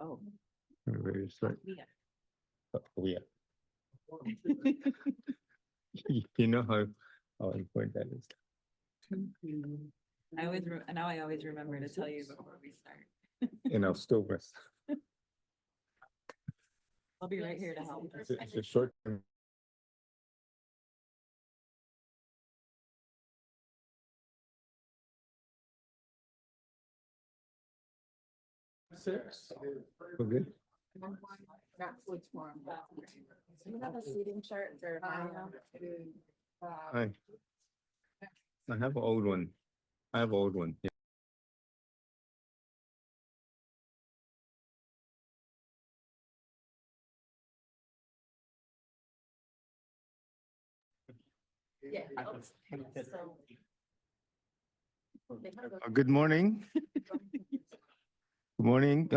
Oh. Very sorry. Yeah. Oh, yeah. You know how important that is. Now I always remember to tell you before we start. And I'll still rest. I'll be right here to help. It's a short term. Six. Okay. Which one? Do you have a seating chart for Mario? I have an old one. I have an old one. Yeah. Yeah. Good morning. Good morning.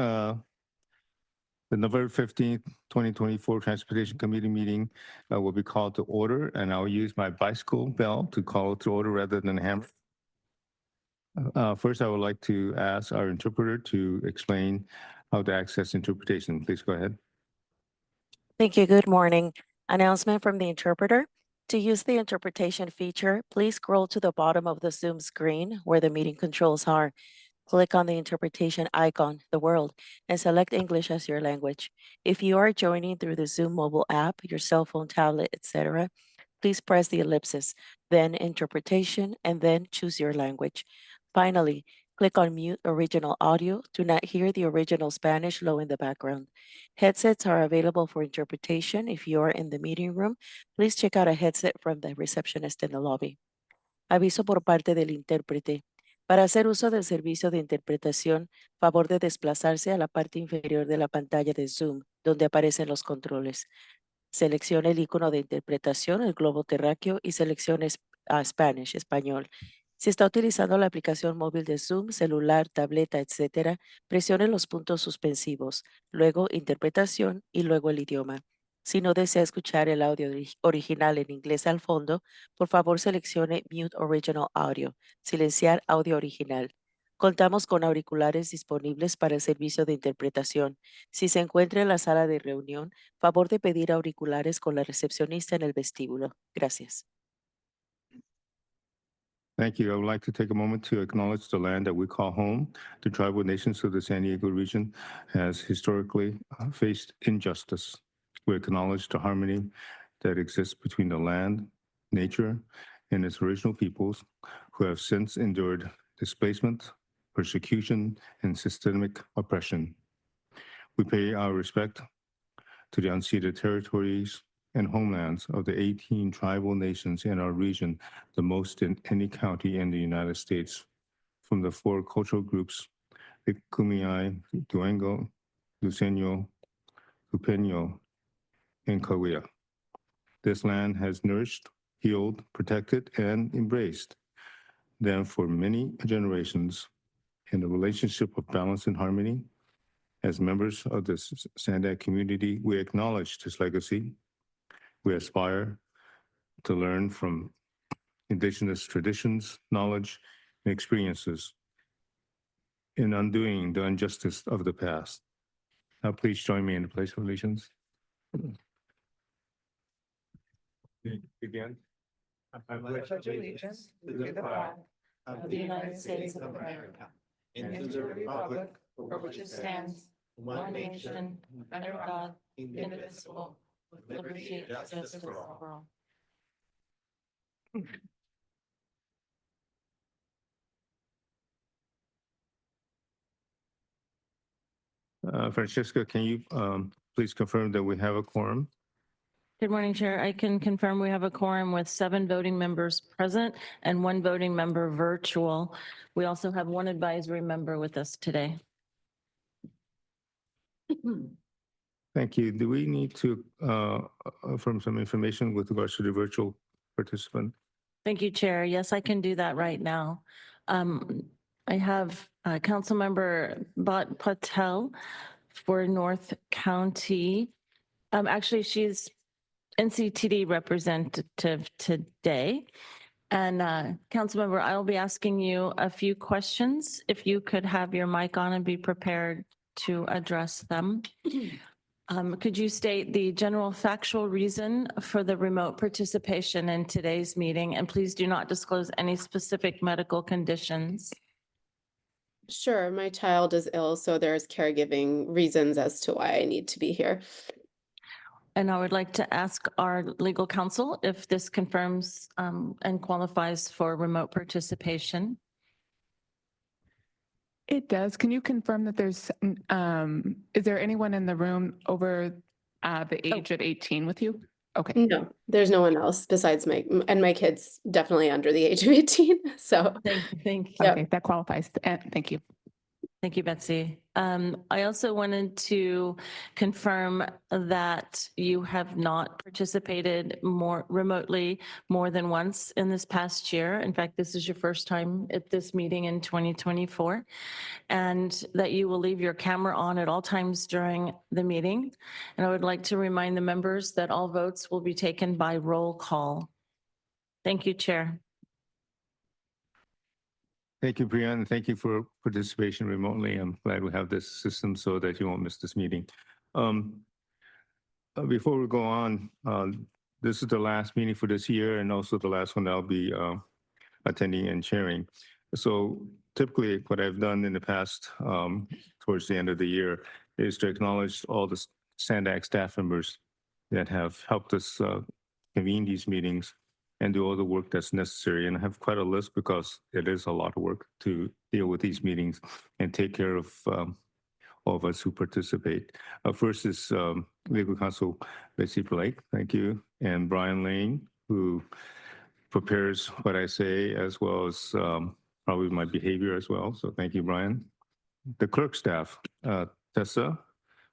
The November 15th, 2024 Transportation Committee meeting will be called to order, and I'll use my bicycle bell to call to order rather than a hammer. First, I would like to ask our interpreter to explain how to access interpretation. Please go ahead. Thank you. Good morning. Announcement from the interpreter. To use the interpretation feature, please scroll to the bottom of the Zoom screen where the meeting controls are. Click on the interpretation icon, the world, and select English as your language. If you are joining through the Zoom mobile app, your cell phone, tablet, etc., please press the ellipsis, then interpretation, and then choose your language. Finally, click on mute original audio. Do not hear the original Spanish low in the background. Headsets are available for interpretation. If you are in the meeting room, please check out a headset from the receptionist in the lobby. Aviso por parte del intérprete. Para hacer uso del servicio de interpretación, favor de desplazarse a la parte inferior de la pantalla de Zoom, donde aparecen los controles. Seleccione el icono de interpretación, el globo terráqueo, y seleccione Spanish, español. Si está utilizando la aplicación móvil de Zoom, celular, tableta, etc., presione los puntos suspensivos, luego interpretación y luego el idioma. Si no desea escuchar el audio original en inglés al fondo, por favor seleccione Mute Original Audio, silenciar audio original. Contamos con auriculares disponibles para el servicio de interpretación. Si se encuentra en la sala de reunión, favor de pedir auriculares con la recepcionista en el vestíbulo. Gracias. Thank you. I would like to take a moment to acknowledge the land that we call home. The tribal nations of the San Diego region has historically faced injustice. We acknowledge the harmony that exists between the land, nature, and its original peoples who have since endured displacement, persecution, and systemic oppression. We pay our respect to the unceded territories and homelands of the 18 tribal nations in our region, the most in any county in the United States, from the 4 cultural groups, the Kumeyaay, Durango, Luiseño, Lupeño, and Cahuilla. This land has nourished, healed, protected, and embraced them for many generations in a relationship of balance and harmony. As members of the SANDAG community, we acknowledge this legacy. We aspire to learn from indigenous traditions, knowledge, and experiences in undoing the injustice of the past. Now, please join me in the Pledge of Allegiance. Begin. I pledge allegiance to the flag of the United States of America and to the republic for which it stands, one nation, under God, indivisible, with liberty and justice for all. Francesca, can you please confirm that we have a quorum? Good morning, Chair. I can confirm we have a quorum with 7 voting members present and 1 voting member virtual. We also have 1 advisory member with us today. Thank you. Do we need to affirm some information with regards to the virtual participant? Thank you, Chair. Yes, I can do that right now. I have Councilmember Bhat Patel for North County. Actually, she's NCTD representative today. And Councilmember, I'll be asking you a few questions. If you could have your mic on and be prepared to address them. Could you state the general factual reason for the remote participation in today's meeting? And please do not disclose any specific medical conditions. Sure, my child is ill, so there's caregiving reasons as to why I need to be here. And I would like to ask our legal counsel if this confirms and qualifies for remote participation. It does. Can you confirm that there's, is there anyone in the room over the age of 18 with you? Okay. No, there's no one else besides my kids definitely under the age of 18. So Thank you. Yep. Okay, that qualifies. Thank you. Thank you, Betsy. I also wanted to confirm that you have not participated more remotely more than once in this past year. In fact, this is your first time at this meeting in 2024, and that you will leave your camera on at all times during the meeting. And I would like to remind the members that all votes will be taken by roll call. Thank you, Chair. Thank you, Priya, and thank you for participation remotely. I'm glad we have this system so that you won't miss this meeting. Before we go on, this is the last meeting for this year and also the last one I'll be attending and chairing. So typically what I've done in the past towards the end of the year is to acknowledge all the SANDAG staff members that have helped us convene these meetings and do all the work that's necessary. And I have quite a list because it is a lot of work to deal with these meetings and take care of all of us who participate. First is Legal Counsel Betsy Blake, thank you, and Brian Lane, who prepares what I say as well as probably my behavior as well. So thank you, Brian. The clerk staff, Tessa,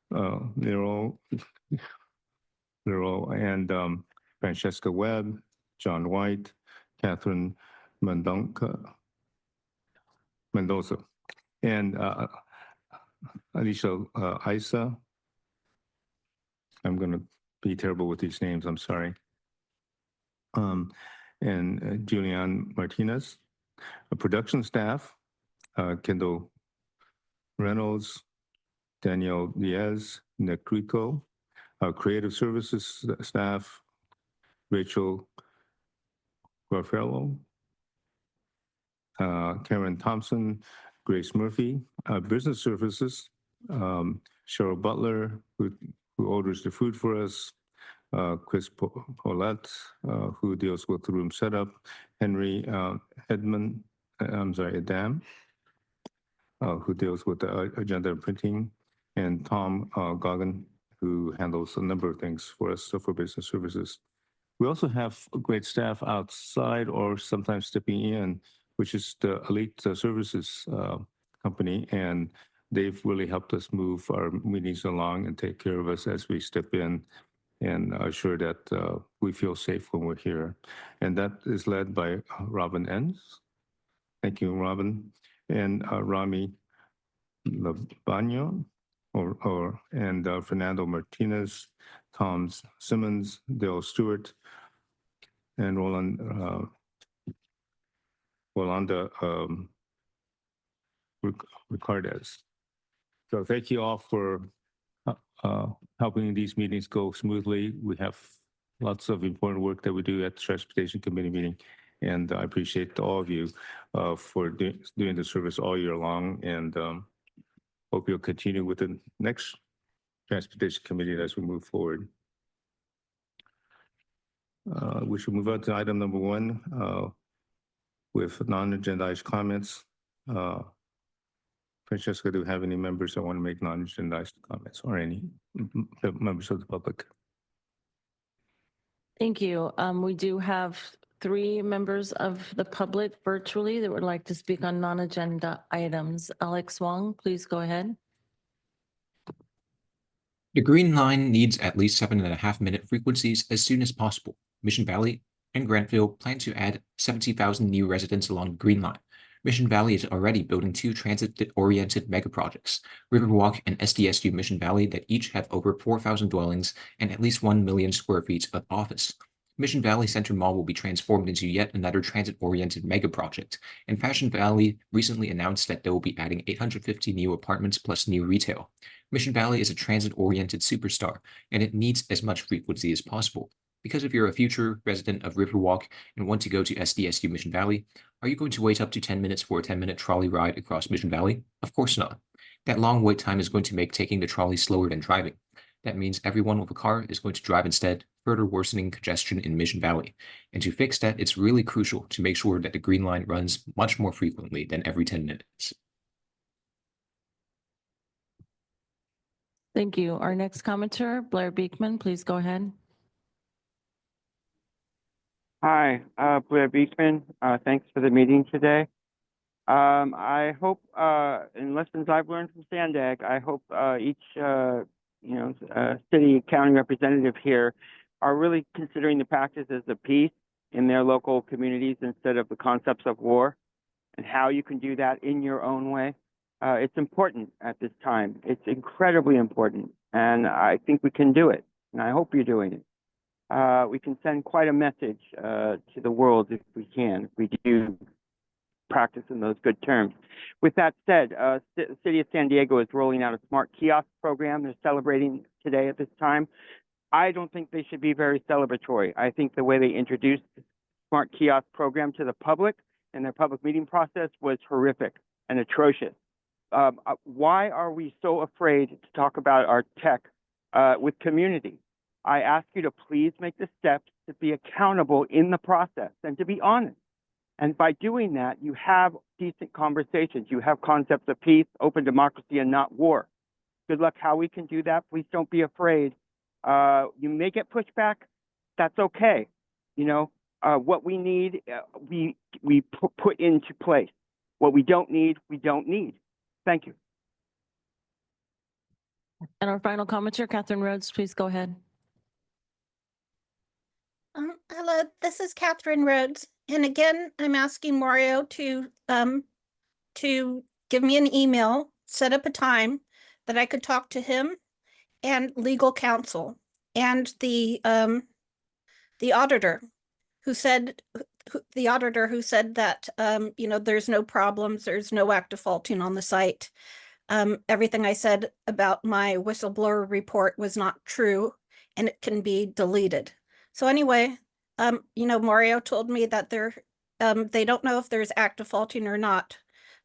Nero, and Francesca Webb, John White, Catherine Mendoza, and Alicia Isa. I'm going to be terrible with these names, I'm sorry. And Julianne Martinez. Production staff, Kendall Reynolds, Danielle Diaz, Nick Rico. Creative services staff, Rachel Garfello, Karen Thompson, Grace Murphy. Business services, Cheryl Butler, who orders the food for us, Chris Paulette, who deals with the room setup, Henry Adam, who deals with the agenda and printing, and Tom Goggin, who handles a number of things for us for business services. We also have a great staff outside or sometimes stepping in, which is the Elite Services company, and they've really helped us move our meetings along and take care of us as we step in and assure that we feel safe when we're here. And that is led by Robin Enns. Thank you, Robin. And Rami Labano, and Fernando Martinez, Tom Simmons, Dale Stewart, and Rolanda Ricardez. So thank you all for helping these meetings go smoothly. We have lots of important work that we do at the Transportation Committee meeting, and I appreciate all of you for doing the service all year long, and hope you'll continue with the next Transportation Committee as we move forward. We should move on to item number 1 with non-agendized comments. Francesca, do we have any members that want to make non-agendized comments or any members of the public? Thank you. We do have 3 members of the public virtually that would like to speak on non-agenda items. Alex Wong, please go ahead. The Green Line needs at least 7.5-minute frequencies as soon as possible. Mission Valley and Grantville plan to add 70,000 new residents along the Green Line. Mission Valley is already building 2 transit-oriented mega projects, Riverwalk and SDSU Mission Valley, that each have over 4,000 dwellings and at least 1 million square feet of office. Mission Valley Center Mall will be transformed into yet another transit-oriented mega project, and Fashion Valley recently announced that they will be adding 850 new apartments plus new retail. Mission Valley is a transit-oriented superstar, and it needs as much frequency as possible. Because if you're a future resident of Riverwalk and want to go to SDSU Mission Valley, are you going to wait up to 10 minutes for a 10-minute trolley ride across Mission Valley? Of course not. That long wait time is going to make taking the trolley slower than driving. That means everyone with a car is going to drive instead, further worsening congestion in Mission Valley. And to fix that, it's really crucial to make sure that the Green Line runs much more frequently than every 10 minutes. Thank you. Our next commenter, Blair Beekman, please go ahead. Hi, Blair Beekman. Thanks for the meeting today. I hope, in lessons I've learned from SANDAG, I hope each city county representative here are really considering the practices of peace in their local communities instead of the concepts of war, and how you can do that in your own way. It's important at this time. It's incredibly important, and I think we can do it, and I hope you're doing it. We can send quite a message to the world if we can, if we do practice in those good terms. With that said, the city of San Diego is rolling out a smart kiosk program. They're celebrating today at this time. I don't think they should be very celebratory. I think the way they introduced the smart kiosk program to the public and their public meeting process was horrific and atrocious. Why are we so afraid to talk about our tech with community? I ask you to please make the steps to be accountable in the process and to be honest. And by doing that, you have decent conversations. You have concepts of peace, open democracy, and not war. Good luck how we can do that. Please don't be afraid. You may get pushback. That's okay. What we need, we put into place. What we don't need, we don't need. Thank you. And our final commenter, Catherine Rhodes, please go ahead. Hello, this is Catherine Rhodes. And again, I'm asking Mario to give me an email, set up a time that I could talk to him and legal counsel and the auditor who said that there's no problems, there's no act defaulting on the site. Everything I said about my whistleblower report was not true and it can be deleted. So anyway, Mario told me that they don't know if there's act defaulting or not,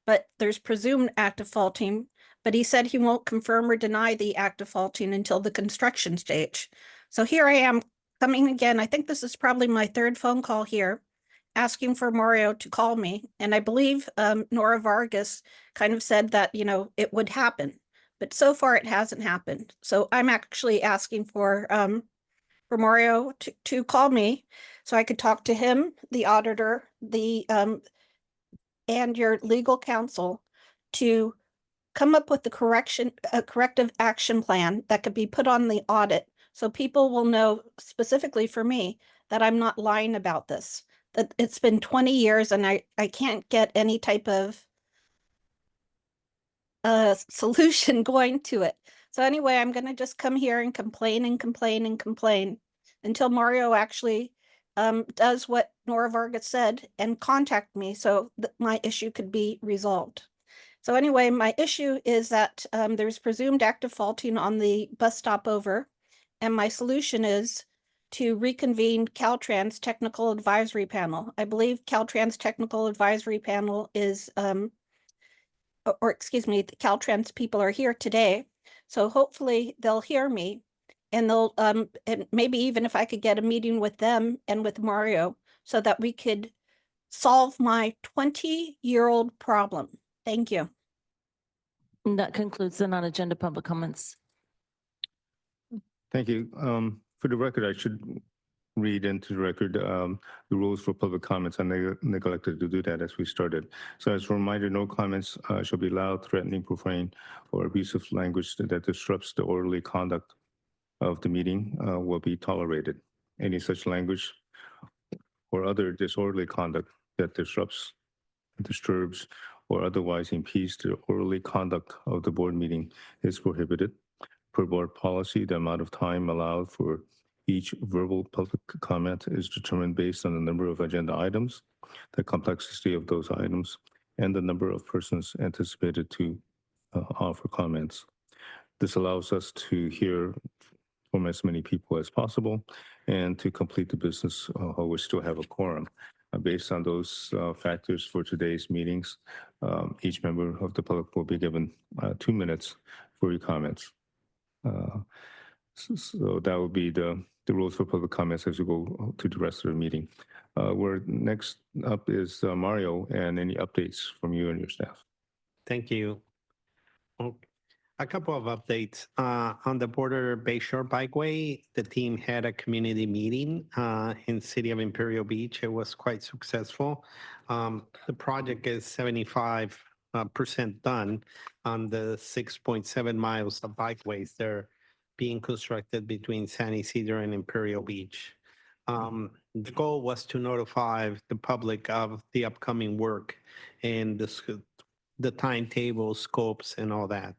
but there's presumed act defaulting, but he said he won't confirm or deny the act defaulting until the construction stage. So here I am coming again. I think this is probably my third phone call here, asking for Mario to call me. And I believe Nora Vargas kind of said that, it would happen, but so far it hasn't happened. So I'm actually asking for Mario to call me so I could talk to him, the auditor, and your legal counsel to come up with a corrective action plan that could be put on the audit so people will know specifically for me that I'm not lying about this, that it's been 20 years and I can't get any type of solution going to it. So anyway, I'm going to just come here and complain and complain and complain until Mario actually does what Nora Vargas said and contact me so that my issue could be resolved. So anyway, my issue is that there's presumed act defaulting on the bus stopover, and my solution is to reconvene Caltrans Technical Advisory Panel. I believe Caltrans Technical Advisory Panel is, the Caltrans people are here today. So hopefully they'll hear me and they'll, and maybe even if I could get a meeting with them and with Mario so that we could solve my 20-year-old problem. Thank you. And that concludes the non-agenda public comments. Thank you. For the record, I should read into the record the rules for public comments. I neglected to do that as we started. So as a reminder, no comments shall be loud, threatening, profane, or abusive language that disrupts the orderly conduct of the meeting will be tolerated. Any such language or other disorderly conduct that disrupts, disturbs, or otherwise impedes the orderly conduct of the board meeting is prohibited. Per board policy, the amount of time allowed for Each verbal public comment is determined based on the number of agenda items, the complexity of those items, and the number of persons anticipated to offer comments. This allows us to hear from as many people as possible and to complete the business while we still have a quorum. Based on those factors for today's meetings, each member of the public will be given 2 minutes for your comments. So that would be the rules for public comments as we go to the rest of the meeting. We're next up is Mario, and any updates from you and your staff. Thank you. A couple of updates. On the Border Bayshore Bikeway, the team had a community meeting in City of Imperial Beach. It was quite successful. The project is 75% done on the 6.7 miles of bikeways. They're being constructed between San Isidro and Imperial Beach. The goal was to notify the public of the upcoming work and the timetable, scopes, and all that.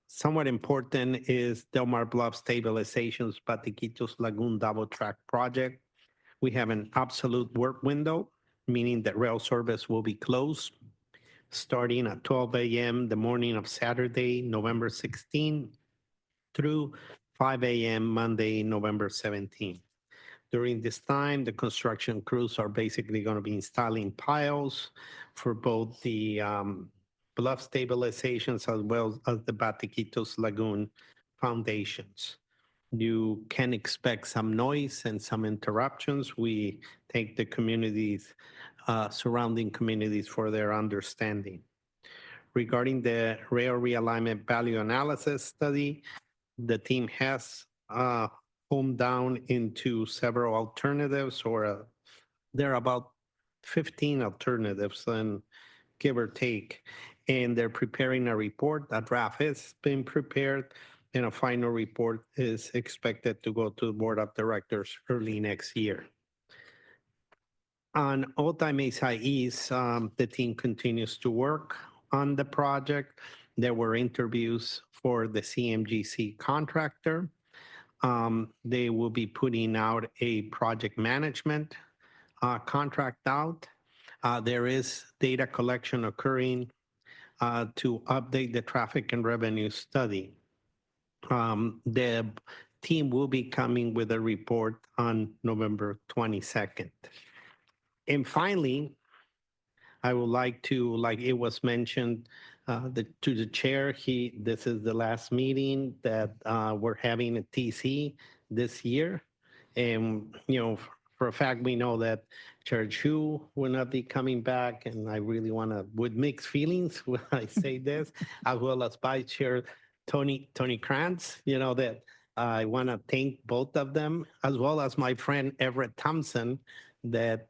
Somewhat important is Del Mar Bluff Stabilization's Patiquitos Lagoon Double Track Project. We have an absolute work window, meaning that rail service will be closed starting at 12 a.m. the morning of Saturday, November 16, through 5 a.m. Monday, November 17. During this time, the construction crews are basically going to be installing piles for both the bluff stabilizations as well as the Patiquitos Lagoon foundations. You can expect some noise and some interruptions. We take the communities, surrounding communities for their understanding. Regarding the rail realignment value analysis study, the team has honed down into several alternatives, or there are about 15 alternatives, and give or take. And they're preparing a report. A draft has been prepared, and a final report is expected to go to the board of directors early next year. On Otay Mesa East, the team continues to work on the project. There were interviews for the CMGC contractor. They will be putting out a project management contract out. There is data collection occurring to update the traffic and revenue study. The team will be coming with a report on November 22nd. And finally, I would like to, like it was mentioned to the chair, this is the last meeting that we're having at TC this year. And, you know, for a fact, we know that Chair Chu will not be coming back, and I really want to, with mixed feelings when I say this, as well as Vice Chair Tony Krantz, you know, that I want to thank both of them, as well as my friend Everett Thompson, that,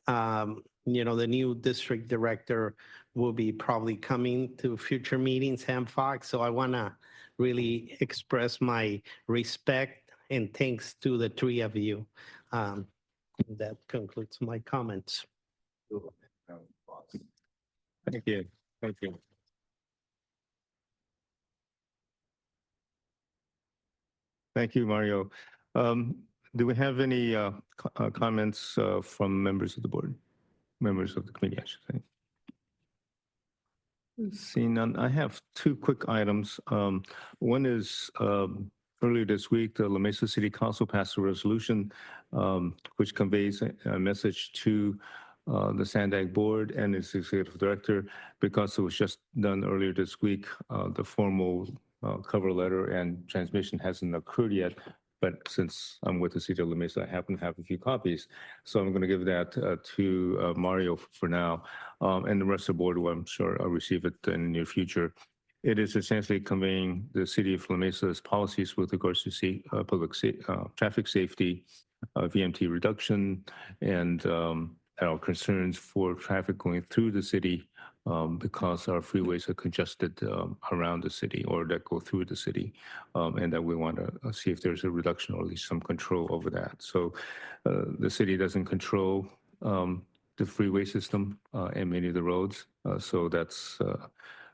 you know, the new district director will be probably coming to future meetings, Sam Fox. So I want to really express my respect and thanks to the three of you. That concludes my comments. Thank you. Thank you. Thank you, Mario. Do we have any comments from members of the board? Members of the committee, I should say. Seeing none, I have two quick items. One is earlier this week, the La Mesa City Council passed a resolution which conveys a message to the SANDAG board and its executive director, because it was just done earlier this week. The formal cover letter and transmission hasn't occurred yet, but since I'm with the city of La Mesa, I happen to have a few copies. So I'm going to give that to Mario for now, and the rest of the board will, I'm sure, I'll receive it in the near future. It is essentially conveying the city of La Mesa's policies with regards to traffic safety, VMT reduction, and our concerns for traffic going through the city because our freeways are congested around the city or that go through the city, and that we want to see if there's a reduction or at least some control over that. So the city doesn't control the freeway system and many of the roads, so that's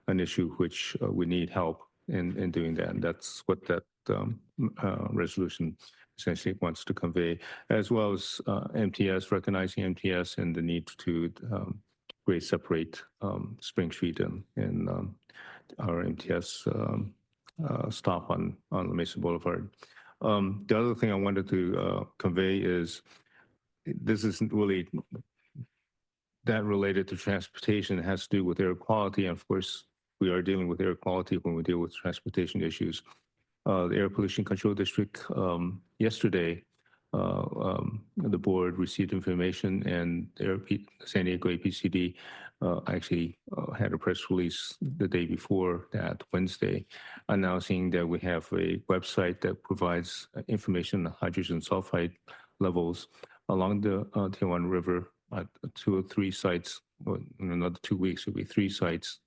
an issue which we need help in doing that. And that's what that resolution essentially wants to convey, as well as MTS, recognizing MTS and the need to grade separate Spring Street and our MTS stop on La Mesa Boulevard. The other thing I wanted to convey is this isn't really that related to transportation. It has to do with air quality. And of course, we are dealing with air quality when we deal with transportation issues. The Air Pollution Control District, yesterday, the board received information and San Diego APCD actually had a press release the day before that, Wednesday, announcing that we have a website that provides information on hydrogen sulfide levels along the Tijuana River at 2 or 3 sites. In another 2 weeks, it'll be 3 sites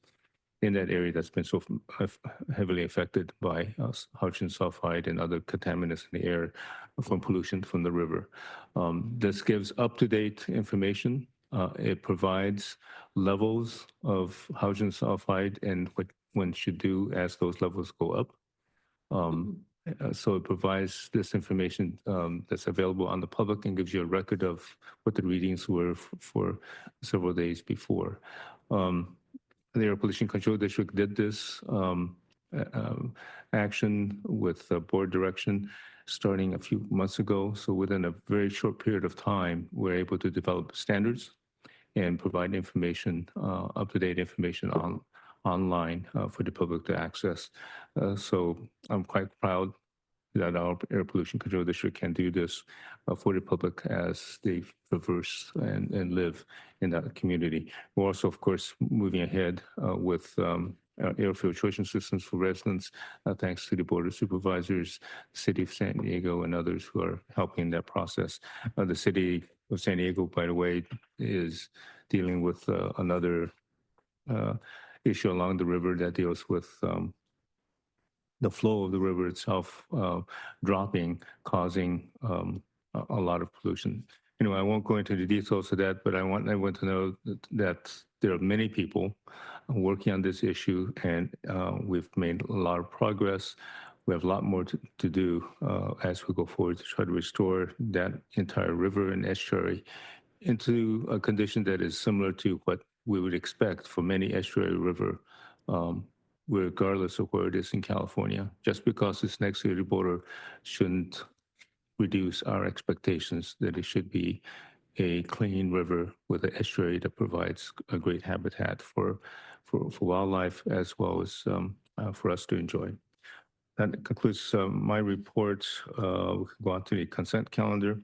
in that area that's been so heavily affected by hydrogen sulfide and other contaminants in the air from pollution from the river. This gives up-to-date information. It provides levels of hydrogen sulfide and what one should do as those levels go up. So it provides this information that's available on the public and gives you a record of what the readings were for several days before. The Air Pollution Control District did this action with board direction starting a few months ago. So within a very short period of time, we're able to develop standards and provide information, up-to-date information online for the public to access. So I'm quite proud that our Air Pollution Control District can do this for the public as they traverse and live in that community. We're also, of course, moving ahead with air filtration systems for residents, thanks to the Board of Supervisors, the City of San Diego, and others who are helping that process. The City of San Diego, by the way, is dealing with another issue along the river that deals with the flow of the river itself dropping, causing a lot of pollution. Anyway, I won't go into the details of that, but I want to know that there are many people working on this issue, and we've made a lot of progress. We have a lot more to do as we go forward to try to restore that entire river and estuary into a condition that is similar to what we would expect for many estuary river, regardless of where it is in California. Just because it's next to the border shouldn't reduce our expectations that it should be a clean river with an estuary that provides a great habitat for wildlife as well as for us to enjoy. That concludes my report. We can go on to the consent calendar.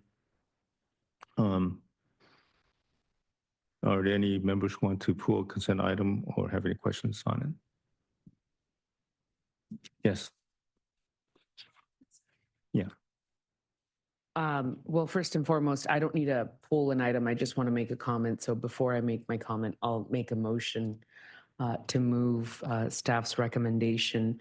Are there any members who want to pull a consent item or have any questions on it? Yes. Yeah. Well, first and foremost, I don't need to pull an item. I just want to make a comment. So before I make my comment, I'll make a motion to move staff's recommendation.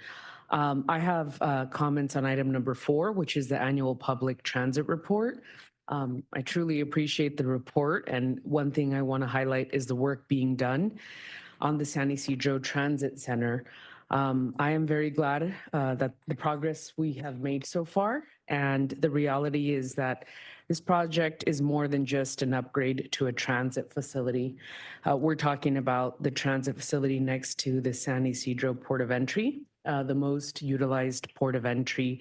I have comments on item number 4, which is the annual public transit report. I truly appreciate the report. And one thing I want to highlight is the work being done on the San Isidro Transit Center. I am very glad that the progress we have made so far. And the reality is that this project is more than just an upgrade to a transit facility. We're talking about the transit facility next to the San Isidro Port of Entry, the most utilized port of entry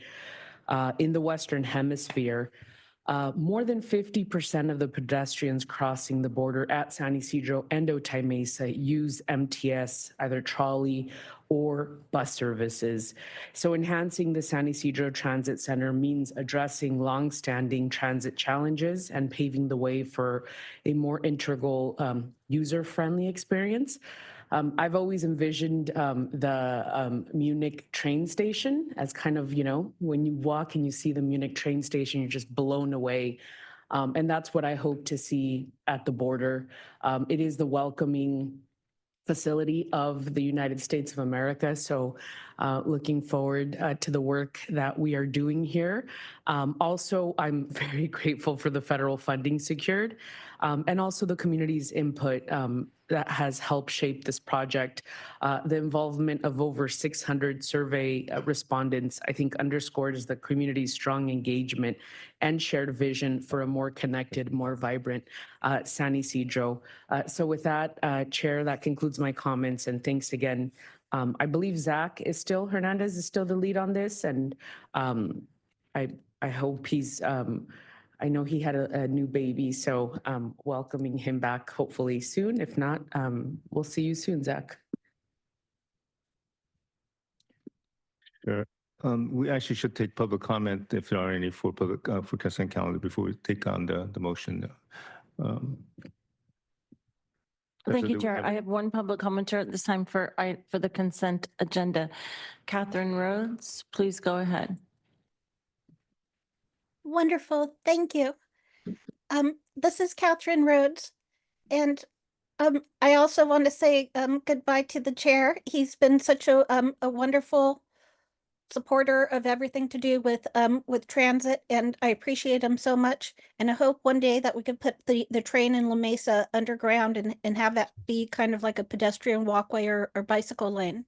in the Western Hemisphere. More than 50% of the pedestrians crossing the border at San Isidro and Otay Mesa use MTS, either trolley or bus services. So enhancing the San Isidro Transit Center means addressing longstanding transit challenges and paving the way for a more integral, user-friendly experience. I've always envisioned the Munich train station as kind of, you know, when you walk and you see the Munich train station, you're just blown away. And that's what I hope to see at the border. It is the welcoming facility of the United States of America. So looking forward to the work that we are doing here. Also, I'm very grateful for the federal funding secured and also the community's input. that has helped shape this project. The involvement of over 600 survey respondents, I think, underscores the community's strong engagement and shared vision for a more connected, more vibrant San Isidro. So with that, Chair, that concludes my comments, and thanks again. I believe Hernandez is still the lead on this, and I hope he's, I know he had a new baby, so welcoming him back hopefully soon. If not, we'll see you soon, Zach. Sure. We actually should take public comment if there are any for public for consent calendar before we take on the motion. Thank you, do we Chair. have I any? have one public commenter at this time for the consent agenda. Catherine Rhodes, please go ahead. Wonderful, thank you. This is Catherine Rhodes, and I also want to say goodbye to the chair. He's been such a wonderful supporter of everything to do with transit, and I appreciate him so much. And I hope one day that we could put the train in La Mesa underground and have that be kind of like a pedestrian walkway or bicycle lane.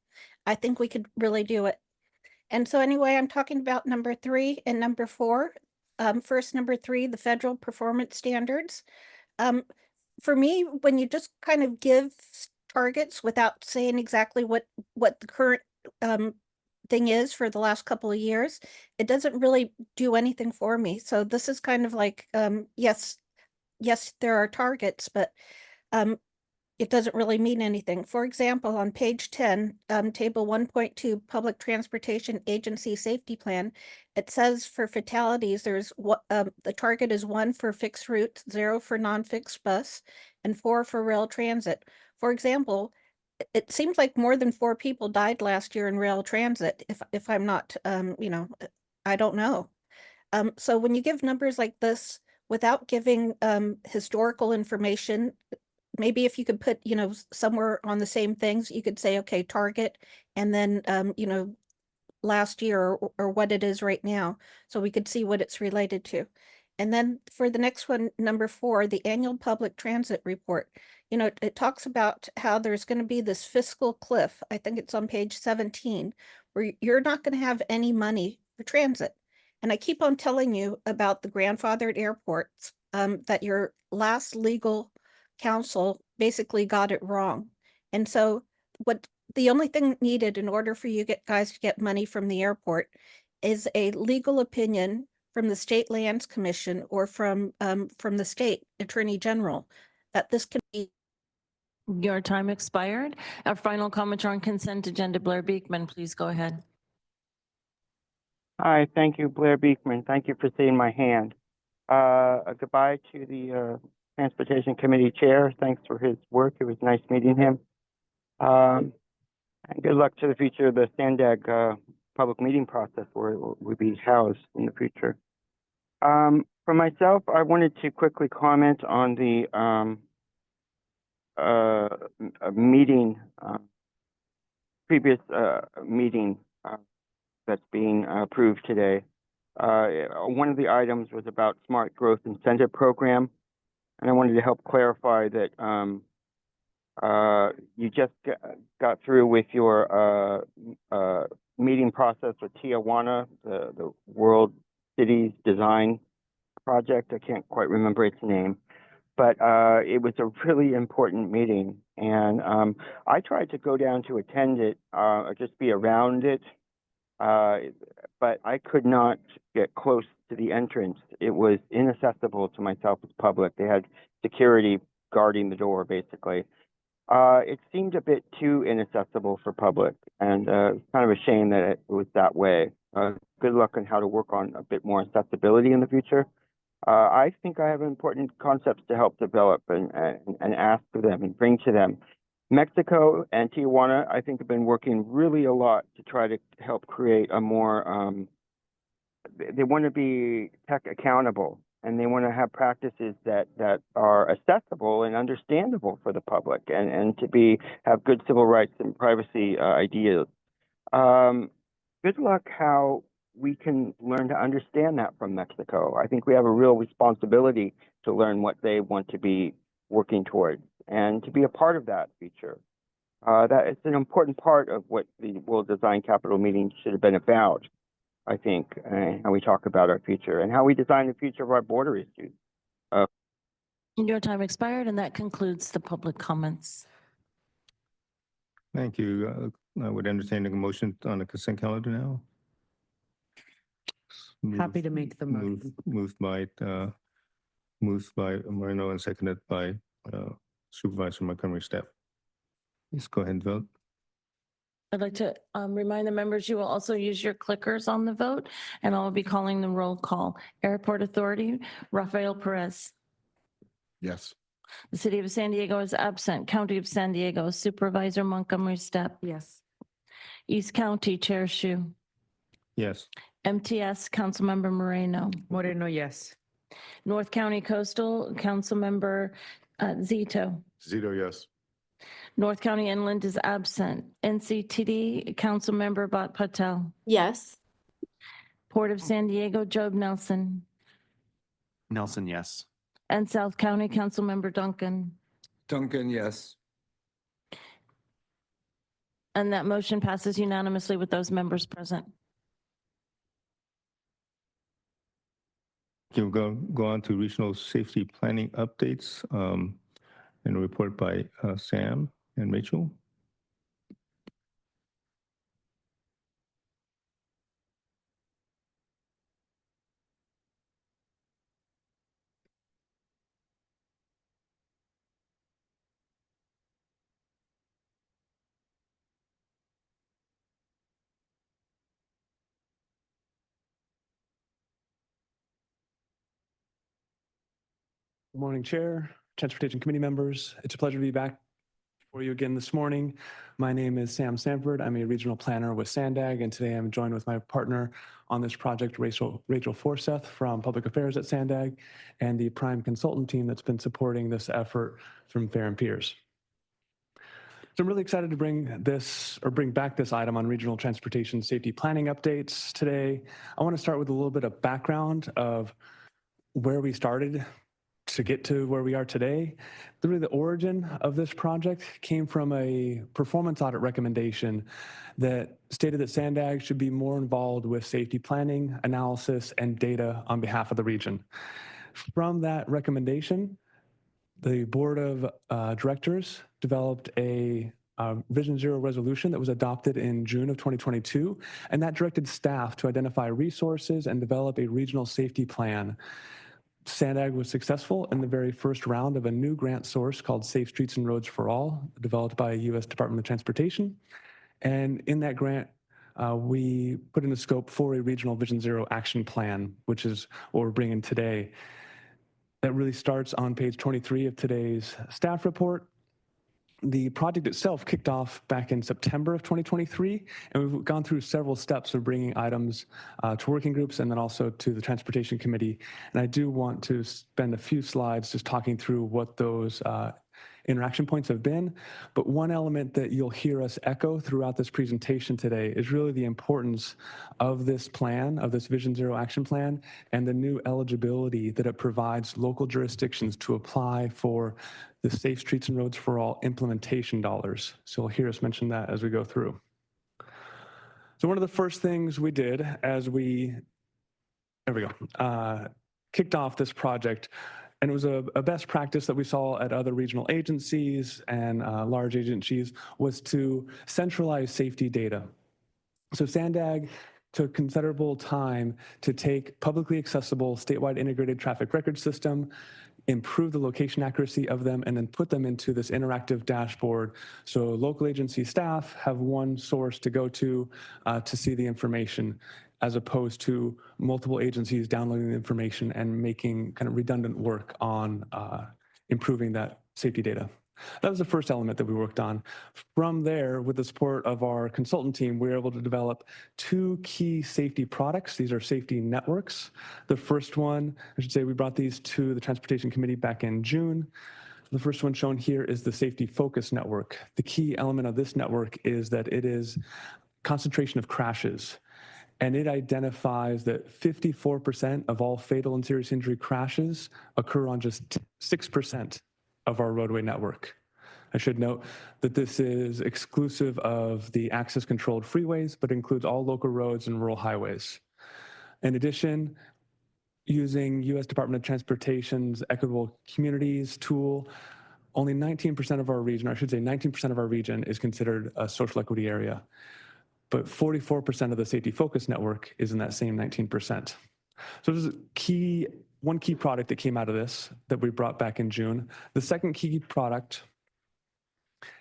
I think we could really do it. And so anyway, I'm talking about number 3 and number 4. First, number 3, the federal performance standards. For me, when you just kind of give targets without saying exactly what the current thing is for the last couple of years, it doesn't really do anything for me. So this is kind of like, yes, there are targets, but it doesn't really mean anything. For example, on page 10, table 1.2, Public Transportation Agency Safety Plan, it says for fatalities, there's what the target is 1 for fixed routes, 0 for non-fixed bus, and 4 for rail transit. For example, it seems like more than 4 people died last year in rail transit, if I'm not, I don't know. So when you give numbers like this without giving historical information, maybe if you could put, somewhere on the same things, you could say, okay, target, and then, last year or what it is right now, so we could see what it's related to. And then for the next one, number 4, the annual public transit report, it talks about how there's going to be this fiscal cliff. I think it's on page 17, where you're not going to have any money for transit. And I keep on telling you about the grandfathered airports, that your last legal council basically got it wrong. And so the only thing needed in order for you guys to get money from the airport is a legal opinion from the State Lands Commission or from the state attorney general that this can be. Your time expired. Our final commenter on consent agenda, Blair Beekman, please go ahead. Hi, thank you, Blair Beekman. Thank you for seeing my hand. Goodbye to the Transportation Committee Chair. Thanks for his work. It was nice meeting him. And good luck to the future of the SANDAG public meeting process, where it will be housed in the future. For myself, I wanted to quickly comment on the previous meeting that's being approved today. One of the items was about Smart Growth Incentive Program, and I wanted to help clarify that you just got through with your meeting process with Tijuana, the World Cities Design Project. I can't quite remember its name, but it was a really important meeting, and I tried to go down to attend it, or just be around it, but I could not get close to the entrance. It was inaccessible to myself as public. They had security guarding the door, basically. It seemed a bit too inaccessible for public, and it's kind of a shame that it was that way. Good luck on how to work on a bit more accessibility in the future. I think I have important concepts to help develop and ask for them and bring to them. Mexico and Tijuana, I think, have been working really a lot to try to help create a more, they want to be tech accountable, and they want to have practices that are accessible and understandable for the public, and to have good civil rights and privacy ideas. Good luck how we can learn to understand that from Mexico. I think we have a real responsibility to learn what they want to be working towards. and to be a part of that feature. That it's an important part of what the World Design Capital meeting should have been about, I think, how we talk about our future and how we design the future of our border issues. Your time expired, and that concludes the public comments. Thank you. I would entertain a motion on the consent calendar now. Happy to make the motion. Moved by Moreno and seconded by Supervisor Montgomery Stepp. Please go ahead and vote. I'd like to remind the members you will also use your clickers on the vote, and I will be calling the roll call. Airport Authority, Rafael Perez. Yes. The City of San Diego is absent. County of San Diego, Supervisor Montgomery Stepp. Yes. East County, Chair Shu. Yes. MTS, Councilmember Moreno. Moreno, yes. North County Coastal, Councilmember Zito. Zito, yes. North County Inland is absent. NCTD, Councilmember Bat Patel. Yes. Port of San Diego, Job Nelson. Nelson, yes. And South County, Councilmember Duncan. Duncan, yes. And that motion passes unanimously with those members present. We'll go on to regional safety planning updates and a report by Sam and Rachel. Good morning, Chair, Transportation Committee members. It's a pleasure to be back for you again this morning. My name is Sam Sanford. I'm a regional planner with SANDAG, and today I'm joined with my partner on this project, Rachel Forseth from Public Affairs at SANDAG, and the prime consultant team that's been supporting this effort from Fair and Peers. So I'm really excited to bring back this item on regional transportation safety planning updates today. I want to start with a little bit of background of where we started to get to where we are today. Really, the origin of this project came from a performance audit recommendation that stated that SANDAG should be more involved with safety planning, analysis, and data on behalf of the region. From that recommendation, the Board of Directors developed a Vision Zero resolution that was adopted in June of 2022, and that directed staff to identify resources and develop a regional safety plan. SANDAG was successful in the very first round of a new grant source called Safe Streets and Roads for All, developed by U.S. Department of Transportation. And in that grant, we put in a scope for a regional Vision Zero action plan, which is what we're bringing today. That really starts on page 23 of today's staff report. The project itself kicked off back in September of 2023, and we've gone through several steps of bringing items to working groups and then also to the Transportation Committee. And I do want to spend a few slides just talking through what those interaction points have been. But one element that you'll hear us echo throughout this presentation today is really the importance of this plan, of this Vision Zero action plan, and the new eligibility that it provides local jurisdictions to apply for the Safe Streets and Roads for All implementation dollars. So you'll hear us mention that as we go through. So one of the first things we did as we, kicked off this project, and it was a best practice that we saw at other regional agencies and large agencies, was to centralize safety data. So SANDAG took considerable time to take publicly accessible statewide integrated traffic record system, improve the location accuracy of them, and then put them into this interactive dashboard. So local agency staff have one source to go to see the information, as opposed to multiple agencies downloading the information and making kind of redundant work on improving that safety data. That was the first element that we worked on. From there, with the support of our consultant team, we were able to develop two key safety products. These are safety networks. The first one, I should say, we brought these to the Transportation Committee back in June. The first one shown here is the Safety Focus Network. The key element of this network is that it is concentration of crashes. And it identifies that 54% of all fatal and serious injury crashes occur on just 6% of our roadway network. I should note that this is exclusive of the access-controlled freeways, but includes all local roads and rural highways. In addition, using U.S. Department of Transportation's Equitable Communities tool, only 19% of our region, or I should say 19% of our region, is considered a social equity area. But 44% of the safety focus network is in that same 19%. So this is one key product that came out of this that we brought back in June. The second key product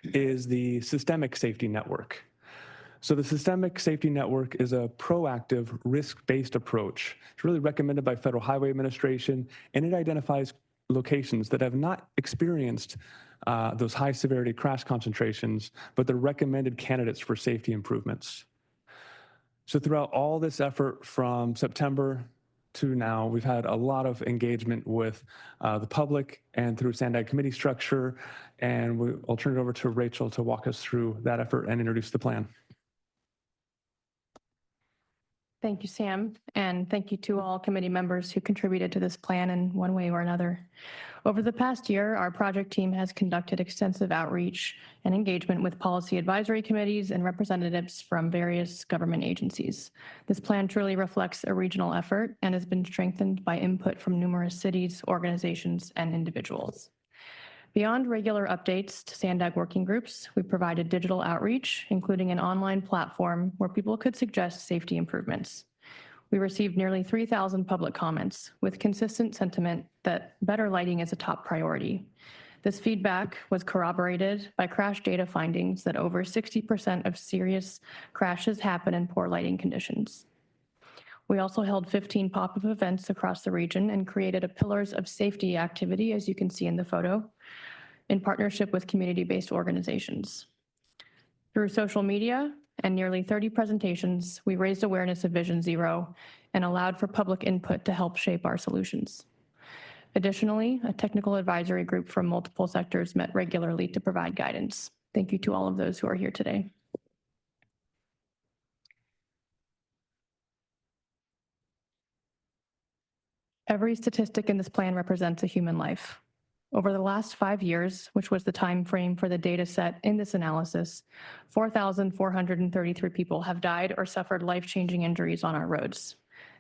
is the systemic safety network. So the systemic safety network is a proactive, risk-based approach. It's really recommended by Federal Highway Administration, and it identifies locations that have not experienced those high severity crash concentrations, but they're recommended candidates for safety improvements. So throughout all this effort from September to now, we've had a lot of engagement with the public and through SANDAG committee structure, and I'll turn it over to Rachel to walk us through that effort and introduce the plan. Thank you, Sam, and thank you to all committee members who contributed to this plan in one way or another. Over the past year, our project team has conducted extensive outreach and engagement with policy advisory committees and representatives from various government agencies. This plan truly reflects a regional effort and has been strengthened by input from numerous cities, organizations, and individuals. Beyond regular updates to SANDAG working groups, we provided digital outreach, including an online platform where people could suggest safety improvements. We received nearly 3,000 public comments with consistent sentiment that better lighting is a top priority. This feedback was corroborated by crash data findings that over 60% of serious crashes happen in poor lighting conditions. We also held 15 pop-up events across the region and created a Pillars of Safety activity, as you can see in the photo, in partnership with community-based organizations. Through social media and nearly 30 presentations, we raised awareness of Vision Zero and allowed for public input to help shape our solutions. Additionally, a technical advisory group from multiple sectors met regularly to provide guidance. Thank you to all of those who are here today. Every statistic in this plan represents a human life. Over the last 5 years, which was the time frame for the data set in this analysis, 4,433 people have died or suffered life-changing injuries on our roads.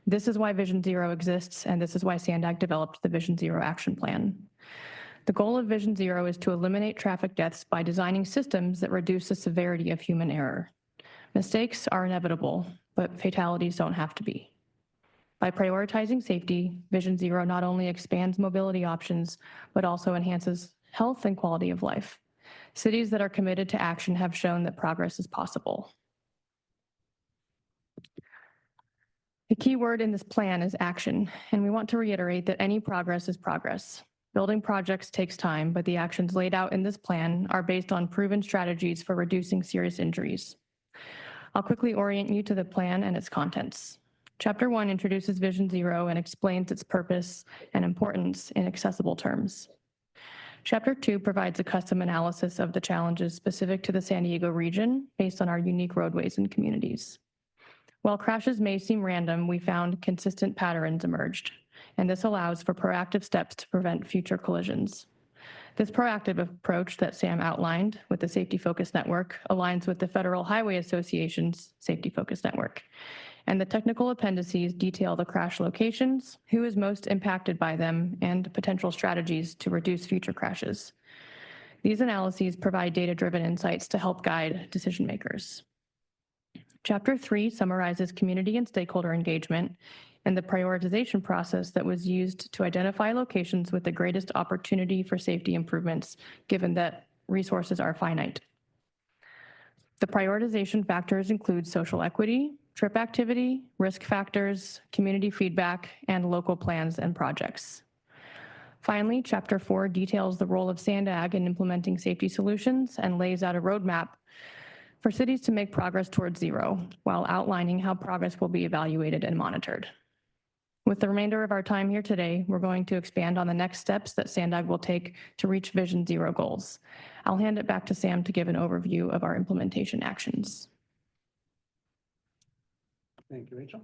This is why Vision Zero exists, and this is why SANDAG developed the Vision Zero Action Plan. The goal of Vision Zero is to eliminate traffic deaths by designing systems that reduce the severity of human error. Mistakes are inevitable, but fatalities don't have to be. By prioritizing safety, Vision Zero not only expands mobility options, but also enhances health and quality of life. Cities that are committed to action have shown that progress is possible. The key word in this plan is action, and we want to reiterate that any progress is progress. Building projects takes time, but the actions laid out in this plan are based on proven strategies for reducing serious injuries. I'll quickly orient you to the plan and its contents. Chapter 1 introduces Vision Zero and explains its purpose and importance in accessible terms. Chapter 2 provides a custom analysis of the challenges specific to the San Diego region based on our unique roadways and communities. While crashes may seem random, we found consistent patterns emerged, and this allows for proactive steps to prevent future collisions. This proactive approach that Sam outlined with the Safety Focus Network aligns with the Federal Highway Association's Safety Focus Network, and the technical appendices detail the crash locations, who is most impacted by them, and potential strategies to reduce future crashes. These analyses provide data-driven insights to help guide decision makers. Chapter 3 summarizes community and stakeholder engagement and the prioritization process that was used to identify locations with the greatest opportunity for safety improvements, given that resources are finite. The prioritization factors include social equity, trip activity, risk factors, community feedback, and local plans and projects. Finally, Chapter 4 details the role of SANDAG in implementing safety solutions and lays out a roadmap for cities to make progress towards zero, while outlining how progress will be evaluated and monitored. With the remainder of our time here today, we're going to expand on the next steps that SANDAG will take to reach Vision Zero goals. I'll hand it back to Sam to give an overview of our implementation actions. Thank you, Rachel.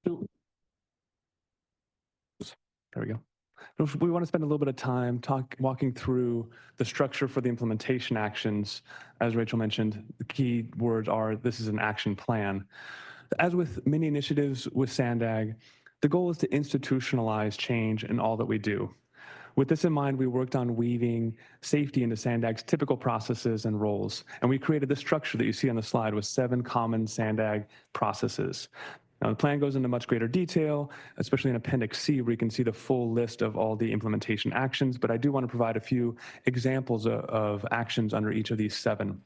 There we go. We want to spend a little bit of time walking through the structure for the implementation actions. As Rachel mentioned, the key words are this is an action plan. As with many initiatives with SANDAG, the goal is to institutionalize change in all that we do. With this in mind, we worked on weaving safety into SANDAG's typical processes and roles, and we created the structure that you see on the slide with 7 common SANDAG processes. Now, the plan goes into much greater detail, especially in Appendix C, where you can see the full list of all the implementation actions, but I do want to provide a few examples of actions under each of these 7.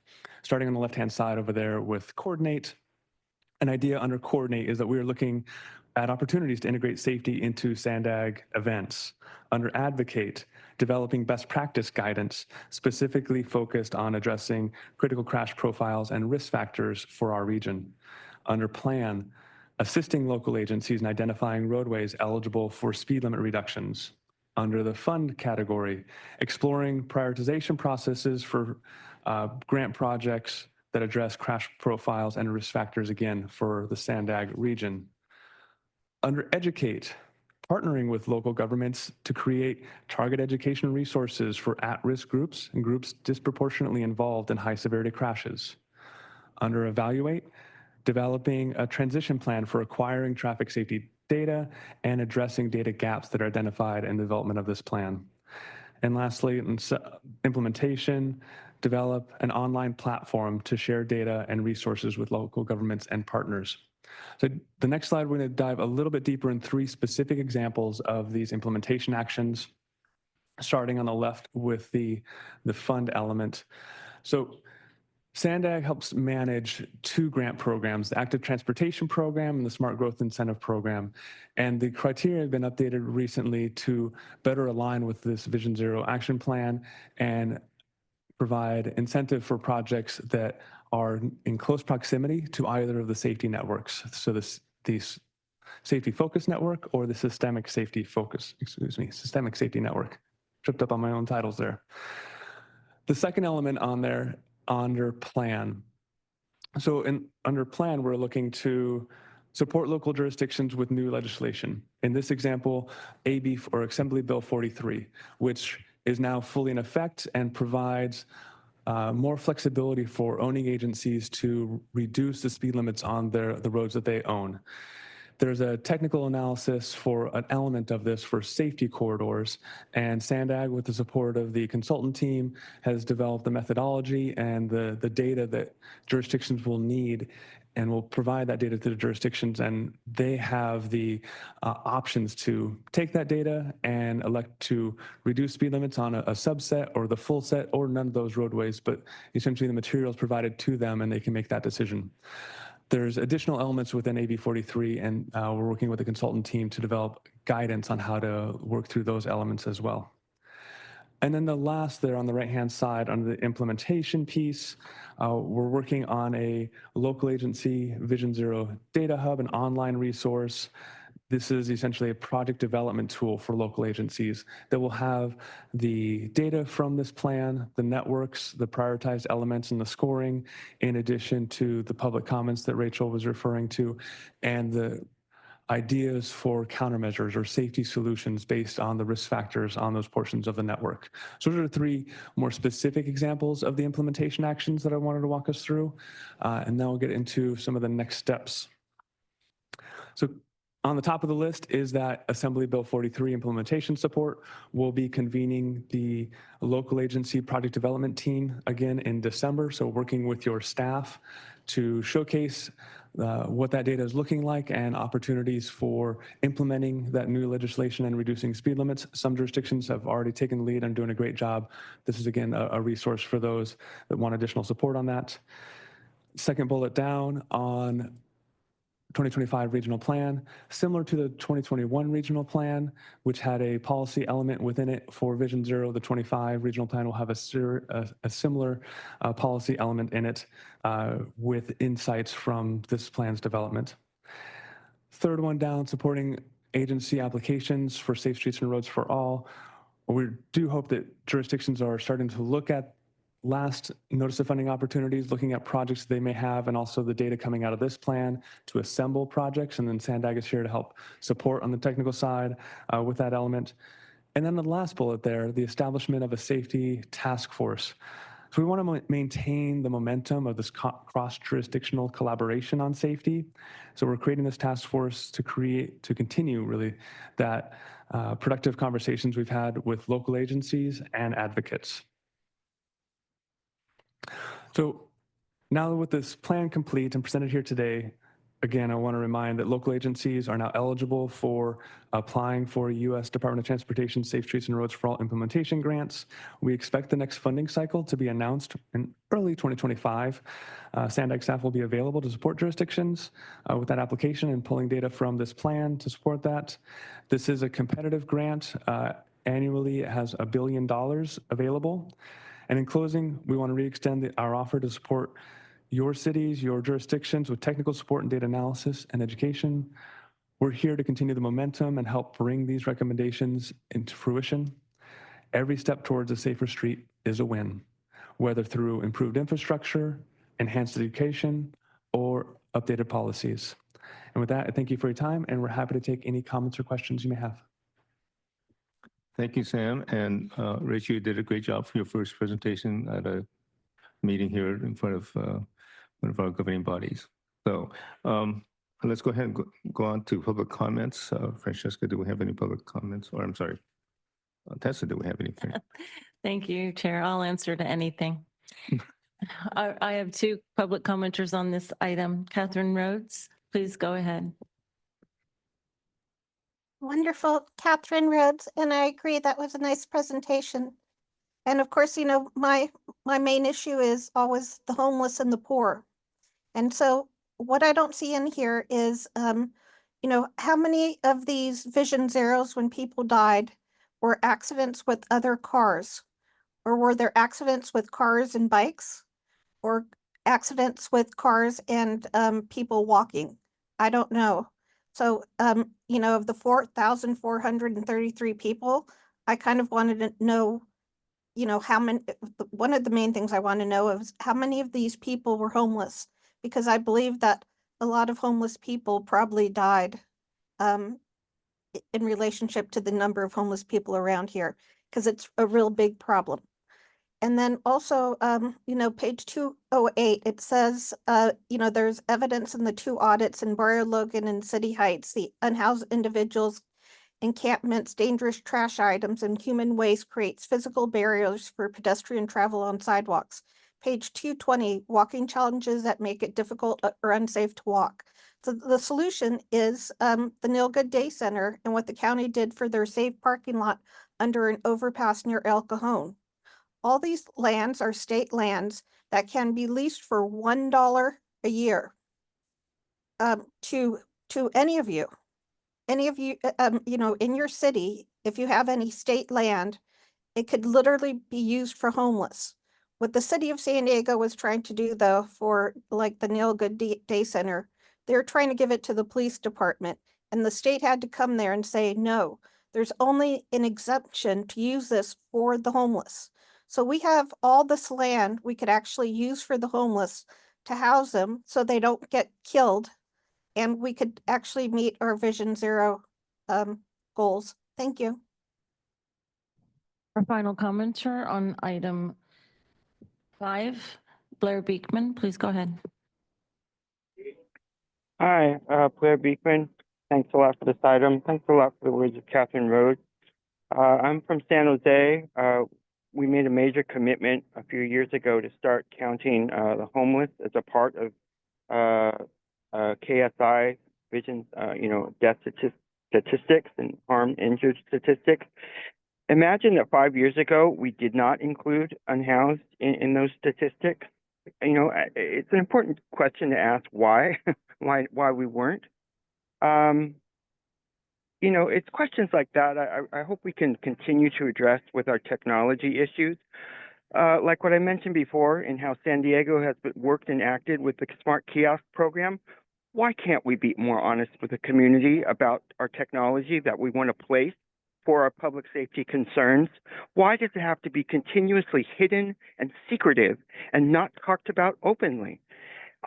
Starting on the left-hand side over there with coordinate, an idea under coordinate is that we're looking at opportunities to integrate safety into SANDAG events. Under advocate, developing best practice guidance specifically focused on addressing critical crash profiles and risk factors for our region. Under plan, assisting local agencies in identifying roadways eligible for speed limit reductions. Under the fund category, exploring prioritization processes for grant projects that address crash profiles and risk factors, again, for the SANDAG region. Under educate, partnering with local governments to create target education resources for at-risk groups and groups disproportionately involved in high-severity crashes. Under evaluate, developing a transition plan for acquiring traffic safety data and addressing data gaps that are identified in the development of this plan. And lastly, in implementation, develop an online platform to share data and resources with local governments and partners. So the next slide, we're going to dive a little bit deeper in 3 specific examples of these implementation actions, starting on the left with the fund element. So SANDAG helps manage 2 grant programs, the Active Transportation Program and the Smart Growth Incentive Program. And the criteria have been updated recently to better align with this Vision Zero action plan and provide incentive for projects that are in close proximity to either of the safety networks. So the safety focus network or the systemic safety safety network. Tripped up on my own titles there. The second element on there, under plan. So under plan, we're looking to support local jurisdictions with new legislation. In this example, AB or Assembly Bill 43, which is now fully in effect and provides more flexibility for owning agencies to reduce the speed limits on the roads that they own. There's a technical analysis for an element of this for safety corridors, and SANDAG, with the support of the consultant team, has developed the methodology and the data that jurisdictions will need, and will provide that data to the jurisdictions, and they have the options to take that data and elect to reduce speed limits on a subset or the full set or none of those roadways, but essentially the material is provided to them and they can make that decision. There's additional elements within AB 43, and we're working with the consultant team to develop guidance on how to work through those elements as well. And then the last there on the right-hand side, under the implementation piece, we're working on a local agency Vision Zero data hub, an online resource. This is essentially a project development tool for local agencies that will have the data from this plan, the networks, the prioritized elements, and the scoring, in addition to the public comments that Rachel was referring to, and the ideas for countermeasures or safety solutions based on the risk factors on those portions of the network. So those are 3 more specific examples of the implementation actions that I wanted to walk us through. And now we'll get into some of the next steps. So on the top of the list is that Assembly Bill 43 implementation support. We'll be convening the local agency project development team again in December. So working with your staff to showcase what that data is looking like and opportunities for implementing that new legislation and reducing speed limits. Some jurisdictions have already taken the lead and doing a great job. This is, again, a resource for those that want additional support on that. Second bullet down on 2025 regional plan, similar to the 2021 regional plan, which had a policy element within it for Vision Zero. The 25 regional plan will have a similar policy element in it with insights from this plan's development. Third one down, supporting agency applications for safe streets and roads for all. We do hope that jurisdictions are starting to look at last notice of funding opportunities, looking at projects they may have, and also the data coming out of this plan to assemble projects. And then SANDAG is here to help support on the technical side with that element. And then the last bullet there, the establishment of a safety task force. So we want to maintain the momentum of this cross-jurisdictional collaboration on safety. So we're creating this task force to continue really that productive conversations we've had with local agencies and advocates. So now with this plan complete and presented here today, again, I want to remind that local agencies are now eligible for applying for U.S. Department of Transportation Safe Streets and Roads for All implementation grants. We expect the next funding cycle to be announced in early 2025. SANDAG staff will be available to support jurisdictions with that application and pulling data from this plan to support that. This is a competitive grant. Annually, it has $1 billion available. And in closing, we want to re-extend our offer to support your cities, your jurisdictions with technical support and data analysis and education. We're here to continue the momentum and help bring these recommendations into fruition. Every step towards a safer street is a win, whether through improved infrastructure, enhanced education, or updated policies. And with that, I thank you for your time, and we're happy to take any comments or questions you may have. Thank you, Sam. And Rachel, you did a great job for your first presentation at a meeting here in front of one of our governing bodies. So let's go ahead and go on to public comments. Francesca, do we have any public comments? Or I'm sorry, Tessa, do we have anything? Thank you, Chair. I'll answer to anything. I have two public commenters on this item. Catherine Rhodes, please go ahead. Wonderful, Catherine Rhodes, and I agree that was a nice presentation. And of course, you know, my main issue is always the homeless and the poor. And so what I don't see in here is, you know, how many of these Vision Zeros when people died were accidents with other cars? Or were there accidents with cars and bikes? Or accidents with cars and people walking? I don't know. So, you know, of the 4,433 people, I kind of wanted to know, you know, how many, one of the main things I want to know is how many of these people were homeless? Because I believe that a lot of homeless people probably died in relationship to the number of homeless people around here, because it's a real big problem. And then also, you know, page 208, it says, you know, there's evidence in the 2 audits in Barrio Logan and City Heights, the unhoused individuals, encampments, dangerous trash items, and human waste creates physical barriers for pedestrian travel on sidewalks. Page 220, walking challenges that make it difficult or unsafe to walk. So the solution is the Nilga Day Center and what the county did for their safe parking lot under an overpass near El Cajon. All these lands are state lands that can be leased for $1 a year to any of you. Any of you, you know, in your city, if you have any state land, it could literally be used for homeless. What the city of San Diego was trying to do, though, for like the Nilga Day Center, they're trying to give it to the police department, and the state had to come there and say, no, there's only an exemption to use this for the homeless. So we have all this land we could actually use for the homeless to house them so they don't get killed, and we could actually meet our Vision Zero goals. Thank you. Our final commenter on item 5, Blair Beekman, please go ahead. Hi, Blair Beekman. Thanks a lot for this item. Thanks a lot for the words of Catherine Rhodes. I'm from San Jose. We made a major commitment a few years ago to start counting the homeless as a part of KSI Vision's, you know, death statistics and harmed, injured statistics. Imagine that 5 years ago, we did not include unhoused in those statistics. You know, it's an important question to ask why, why we weren't. You know, it's questions like that I hope we can continue to address with our technology issues. Like what I mentioned before, in how San Diego has worked and acted with the Smart Kiosk program, why can't we be more honest with the community about our technology that we want to place for our public safety concerns? Why does it have to be continuously hidden and secretive and not talked about openly?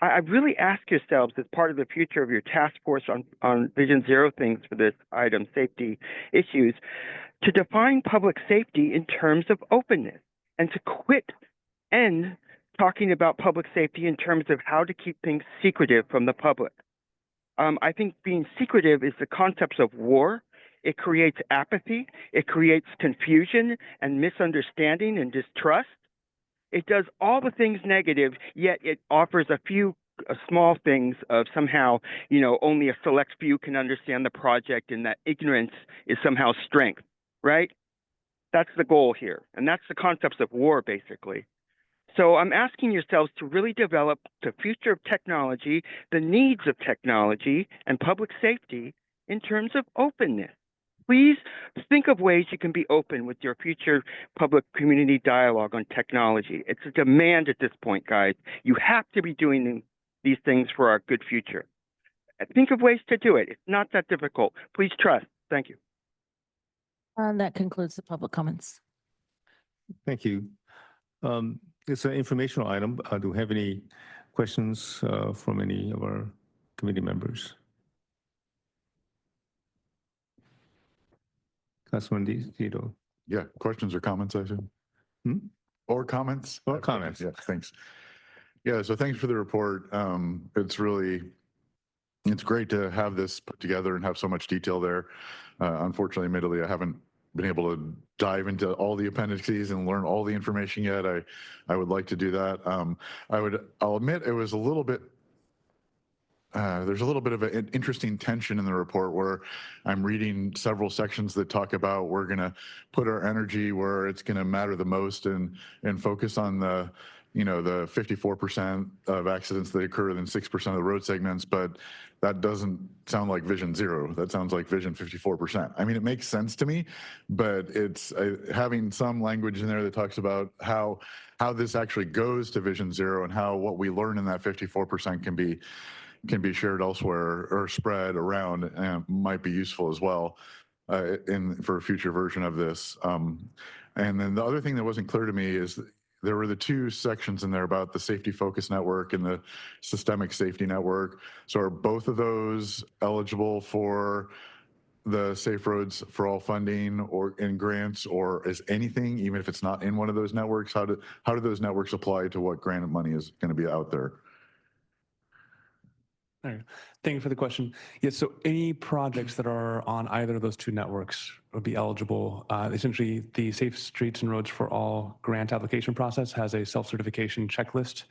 I really ask yourselves, as part of the future of your task force on Vision Zero things for this item, safety issues, to define public safety in terms of openness and to quit and talking about public safety in terms of how to keep things secretive from the public. I think being secretive is the concepts of war. It creates apathy. It creates confusion and misunderstanding and distrust. It does all the things negative, yet it offers a few small things of somehow, only a select few can understand the project and that ignorance is somehow strength, right? That's the goal here. And that's the concepts of war, basically. So I'm asking yourselves to really develop the future of technology, the needs of technology and public safety in terms of openness. Please think of ways you can be open with your future public community dialogue on technology. It's a demand at this point, guys. You have to be doing these things for our good future. Think of ways to do it. It's not that difficult. Please trust. Thank you. And that concludes the public comments. Thank you. It's an informational item. Do we have any questions from any of our committee members? Councilman Zito. Yeah, questions or comments, I assume? Or comments? Or comments. Yeah, thanks. Yeah, so thanks for the report. It's great to have this put together and have so much detail there. Unfortunately, admittedly, I haven't been able to dive into all the appendices and learn all the information yet. I would like to do that. I'll admit it was a little bit, there's a little bit of an interesting tension in the report where I'm reading several sections that talk about we're going to put our energy where it's going to matter the most and focus on the 54% of accidents that occur in 6% of the road segments, but that doesn't sound like Vision Zero. That sounds like Vision 54%. I mean, it makes sense to me, but it's having some language in there that talks about how this actually goes to Vision Zero and how what we learn in that 54% can be shared elsewhere or spread around and might be useful as well for a future version of this. And then the other thing that wasn't clear to me is there were the two sections in there about the safety focus network and the systemic safety network. So are both of those eligible for the Safe Roads for All funding or in grants, or is anything, even if it's not in one of those networks, how do those networks apply to what grant money is going to be out there? All right. Thank you for the question. Yes, so any projects that are on either of those two networks would be eligible. Essentially, the Safe Streets and Roads for All grant application process has a self-certification checklist,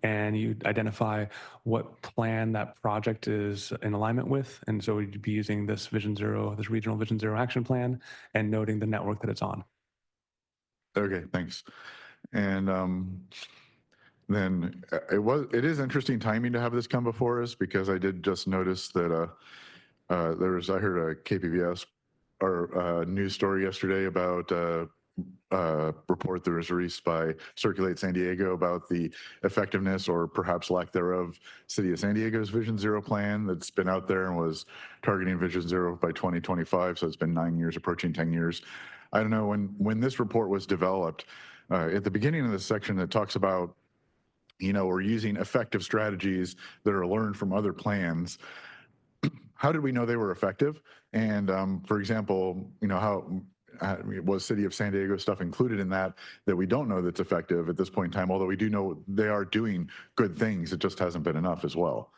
and you identify what plan that project is in alignment with. And so you'd be using this Vision Zero, this regional Vision Zero action plan, and noting the network that it's on. Okay, thanks. And then it is interesting timing to have this come before us, because I did just notice that I heard a KPVS or news story yesterday about a report that was released by Circulate San Diego about the effectiveness or perhaps lack thereof City of San Diego's Vision Zero plan that's been out there and was targeting Vision Zero by 2025. So it's been 9 years, approaching 10 years. I don't know, when this report was developed, at the beginning of the section that talks about we're using effective strategies that are learned from other plans. How did we know they were effective? And for example, how was City of San Diego stuff included in that we don't know that's effective at this point in time, although we do know they are doing good things. It just hasn't been enough as well.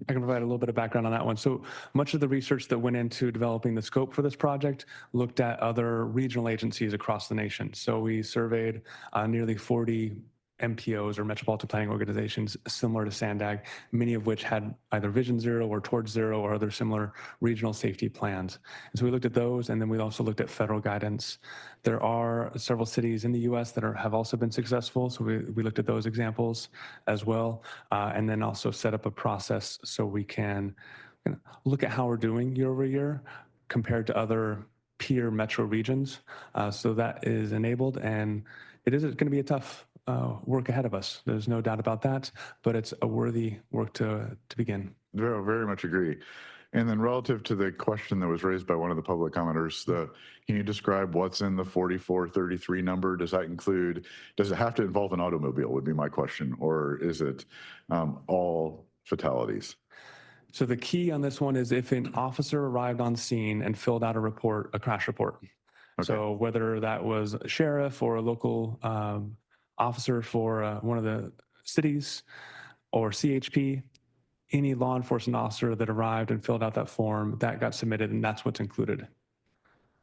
I can provide a little bit of background on that one. So much of the research that went into developing the scope for this project looked at other regional agencies across the nation. So we surveyed nearly 40 MPOs or metropolitan planning organizations similar to SANDAG, many of which had either Vision Zero or Towards Zero or other similar regional safety plans. And so we looked at those, and then we also looked at federal guidance. There are several cities in the US that have also been successful, so we looked at those examples as well, and then also set up a process so we can look at how we're doing year over year compared to other peer metro regions. So that is enabled, and it is going to be a tough work ahead of us. There's no doubt about that, but it's a worthy work to begin. Very, very much agree. And then relative to the question that was raised by one of the public commenters, can you describe what's in the 4433 number? Does it have to involve an automobile would be my question, or is it all fatalities? So the key on this one is if an officer arrived on scene and filled out a report, a crash report. So whether that was a sheriff or a local officer for one of the cities or CHP, any law enforcement officer that arrived and filled out that form, that got submitted, and that's what's included.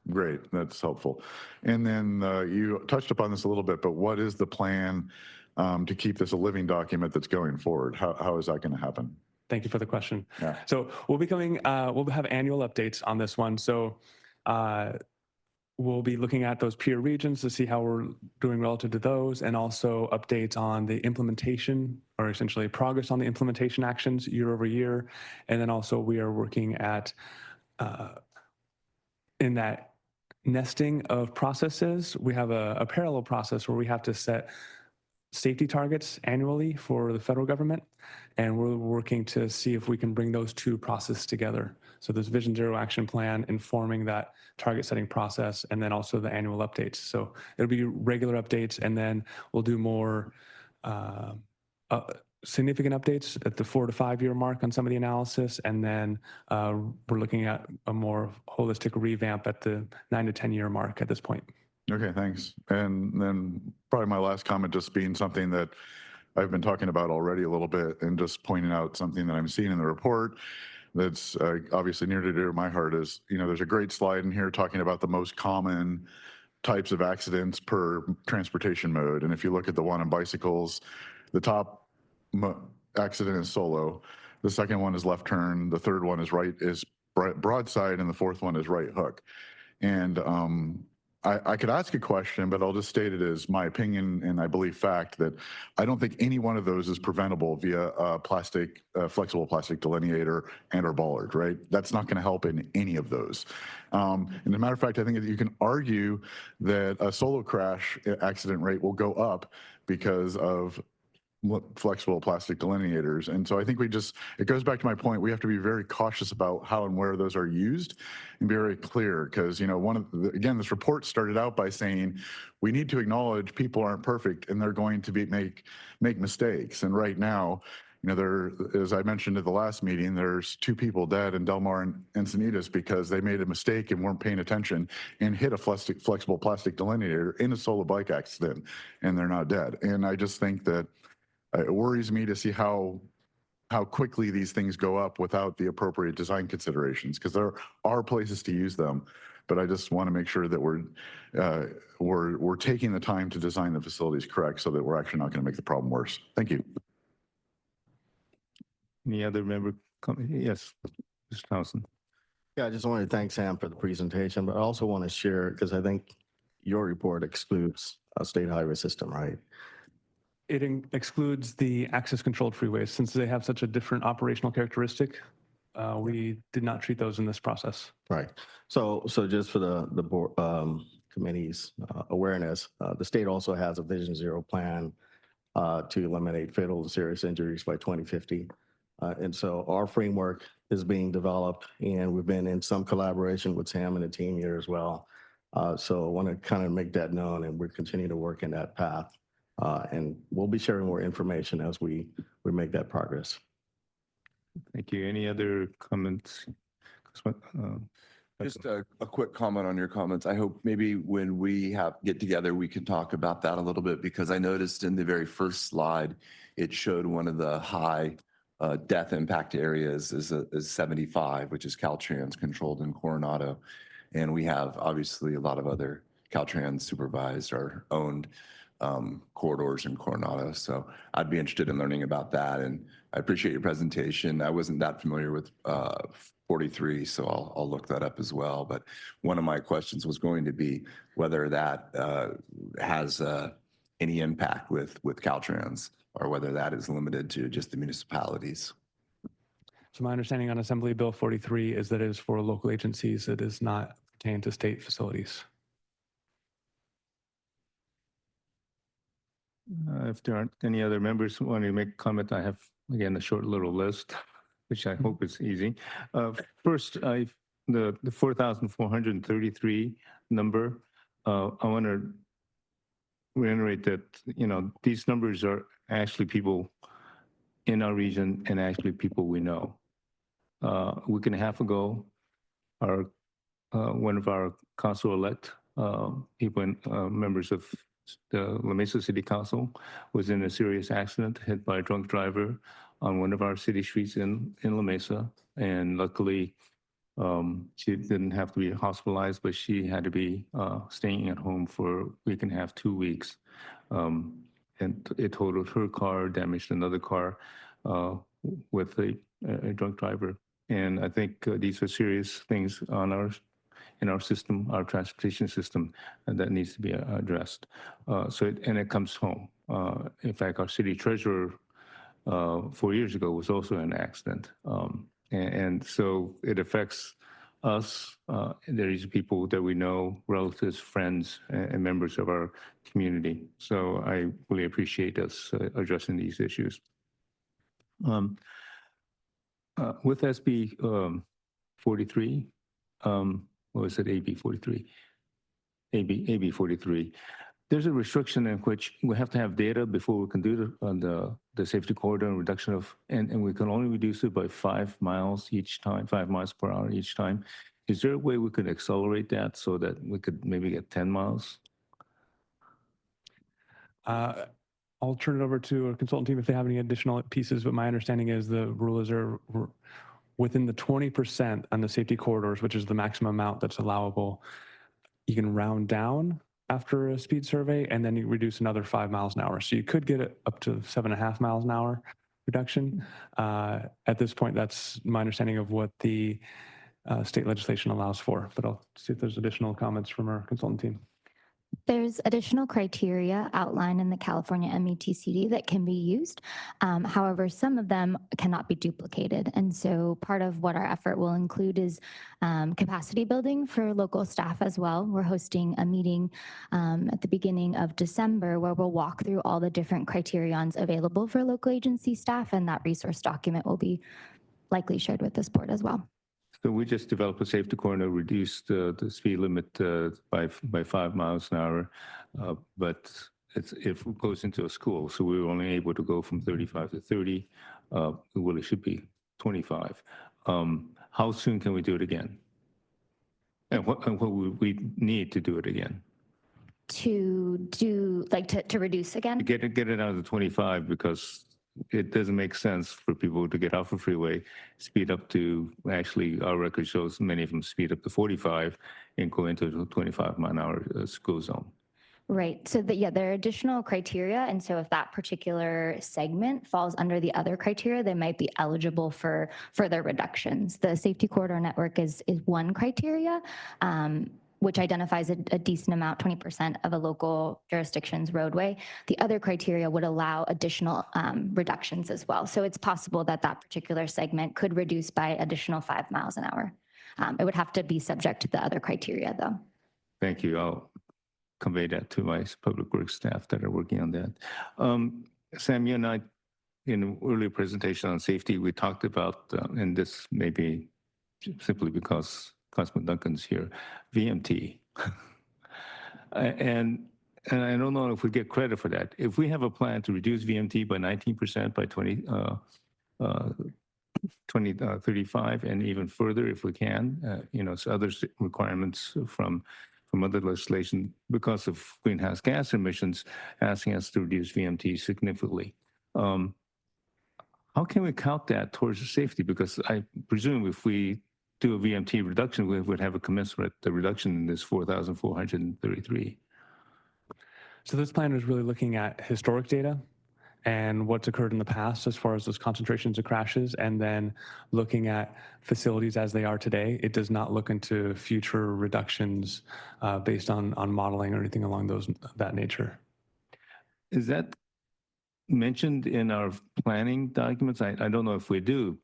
Great, that's helpful. And then you touched upon this a little bit, but what is the plan to keep this a living document that's going forward? How is that going to happen? Thank you for the question. Yeah. So we'll have annual updates on this one. So we'll be looking at those peer regions to see how we're doing relative to those, and also updates on the implementation, or essentially progress on the implementation actions year over year. And then also we are working at in that nesting of processes, we have a parallel process where we have to set safety targets annually for the federal government, and we're working to see if we can bring those two processes together. So there's Vision Zero action plan informing that target setting process, and then also the annual updates. So it'll be regular updates, and then we'll do more significant updates at the 4 to 5 year mark on some of the analysis, and then we're looking at a more holistic revamp at the 9 to 10 year mark at this point. Okay, thanks. And then probably my last comment just being something that I've been talking about already a little bit, and just pointing out something that I'm seeing in the report that's obviously near to dear to my heart is, there's a great slide in here talking about the most common types of accidents per transportation mode. And if you look at the one on bicycles, the top accident is solo, the second one is left turn, the third one is broadside, and the fourth one is right hook. And I could ask a question, but I'll just state it as my opinion, and I believe fact, that I don't think any one of those is preventable via a flexible plastic delineator and or bollard, right? That's not going to help in any of those. And as a matter of fact, I think that you can argue that a solo crash accident rate will go up because of flexible plastic delineators. And so I think it goes back to my point, we have to be very cautious about how and where those are used, and be very clear, because, again, this report started out by saying we need to acknowledge people aren't perfect and they're going to make mistakes. And right now, as I mentioned at the last meeting, there's 2 people dead in Del Mar and Encinitas because they made a mistake and weren't paying attention and hit a flexible plastic delineator in a solo bike accident, and they're not dead. And I just think that it worries me to see how quickly these things go up without the appropriate design considerations, because there are places to use them, but I just want to make sure that we're taking the time to design the facilities correct, so that we're actually not going to make the problem worse. Thank you. Any other member comment? Yes, Mr. Townsend. Yeah, I just want to thank Sam for the presentation, but I also want to share, because I think your report excludes a state highway system, right? It excludes the access controlled freeways, since they have such a different operational characteristic. We did not treat those in this process. Right. So just for the board committee's awareness, the state also has a Vision Zero plan to eliminate fatal and serious injuries by 2050. And so our framework is being developed, and we've been in some collaboration with Sam and the team here as well. So I want to kind of make that known, and we're continuing to work in that path. And we'll be sharing more information as we make that progress. Thank you. Any other comments? Just a quick comment on your comments. I hope maybe when we get together, we can talk about that a little bit, because I noticed in the very first slide, it showed one of the high death impact areas is 75, which is Caltrans controlled in Coronado. And we have obviously a lot of other Caltrans supervised or owned corridors in Coronado. So I'd be interested in learning about that. And I appreciate your presentation. I wasn't that familiar with 43, so I'll look that up as well. But one of my questions was going to be whether that has any impact with Caltrans, or whether that is limited to just the municipalities. So my understanding on Assembly Bill 43 is that it is for local agencies. It is not pertaining to state facilities. If there aren't any other members who want to make a comment, I have, again, a short little list, which I hope is easy. First, the 4,433 number, I want to reiterate that, these numbers are actually people in our region and actually people we know. a week and a half ago, our one of our council-elect people and members of the La Mesa City Council was in a serious accident, hit by a drunk driver on one of our city streets in La Mesa. And luckily, she didn't have to be hospitalized, but she had to be staying at home for a week and a half, 2 weeks. And it totaled her car, damaged another car with a drunk driver. And I think these are serious things in our system, our transportation system, and that needs to be addressed. And it comes home. In fact, our city treasurer 4 years ago was also in an accident. And so it affects us. There's people that we know, relatives, friends, and members of our community. So I really appreciate us addressing these issues. With SB 43, what was it, AB 43? AB 43. There's a restriction in which we have to have data before we can do the safety corridor and reduction of, and we can only reduce it by 5 miles each time, 5 miles per hour each time. Is there a way we could accelerate that so that we could maybe get 10 miles? I'll turn it over to our consultant team if they have any additional pieces, but my understanding is the rulers are within the 20% on the safety corridors, which is the maximum amount that's allowable. You can round down after a speed survey, and then you reduce another 5 miles an hour. So you could get it up to 7.5 miles an hour reduction. At this point, that's my understanding of what the state legislation allows for, but I'll see if there's additional comments from our consultant team. There's additional criteria outlined in the California METCD that can be used. However, some of them cannot be duplicated. And so part of what our effort will include is capacity building for local staff as well. We're hosting a meeting at the beginning of December where we'll walk through all the different criterions available for local agency staff, and that resource document will be likely shared with this board as well. So we just developed a safety corridor, reduced the speed limit by 5 miles an hour, but it goes into a school. So we were only able to go from 35 to 30. Well, it should be 25. How soon can we do it again? And what would we need to do it again? To do, like to reduce again? Get it out of the 25, because it doesn't make sense for people to get off a freeway, speed up to, actually, our record shows many of them speed up to 45 and go into the 25-mile-an-hour school zone. Right. So there are additional criteria. And so if that particular segment falls under the other criteria, they might be eligible for further reductions. The safety corridor network is one criteria, which identifies a decent amount, 20% of a local jurisdiction's roadway. The other criteria would allow additional reductions as well. So it's possible that that particular segment could reduce by additional 5 miles an hour. It would have to be subject to the other criteria, though. Thank you. I'll convey that to my public works staff that are working on that. Sam, you and I, in an earlier presentation on safety, we talked about, and this may be simply because Councilman Duncan's here, VMT. and I don't know if we get credit for that. If we have a plan to reduce VMT by 19% by 2035 and even further if we can, so other requirements from other legislation because of greenhouse gas emissions asking us to reduce VMT significantly. How can we count that towards the safety? Because I presume if we do a VMT reduction, we would have a commensurate reduction in this 4,433. So this plan is really looking at historic data and what's occurred in the past as far as those concentrations of crashes, and then looking at facilities as they are today. It does not look into future reductions based on modeling or anything along that nature. Is that mentioned in our planning documents? I don't know if we do.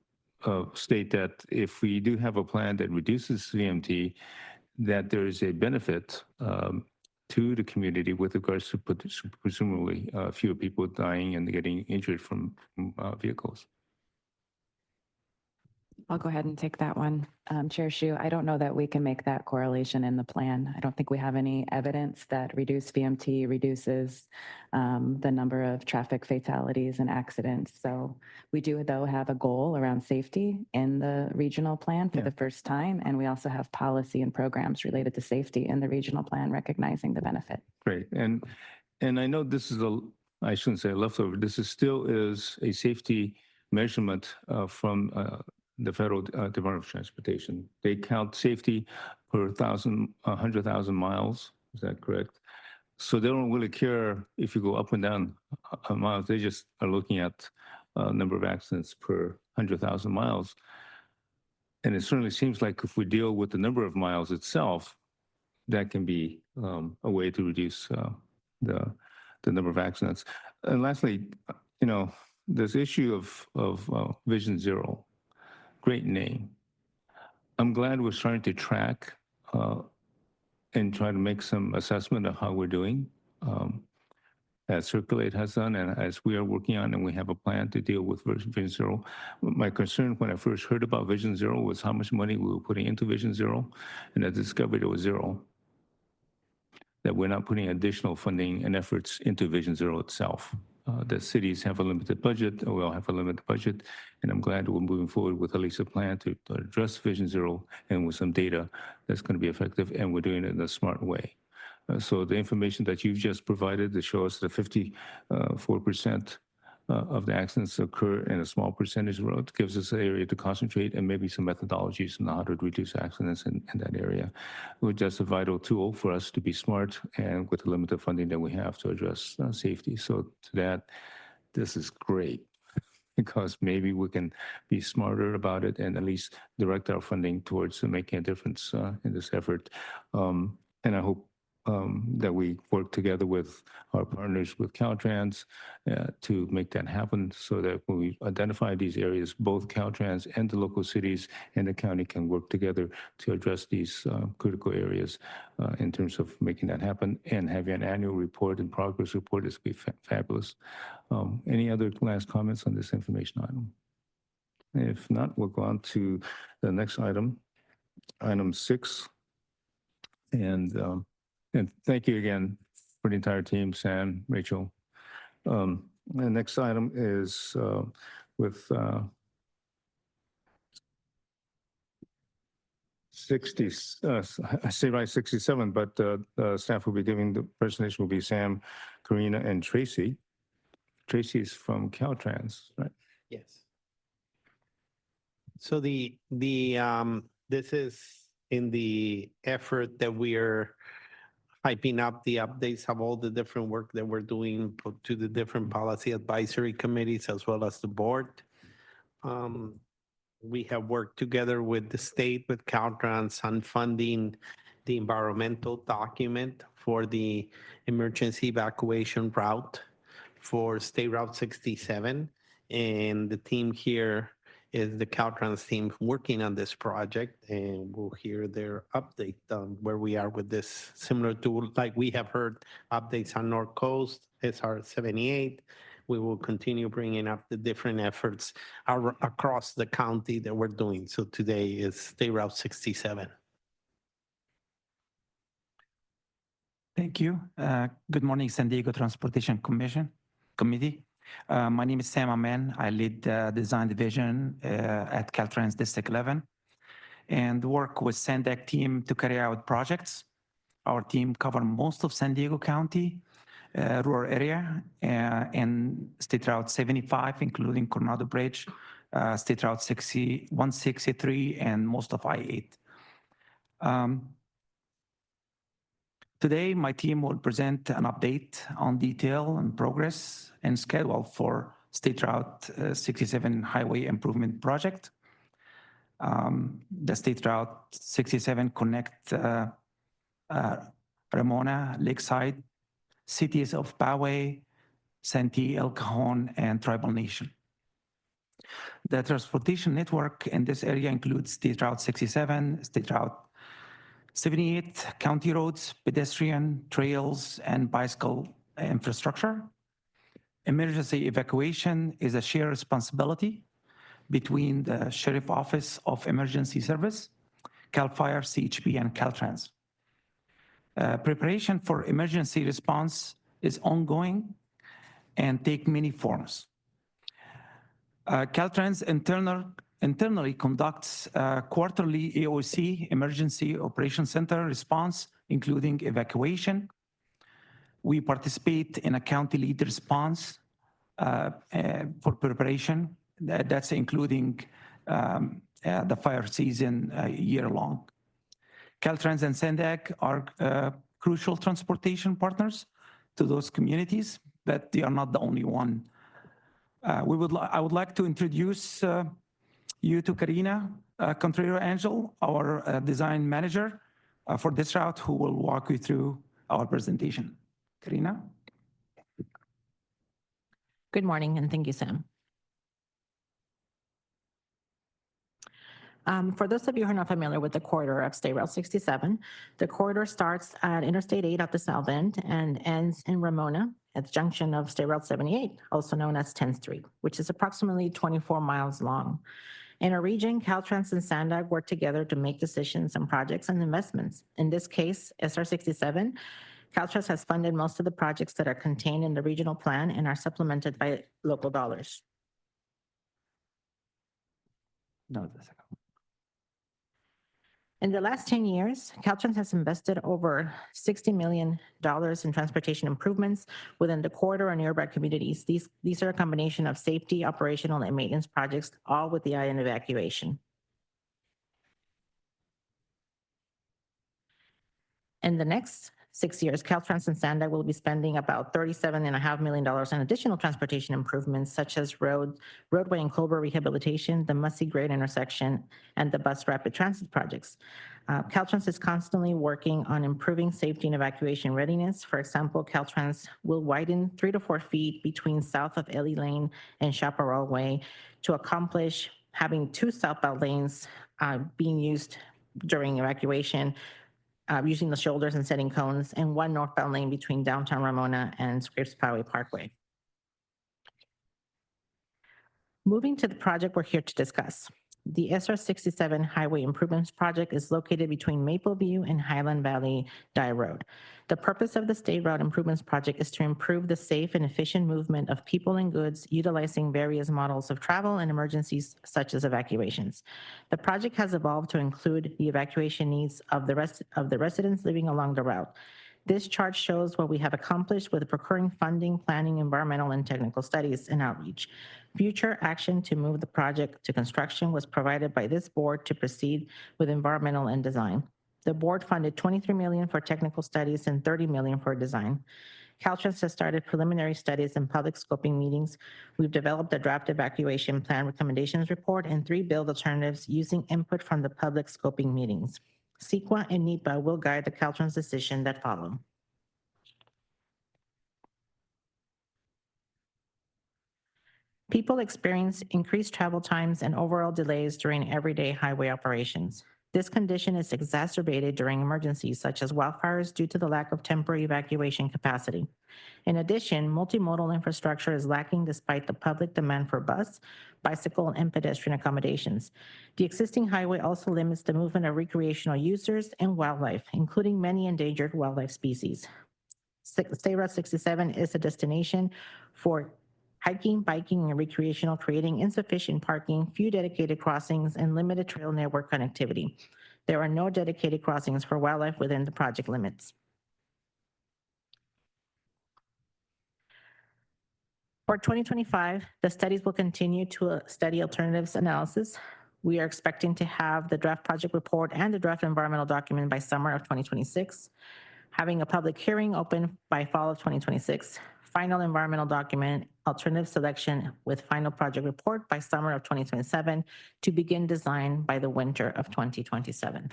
State that if we do have a plan that reduces VMT, that there is a benefit to the community with regards to presumably fewer people dying and getting injured from vehicles. I'll go ahead and take that one. Chair Shu, I don't know that we can make that correlation in the plan. I don't think we have any evidence that reduced VMT reduces the number of traffic fatalities and accidents. So we do, though, have a goal around safety in the regional plan for the first time. And we also have policy and programs related to safety in the regional plan, recognizing the benefit. Great. And I know this is I shouldn't say a leftover, this is still is a safety measurement from the Federal Department of Transportation. They count safety per 100,000 miles. Is that correct? So they don't really care if you go up and down miles. They just are looking at number of accidents per 100,000 miles. And it certainly seems like if we deal with the number of miles itself, that can be a way to reduce the number of accidents. And lastly, this issue of Vision Zero. Great name. I'm glad we're starting to track and try to make some assessment of how we're doing, as Circulate has done, and as we are working on, and we have a plan to deal with Vision Zero. My concern when I first heard about Vision Zero was how much money we were putting into Vision Zero, and I discovered it was zero. That we're not putting additional funding and efforts into Vision Zero itself. The cities have a limited budget, we all have a limited budget, and I'm glad we're moving forward with at least a plan to address Vision Zero and with some data that's going to be effective, and we're doing it in a smart way. So the information that you've just provided to show us that 54% of the accidents occur in a small percentage of roads gives us an area to concentrate and maybe some methodologies on how to reduce accidents in that area. Which is a vital tool for us to be smart and with the limited funding that we have to address safety. So to that, this is great because maybe we can be smarter about it and at least direct our funding towards making a difference in this effort. And I hope that we work together with our partners with Caltrans to make that happen so that when we identify these areas, both Caltrans and the local cities and the county can work together to address these critical areas in terms of making that happen and having an annual report and progress report is be fabulous. Any other last comments on this information item? If not, we'll go on to the next item, item 6. And thank you again for the entire team, Sam, Rachel. The next item is with 60, I say right 67, but the staff will be giving the presentation will be Sam, Karina, and Tracy. Tracy is from Caltrans, right? Yes. So this is in the effort that we are hyping up the updates of all the different work that we're doing to the different policy advisory committees as well as the board. We have worked together with the state, with Caltrans on funding the environmental document for the emergency evacuation route for State Route 67. And the team here is the Caltrans team working on this project, and we'll hear their update on where we are with this, similar to like we have heard updates on North Coast, SR 78. We will continue bringing up the different efforts across the county that we're doing. So today is State Route 67. Thank you. Good morning, San Diego Transportation Committee. My name is Sam Amen. I lead the design division at Caltrans District 11 and work with SANDAG team to carry out projects. Our team covers most of San Diego County, rural area, and State Route 75, including Coronado Bridge, State Route 163, and most of I-8. Today, my team will present an update on detail and progress and schedule for State Route 67 Highway Improvement Project. The State Route 67 connect Ramona, Lakeside, cities of Poway, Santee, El Cajon, and Tribal Nation. The transportation network in this area includes State Route 67, State Route 78, county roads, pedestrian, trails, and bicycle infrastructure. Emergency evacuation is a shared responsibility between the Sheriff Office of Emergency Service, CAL FIRE, CHP, and Caltrans. Preparation for emergency response is ongoing and take many forms. Caltrans internally conducts quarterly EOC, Emergency Operation Center response, including evacuation. We participate in a county lead response for preparation. That's including the fire season year-long. Caltrans and SANDAG are crucial transportation partners to those communities, but they are not the only one. I would like to introduce you to Karina Contrero Angel, our design manager for this route, who will walk you through our presentation. Karina? Good morning, and thank you, Sam. For those of you who are not familiar with the corridor of State Route 67, the corridor starts at Interstate 8 at the south end and ends in Ramona at the junction of State Route 78, also known as 10th Street, which is approximately 24 miles long. In our region, Caltrans and SANDAG work together to make decisions on projects and investments. In this case, SR 67, Caltrans has funded most of the projects that are contained in the regional plan and are supplemented by local dollars. No, the second. In the last 10 years, Caltrans has invested over $60 million in transportation improvements within the corridor and nearby communities. These are a combination of safety, operational, and maintenance projects, all with the eye on evacuation. In the next 6 years, Caltrans and SANDAG will be spending about $37.5 million on additional transportation improvements, such as roadway and culvert rehabilitation, the Mussey Grade intersection, and the bus rapid transit projects. Caltrans is constantly working on improving safety and evacuation readiness. For example, Caltrans will widen 3 to 4 feet between south of Ellie Lane and Chaparral Way to accomplish having 2 southbound lanes being used during evacuation, using the shoulders and setting cones, and 1 northbound lane between downtown Ramona and Scripps Poway Parkway. Moving to the project we're here to discuss. The SR 67 Highway Improvements Project is located between Mapleview and Highland Valley Dye Road. The purpose of the State Route Improvements Project is to improve the safe and efficient movement of people and goods utilizing various models of travel and emergencies such as evacuations. The project has evolved to include the evacuation needs of the residents living along the route. This chart shows what we have accomplished with procuring funding, planning, environmental and technical studies, and outreach. Future action to move the project to construction was provided by this board to proceed with environmental and design. The board funded $23 million for technical studies and $30 million for design. Caltrans has started preliminary studies and public scoping meetings. We've developed a draft evacuation plan recommendations report and 3 build alternatives using input from the public scoping meetings. CEQA and NEPA will guide the Caltrans decision that follow. People experience increased travel times and overall delays during everyday highway operations. This condition is exacerbated during emergencies such as wildfires due to the lack of temporary evacuation capacity. In addition, multimodal infrastructure is lacking despite the public demand for bus, bicycle, and pedestrian accommodations. The existing highway also limits the movement of recreational users and wildlife, including many endangered wildlife species. State Route 67 is a destination for hiking, biking, and recreational, creating insufficient parking, few dedicated crossings, and limited trail network connectivity. There are no dedicated crossings for wildlife within the project limits. For 2025, the studies will continue to study alternatives analysis. We are expecting to have the draft project report and the draft environmental document by summer of 2026, having a public hearing open by fall of 2026, final environmental document, alternative selection with final project report by summer of 2027 to begin design by the winter of 2027.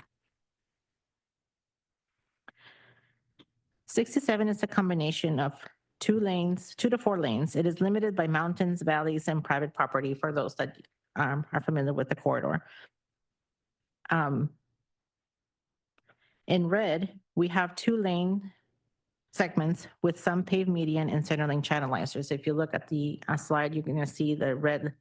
67 is a combination of 2 to 4 lanes. It is limited by mountains, valleys, and private property for those that are familiar with the corridor. In red, we have 2 lane segments with some paved median and center lane channelizers. If you look at the slide, you're going to see the red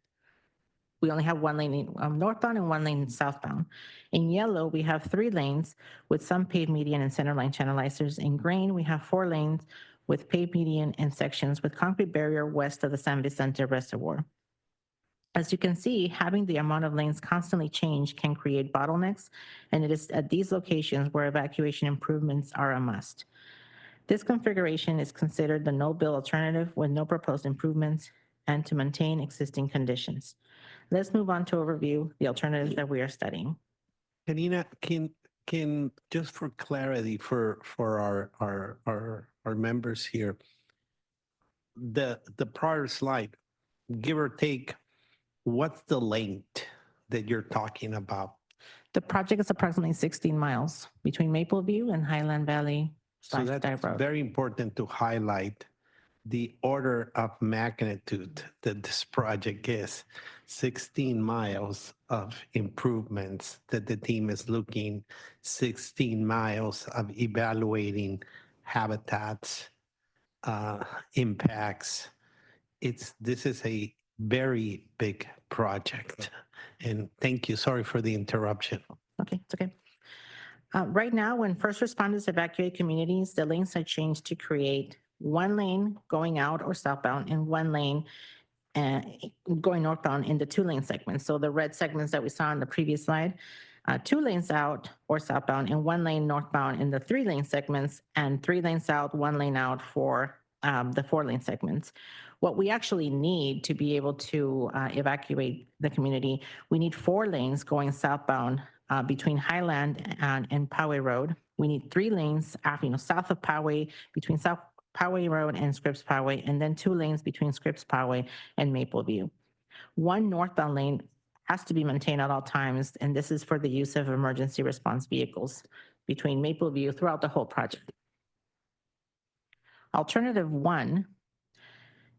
we only have one lane northbound and one lane southbound. In yellow, we have 3 lanes with some paved median and centerline channelizers. In green, we have 4 lanes with paved median and sections with concrete barrier west of the San Vicente Reservoir. As you can see, having the amount of lanes constantly change can create bottlenecks, and it is at these locations where evacuation improvements are a must. This configuration is considered the no-bill alternative with no proposed improvements and to maintain existing conditions. Let's move on to overview the alternatives that we are studying. Karina, can just for clarity for our members here, the prior slide, give or take, what's the length that you're talking about? The project is approximately 16 miles between Mapleview and Highland Valley So / Dive that's Road. very important to highlight the order of magnitude that this project is. 16 miles of improvements that the team is looking, 16 miles of evaluating habitats, impacts. This is a very big project. And thank you. Sorry for the interruption. Okay, it's okay. Right now, when first responders evacuate communities, the lanes are changed to create 1 lane going out or southbound and 1 lane going northbound in the 2-lane segments. So the red segments that we saw in the previous slide, 2 lanes out or southbound and 1 lane northbound in the 3-lane segments, and 3 lanes out, 1 lane out for the 4-lane segments. What we actually need to be able to evacuate the community, we need 4 lanes going southbound between Highland and Poway Road. We need 3 lanes south of Poway, between South Poway Road and Scripps Poway, and then 2 lanes between Scripps Poway and Mapleview. 1 northbound lane has to be maintained at all times, and this is for the use of emergency response vehicles between Mapleview throughout the whole project. Alternative 1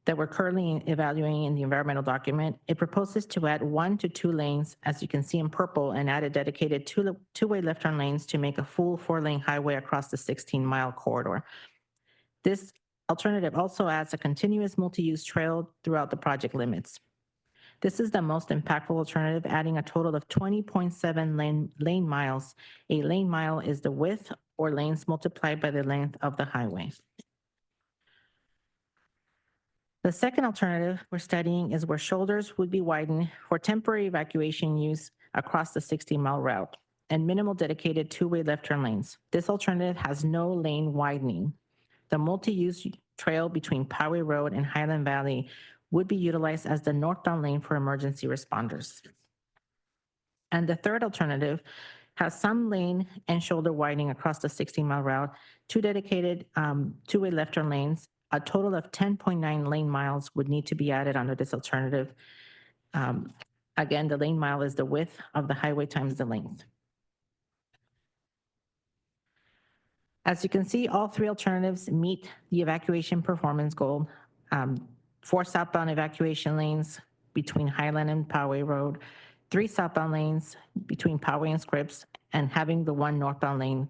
that we're currently evaluating in the environmental document, it proposes to add 1 to 2 lanes, as you can see in purple, and add a dedicated two-way left turn lanes to make a full 4-lane highway across the 16-mile corridor. This alternative also adds a continuous multi-use trail throughout the project limits. This is the most impactful alternative, adding a total of 20.7 lane miles. A lane mile is the width or lanes multiplied by the length of the highway. The second alternative we're studying is where shoulders would be widened for temporary evacuation use across the 60-mile route and minimal dedicated 2-way left turn lanes. This alternative has no lane widening. The multi-use trail between Poway Road and Highland Valley would be utilized as the northbound lane for emergency responders. And the third alternative has some lane and shoulder widening across the 60-mile route, 2 dedicated 2-way left turn lanes. A total of 10.9 lane miles would need to be added under this alternative. Again, the lane mile is the width of the highway times the length. As you can see, all 3 alternatives meet the evacuation performance goal. 4 southbound evacuation lanes between Highland and Poway Road, 3 southbound lanes between Poway and Scripps, and having the 1 northbound lane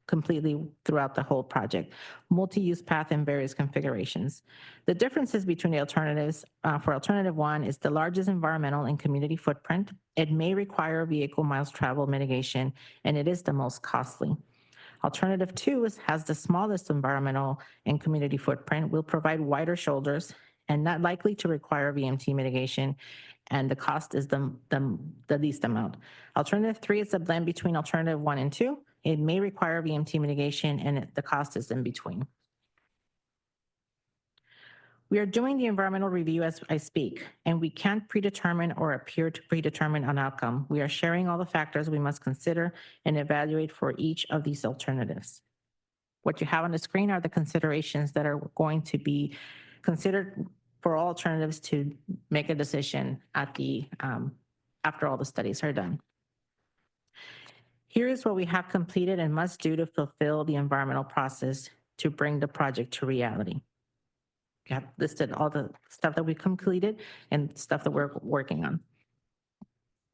completely throughout the whole project, multi-use path in various configurations. The differences between the alternatives for alternative 1 is the largest environmental and community footprint. It may require vehicle miles travel mitigation, and it is the most costly. Alternative 2 has the smallest environmental and community footprint, will provide wider shoulders and not likely to require VMT mitigation, and the cost is the least amount. Alternative 3 is a blend between alternative 1 and 2. It may require VMT mitigation, and the cost is in between. We are doing the environmental review as I speak, and we can't predetermine or appear to predetermine an outcome. We are sharing all the factors we must consider and evaluate for each of these alternatives. What you have on the screen are the considerations that are going to be considered for all alternatives to make a decision at the after all the studies are done. Here is what we have completed and must do to fulfill the environmental process to bring the project to reality. We have listed all the stuff that we completed and stuff that we're working on.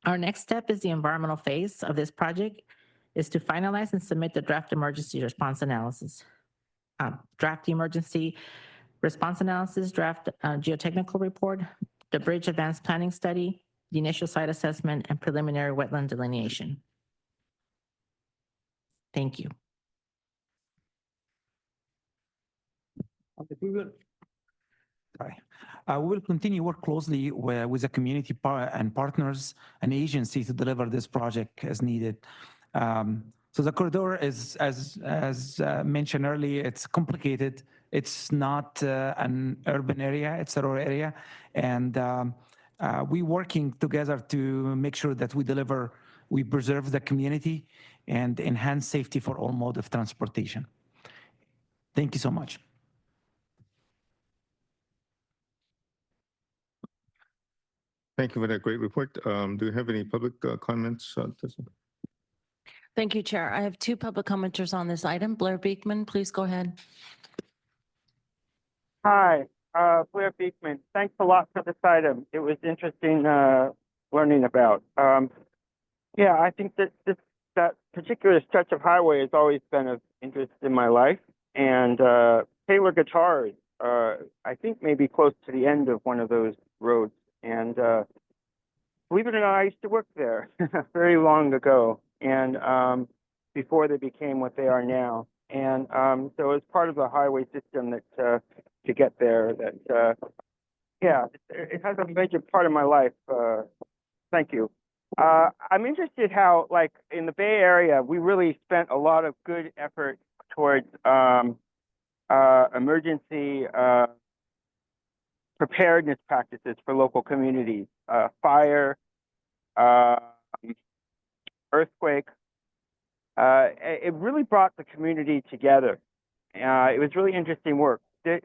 Our next step is the environmental phase of this project is to finalize and submit the draft emergency response analysis. Draft emergency response analysis, draft geotechnical report, the bridge advanced planning study, the initial site assessment, and preliminary wetland delineation. Thank you. Sorry. We will continue work closely with the community and partners and agencies to deliver this project as needed. So the corridor is, as mentioned earlier, it's complicated. It's not an urban area, it's a rural area. And we working together to make sure that we preserve the community and enhance safety for all mode of transportation. Thank you so much. Thank you for that great report. Do you have any public comments? Thank you, Chair. I have two public commenters on this item. Blair Beekman, please go ahead. Hi, Blair Beekman. Thanks a lot for this item. It was interesting learning about. Yeah, I think that particular stretch of highway has always been of interest in my life. And Taylor Guitars, I think maybe close to the end of one of those roads. And believe it or not, I used to work there very long ago, and before they became what they are now. And so it's part of the highway system that to get there. That yeah, it has a major part of my life. Thank you. I'm interested how, like in the Bay Area, we really spent a lot of good effort towards emergency preparedness practices for local communities, fire, earthquake. It really brought the community together. It was really interesting work. This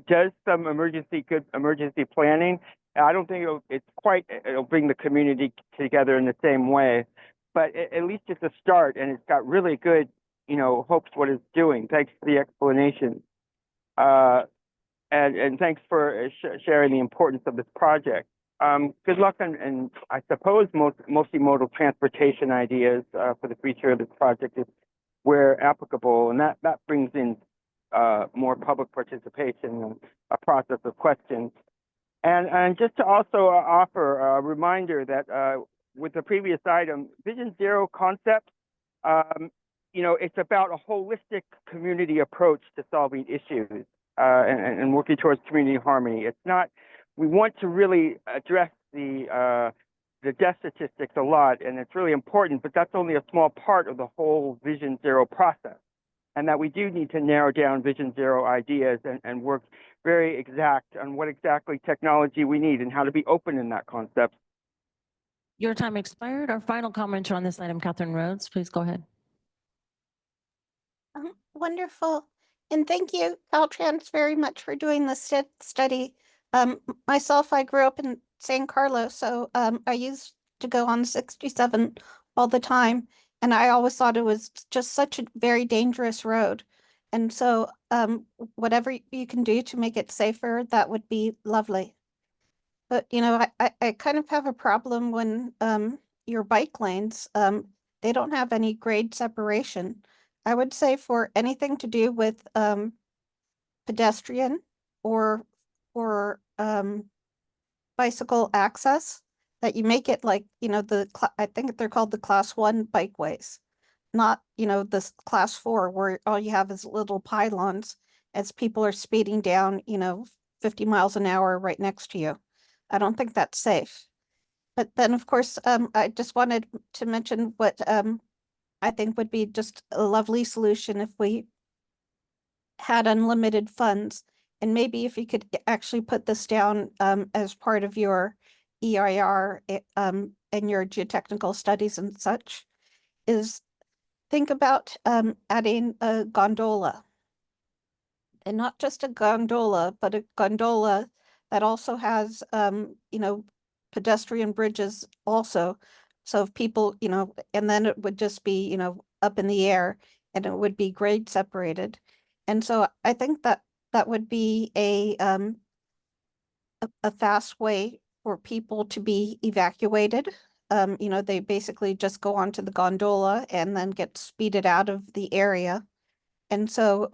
does some good emergency planning. I don't think it'll bring the community together in the same way, but at least it's a start, and it's got really good, hopes what it's doing. Thanks for the explanation. And thanks for sharing the importance of this project. Good luck and I suppose multimodal transportation ideas for the future of this project is where applicable, and that brings in more public participation and a process of questions. And just to also offer a reminder that with the previous item, Vision Zero concept, it's about a holistic community approach to solving issues. And working towards community harmony. It's not, we want to really address the death statistics a lot, and it's really important, but that's only a small part of the whole Vision Zero process. And that we do need to narrow down Vision Zero ideas and work very exact on what exactly technology we need and how to be open in that concept. Your time expired. Our final commenter on this item, Catherine Rhodes, please go ahead. Wonderful. And thank you, Caltrans, very much for doing this study. Myself, I grew up in San Carlos, so I used to go on 67 all the time. And I always thought it was just such a very dangerous road. And so whatever you can do to make it safer, that would be lovely. But, I kind of have a problem when your bike lanes, they don't have any grade separation. I would say for anything to do with pedestrian or bicycle access, that you make it like, I think they're called the class 1 bikeways, not, this class 4 where all you have is little pylons as people are speeding down, 50 miles an hour right next to you. I don't think that's safe. But then, of course, I just wanted to mention what I think would be just a lovely solution if we had unlimited funds. And maybe if you could actually put this down as part of your EIR and your geotechnical studies and such, is think about adding a gondola. And not just a gondola, but a gondola that also has, pedestrian bridges also. So if people, and then it would just be, up in the air and it would be grade separated. And so I think that would be a fast way for people to be evacuated. They basically just go onto the gondola and then get speeded out of the area. And so,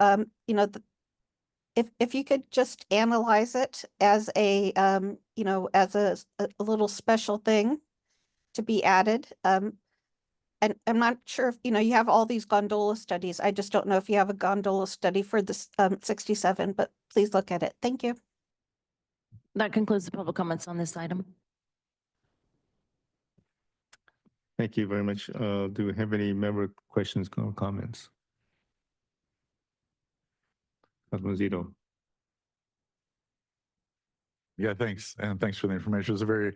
if you could just analyze it as a, you know, as a little special thing to be added. And I'm not sure if, you know, you have all these gondola studies. I just don't know if you have a gondola study for this 67, but please look at it. Thank you. That concludes the public comments on this item. Thank you very much. Do we have any member questions or comments? Councilman Zito. Yeah, thanks. And thanks for the information. It was a very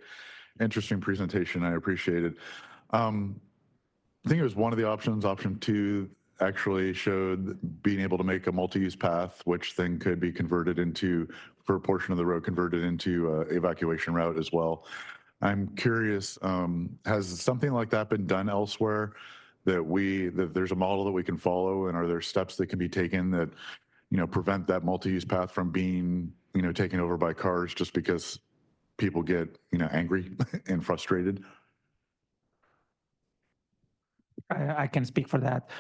interesting presentation. I appreciate it. I think it was one of the options. Option 2 actually showed being able to make a multi-use path, which then could be converted into, for a portion of the road, converted into evacuation route as well. I'm curious, has something like that been done elsewhere that there's a model that we can follow, and are there steps that can be taken that, you know, prevent that multi-use path from being, you know, taken over by cars just because people get, you know, angry and frustrated? I can speak for that.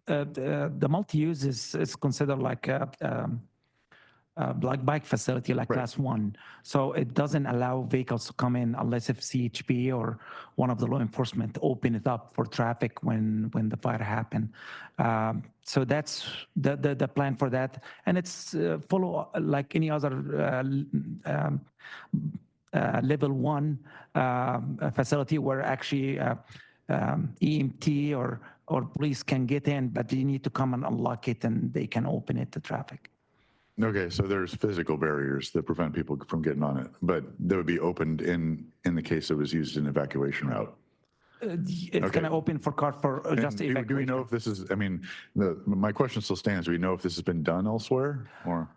The multi-use is considered like bike facility, like class 1. So it doesn't allow vehicles to come in unless if CHP or one of the law enforcement open it up for traffic when the fire happened. So that's the plan for that, and it's follow like any other level 1 facility where actually EMT or police can get in, but they need to come and unlock it and they can open it to traffic. Okay, so there's physical barriers that prevent people from getting on it, but they would be opened in the case it was used in evacuation route. It's going to open for car for just evacuation. Do we know if this is, I mean, my question still stands. Do we know if this has been done elsewhere, or?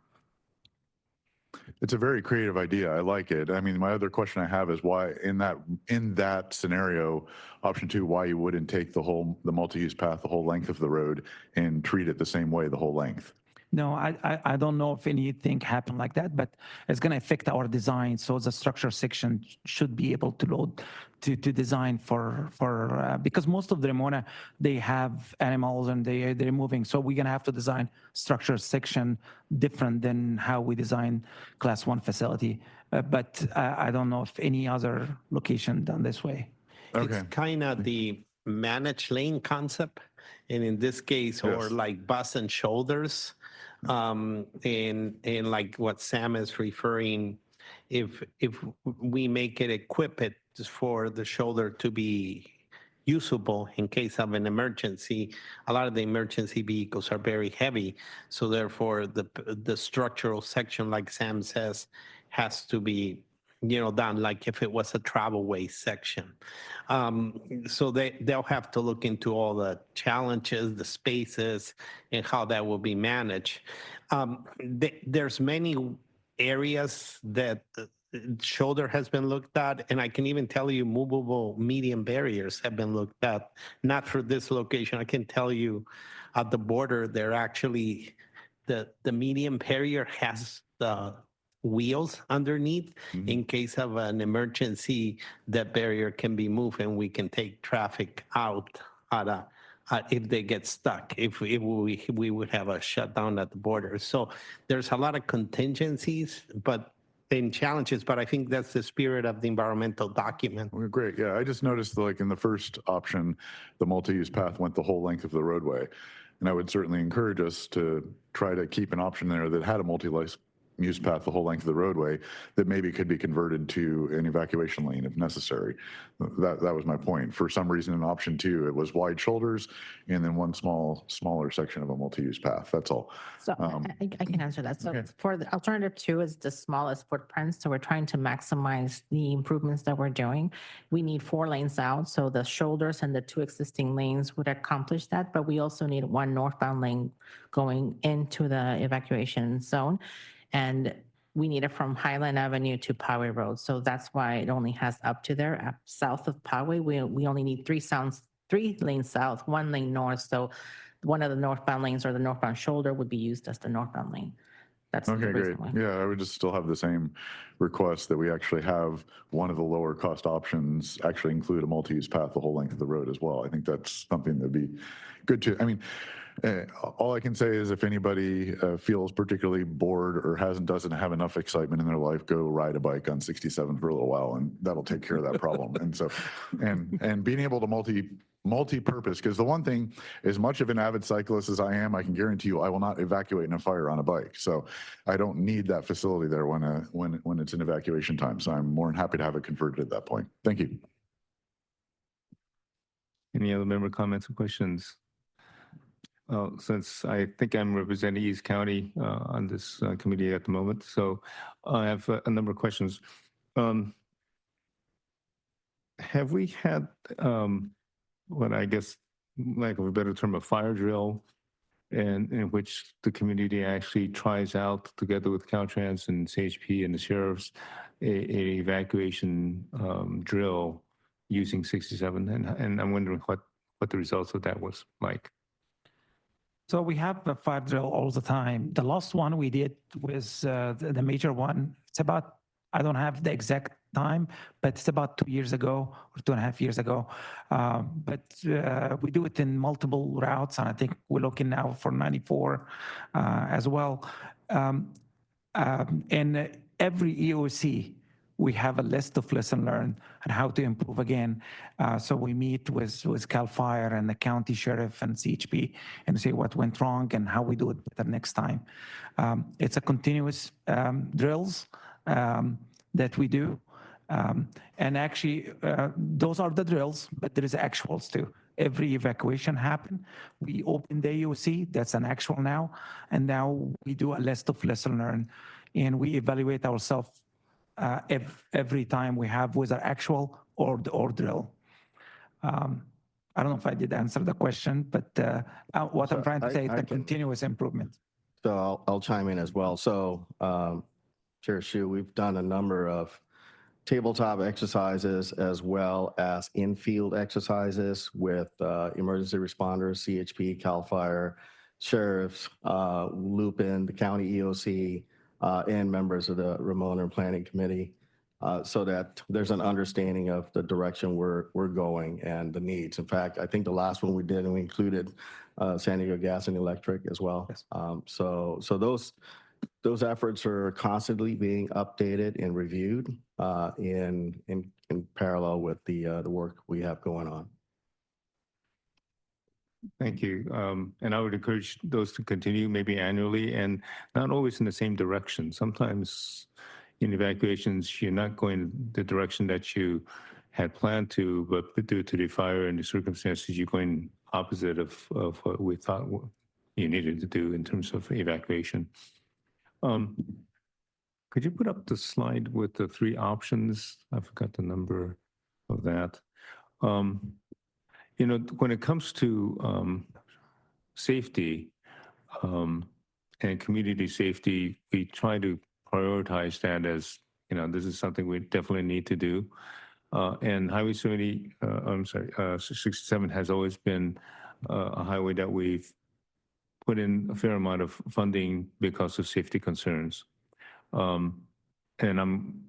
It's a very creative idea. I like it. I mean, my other question I have is why in that scenario, option 2, why you wouldn't take the multi-use path, the whole length of the road, and treat it the same way, the whole length? No, I don't know if anything happened like that, but it's going to affect our design. So the structure section should be able to load to design for because most of them they have animals and they're moving. So we're going to have to design structure section different than how we design class 1 facility. But I don't know if any other location done this way. Okay. It's kind of the managed lane concept. And in this case, or like bus and shoulders, and like what Sam is referring, if we make it equip it for the shoulder to be usable in case of an emergency, a lot of the emergency vehicles are very heavy. So therefore the structural section, like Sam says, has to be, you know, done like if it was a travelway section. So they'll have to look into all the challenges, the spaces, and how that will be managed. There's many areas that shoulder has been looked at, and I can even tell you movable median barriers have been looked at, not for this location. I can tell you at the border, they're actually, the median barrier has the wheels underneath. In case of an emergency, that barrier can be moved and we can take traffic out if they get stuck, if we would have a shutdown at the border. So there's a lot of contingencies and challenges, but I think that's the spirit of the environmental document. Well, great. Yeah, I just noticed like in the first option, the multi-use path went the whole length of the roadway. And I would certainly encourage us to try to keep an option there that had a multi-use path the whole length of the roadway that maybe could be converted to an evacuation lane if necessary. That was my point. For some reason in option 2, it was wide shoulders and then one smaller section of a multi-use path. That's all. So I can answer that. So for the alternative 2 is the smallest footprint. So we're trying to maximize the improvements that we're doing. We need 4 lanes out. So the shoulders and the 2 existing lanes would accomplish that. But we also need 1 northbound lane going into the evacuation zone. And we need it from Highland Avenue to Poway Road. So that's why it only has up to there. South of Poway, we only need 3 lanes south, 1 lane north. So one of the northbound lanes or the northbound shoulder would be used as the northbound lane. That's okay, the reason great. why. Yeah, I would just still have the same request that we actually have one of the lower cost options actually include a multi-use path the whole length of the road as well. I think that's something that'd be good to, I mean, All I can say is if anybody feels particularly bored or doesn't have enough excitement in their life, go ride a bike on 67 for a little while, and that'll take care of that problem. And so, and being able to multi-purpose, because the one thing, as much of an avid cyclist as I am, I can guarantee you I will not evacuate in a fire on a bike. So I don't need that facility there when it's an evacuation time. So I'm more than happy to have it converted at that point. Thank you. Any other member comments or questions? Well, since I think I'm representing East County on this committee at the moment, so I have a number of questions. Have we had what I guess, lack of a better term, a fire drill, and in which the community actually tries out, together with Caltrans and CHP and the sheriffs, a evacuation drill using 67? And I'm wondering what the results of that was like. So we have a fire drill all the time. The last one we did was the major one. It's about, I don't have the exact time, but it's about 2 years ago or 2.5 years ago. But we do it in multiple routes, and I think we're looking now for 94 as well. And every EOC, we have a list of lesson learned and how to improve again. So we meet with CAL FIRE and the county sheriff and CHP and see what went wrong and how we do it better next time. It's a continuous drills that we do. And actually, those are the drills, but there is actuals too. Every evacuation happen, we open the EOC, that's an actual now, and now we do a list of lesson learned, and we evaluate ourselves every time we have with our actual or drill. I don't know if I did answer the question, but what I'm trying to say is a continuous improvement. So I'll chime in as well. So Chair Shu, we've done a number of tabletop exercises as well as in-field exercises with emergency responders, CHP, CAL FIRE, sheriffs, Lupin, the county EOC, and members of the Ramona Planning Committee, so that there's an understanding of the direction we're going and the needs. In fact, I think the last one we did, and we included San Diego Gas and Electric as well. Yes. So those efforts are constantly being updated and reviewed in parallel with the work we have going on. Thank you. And I would encourage those to continue maybe annually and not always in the same direction. Sometimes in evacuations, you're not going the direction that you had planned to, but due to the fire and the circumstances, you're going opposite of what we thought you needed to do in terms of evacuation. Could you put up the slide with the 3 options? I forgot the number of that. You know, when it comes to safety and community safety, we try to prioritize that as, you know, this is something we definitely need to do. And Highway 67 has always been a highway that we've put in a fair amount of funding because of safety concerns. And I'm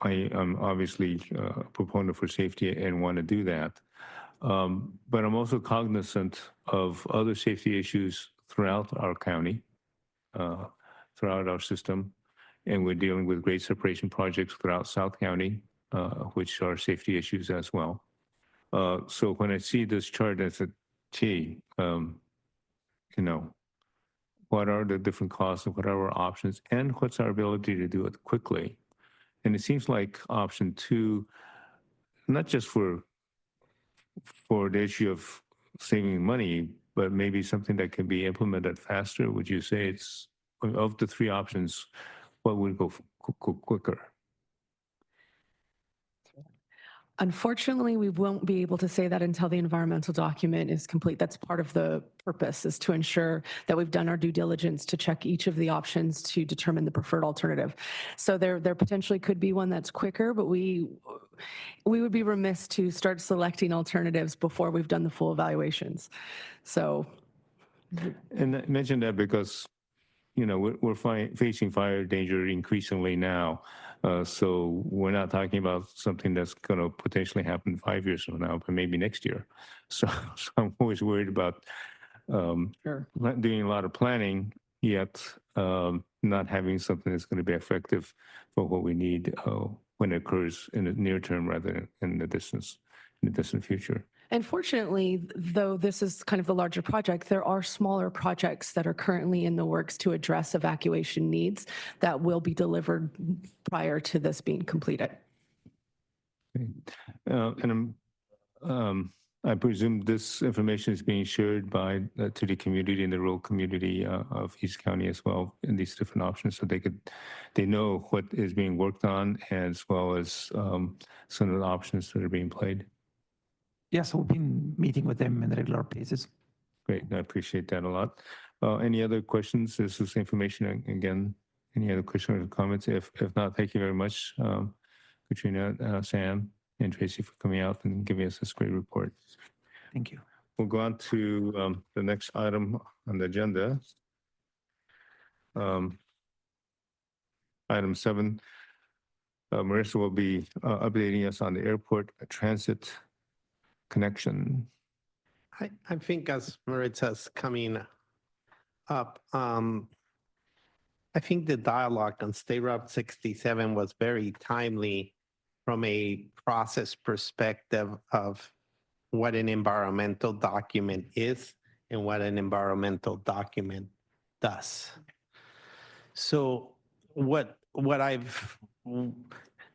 obviously a proponent for safety and want to do that. But I'm also cognizant of other safety issues throughout our county, throughout our system. And we're dealing with grade separation projects throughout South County, which are safety issues as well. So when I see this chart as a T, you know, what are the different costs and what are our options and what's our ability to do it quickly? And it seems like option 2, not just for the issue of saving money, but maybe something that can be implemented faster. Would you say it's, of the 3 options, what would go quicker? Unfortunately, we won't be able to say that until the environmental document is complete. That's part of the purpose, is to ensure that we've done our due diligence to check each of the options to determine the preferred alternative. So there potentially could be one that's quicker, but we would be remiss to start selecting alternatives before we've done the full evaluations. So. And I mentioned that because, you know, we're facing fire danger increasingly now. So we're not talking about something that's going to potentially happen 5 years from now, but maybe next year. So I'm always worried about doing a lot of planning, yet not having something that's going to be effective for what we need when it occurs in the near term rather than in the distant future. And fortunately, though this is kind of the larger project, there are smaller projects that are currently in the works to address evacuation needs that will be delivered prior to this being completed. And I presume this information is being shared by to the community and the rural community of East County as well in these different options, so they know what is being worked on as well as some of the options that are being played. Yes, we've been meeting with them on a regular basis. Great, I appreciate that a lot. Any other questions? This is information again. Any other questions or comments? If not, thank you very much, Katrina, Sam, and Tracy for coming out and giving us this great report. Thank you. We'll go on to the next item on the agenda. Item 7, Marissa will be updating us on the airport transit connection. I think as Maritza's coming up, I think the dialogue on State Route 67 was very timely from a process perspective of what an environmental document is and what an environmental document does. So what I've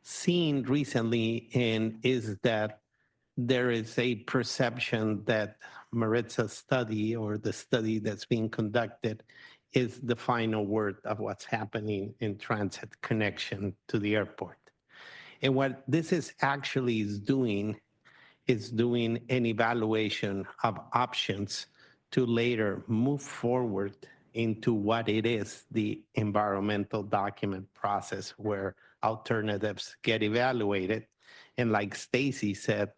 seen recently is that there is a perception that Maritza's study or the study that's being conducted is the final word of what's happening in transit connection to the airport. And what this is actually doing an evaluation of options to later move forward into what it is, the environmental document process where alternatives get evaluated. And like Stacy said,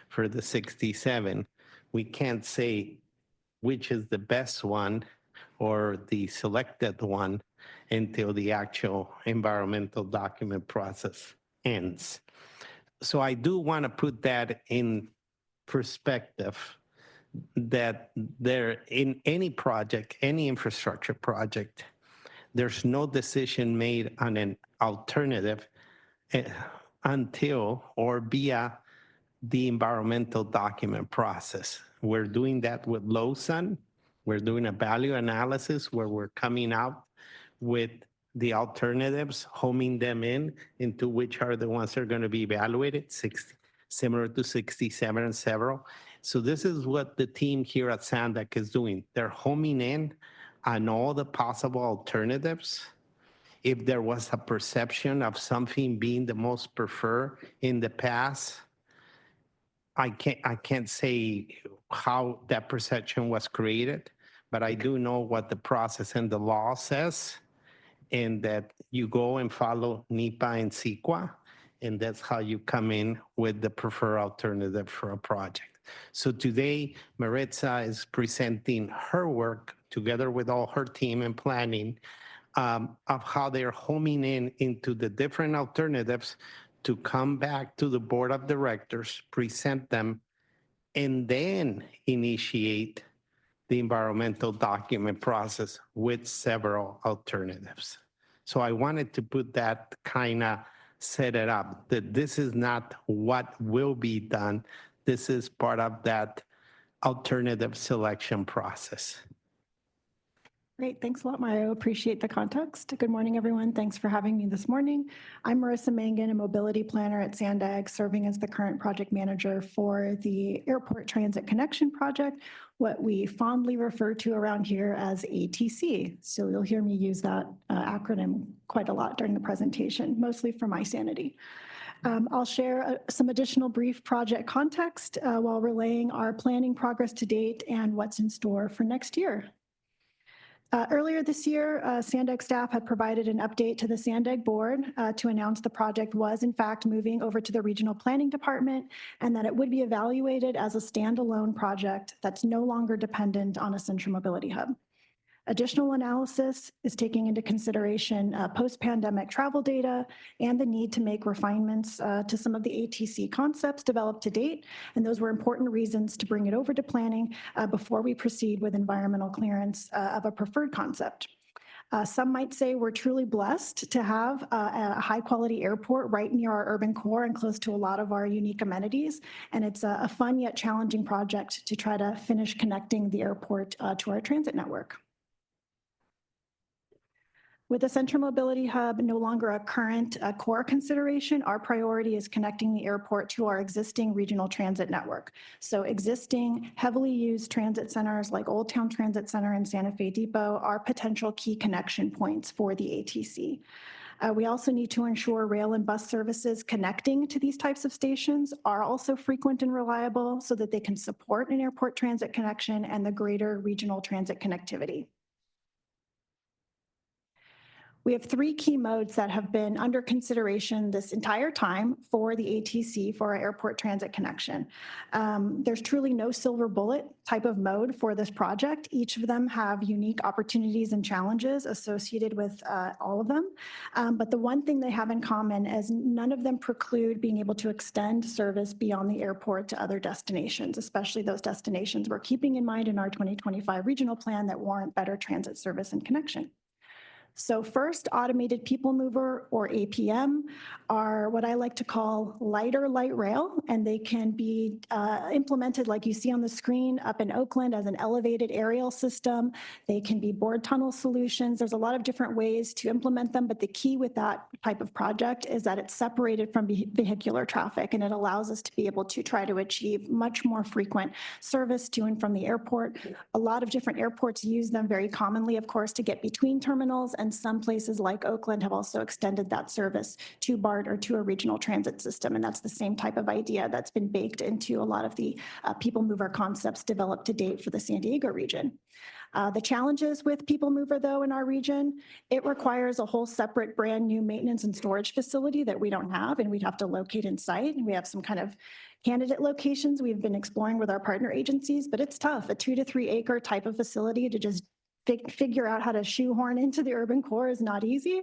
for the 67, we can't say which is the best one or the selected one until the actual environmental document process ends. So I do want to put that in perspective that there in any project, any infrastructure project, there's no decision made on an alternative until or via the environmental document process. We're doing that with LOSUN. We're doing a value analysis where we're coming out with the alternatives, homing them into which are the ones that are going to be evaluated, similar to 67 and several. So this is what the team here at SANDAG is doing. They're homing in on all the possible alternatives. If there was a perception of something being the most preferred in the past, I can't say how that perception was created, but I do know what the process and the law says, and that you go and follow NEPA and CEQA, and that's how you come in with the preferred alternative for a project. So today, Maritza is presenting her work together with all her team and planning of how they're homing into the different alternatives to come back to the board of directors, present them, and then initiate the environmental document process with several alternatives. So I wanted to put that kind of set it up, that this is not what will be done. This is part of that alternative selection process. Great, thanks a lot, Mario. Appreciate the context. Good morning, everyone. Thanks for having me this morning. I'm Marissa Mangan, a mobility planner at SANDAG, serving as the current project manager for the Airport Transit Connection Project, what we fondly refer to around here as ATC. So you'll hear me use that acronym quite a lot during the presentation, mostly for my sanity. I'll share some additional brief project context while relaying our planning progress to date and what's in store for next year. Earlier this year, SANDAG staff had provided an update to the SANDAG board to announce the project was in fact moving over to the regional planning department and that it would be evaluated as a standalone project that's no longer dependent on a central mobility hub. Additional analysis is taking into consideration post-pandemic travel data and the need to make refinements to some of the ATC concepts developed to date. And those were important reasons to bring it over to planning before we proceed with environmental clearance of a preferred concept. Some might say we're truly blessed to have a high-quality airport right near our urban core and close to a lot of our unique amenities. And it's a fun yet challenging project to try to finish connecting the airport to our transit network. With the Central Mobility Hub no longer a current core consideration, our priority is connecting the airport to our existing regional transit network. So existing heavily used transit centers like Old Town Transit Center and Santa Fe Depot are potential key connection points for the ATC. We also need to ensure rail and bus services connecting to these types of stations are also frequent and reliable so that they can support an airport transit connection and the greater regional transit connectivity. We have three key modes that have been under consideration this entire time for the ATC, for our airport transit connection. There's truly no silver bullet type of mode for this project. Each of them have unique opportunities and challenges associated with all of them. But the one thing they have in common is none of them preclude being able to extend service beyond the airport to other destinations, especially those destinations we're keeping in mind in our 2025 regional plan that warrant better transit service and connection. So first, automated people mover, or APM, are what I like to call lighter light rail, and they can be implemented like you see on the screen up in Oakland as an elevated aerial system. They can be board tunnel solutions. There's a lot of different ways to implement them, but the key with that type of project is that it's separated from vehicular traffic, and it allows us to be able to try to achieve much more frequent service to and from the airport. A lot of different airports use them very commonly, of course, to get between terminals, and some places like Oakland have also extended that service to BART or to a regional transit system. And that's the same type of idea that's been baked into a lot of the people mover concepts developed to date for the San Diego region. The challenges with people mover, though, in our region, it requires a whole separate brand new maintenance and storage facility that we don't have, and we'd have to locate in site. And we have some kind of candidate locations we've been exploring with our partner agencies, but it's tough. A 2 to 3 acre type of facility to just figure out how to shoehorn into the urban core is not easy.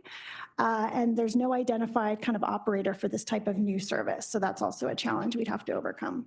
And there's no identified kind of operator for this type of new service. So that's also a challenge we'd have to overcome.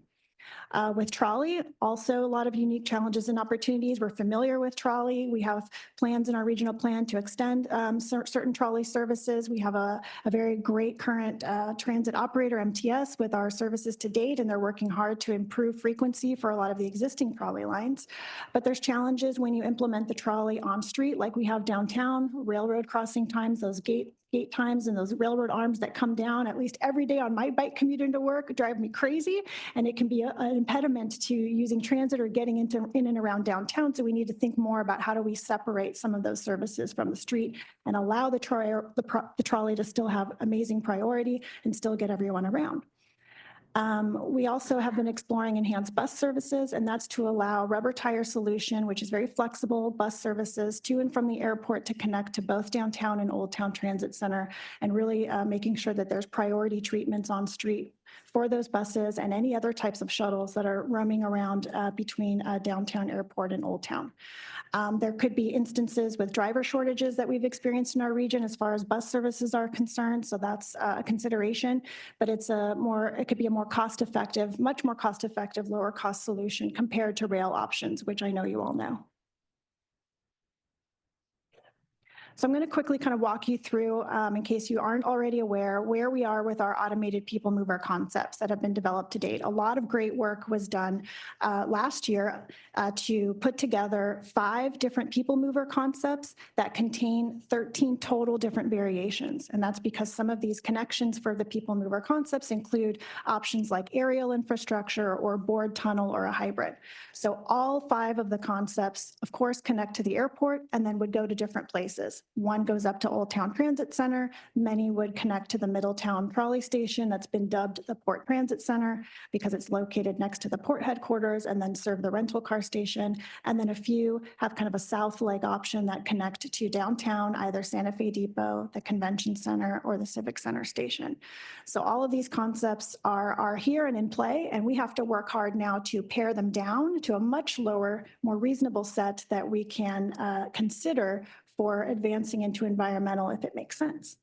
With trolley, also a lot of unique challenges and opportunities. We're familiar with trolley. We have plans in our regional plan to extend certain trolley services. We have a very great current transit operator, MTS, with our services to date, and they're working hard to improve frequency for a lot of the existing trolley lines. But there's challenges when you implement the trolley on street, like we have downtown, railroad crossing times, those gate times and those railroad arms that come down at least every day on my bike commute into work drive me crazy. And it can be an impediment to using transit or getting in and around downtown. So we need to think more about how do we separate some of those services from the street and allow the trolley to still have amazing priority and still get everyone around. We also have been exploring enhanced bus services, and that's to allow rubber tire solution, which is very flexible bus services to and from the airport to connect to both downtown and Old Town Transit Center, and really making sure that there's priority treatments on street for those buses and any other types of shuttles that are roaming around between downtown airport and Old Town. There could be instances with driver shortages that we've experienced in our region as far as bus services are concerned. So that's a consideration, but it could be a more cost-effective, much more cost-effective, lower cost solution compared to rail options, which I know you all know. So I'm going to quickly kind of walk you through, in case you aren't already aware, where we are with our automated people mover concepts that have been developed to date. A lot of great work was done last year to put together 5 different people mover concepts that contain 13 total different variations. And that's because some of these connections for the people mover concepts include options like aerial infrastructure or board tunnel or a hybrid. So all 5 of the concepts, of course, connect to the airport and then would go to different places. buses. One goes up to Old Town Transit Center. Many would connect to the Middletown trolley station that's been dubbed the Port Transit Center because it's located next to the port headquarters and then serve the rental car station. And then a few have kind of a south leg option that connect to downtown, either Santa Fe Depot, the Convention Center, or the Civic Center station. So all of these concepts are here and in play, and we have to work hard now to pare them down to a much lower, more reasonable set that we can consider for advancing into environmental if it makes sense.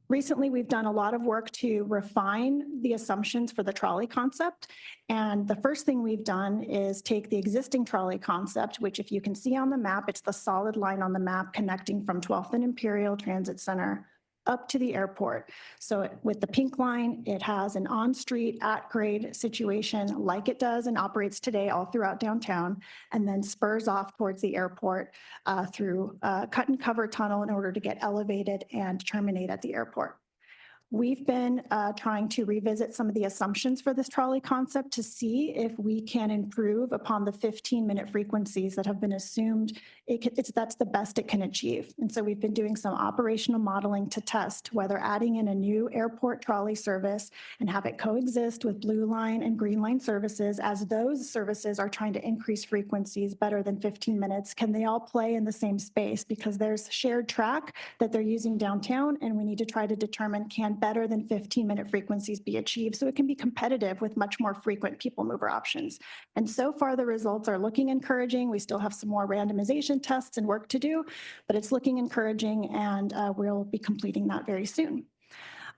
Recently, we've done a lot of work to refine the assumptions for the trolley concept. And the first thing we've done is take the existing trolley concept, which if you can see on the map, it's the solid line on the map connecting from 12th and Imperial Transit Center up to the airport. So with the pink line, it has an on-street at-grade situation like it does and operates today all throughout downtown, and then spurs off towards the airport through cut and cover tunnel in order to get elevated and terminate at the airport. We've been trying to revisit some of the assumptions for this trolley concept to see if we can improve upon the 15-minute frequencies that have been assumed. That's the best it can achieve. And so we've been doing some operational modeling to test whether adding in a new airport trolley service and have it coexist with Blue Line and Green Line services, as those services are trying to increase frequencies better than 15 minutes, can they all play in the same space? Because there's shared track that they're using downtown, and we need to try to determine can better than 15-minute frequencies be achieved so it can be competitive with much more frequent people mover options. And so far the results are looking encouraging. We still have some more randomization tests and work to do, but it's looking encouraging, and we'll be completing that very soon.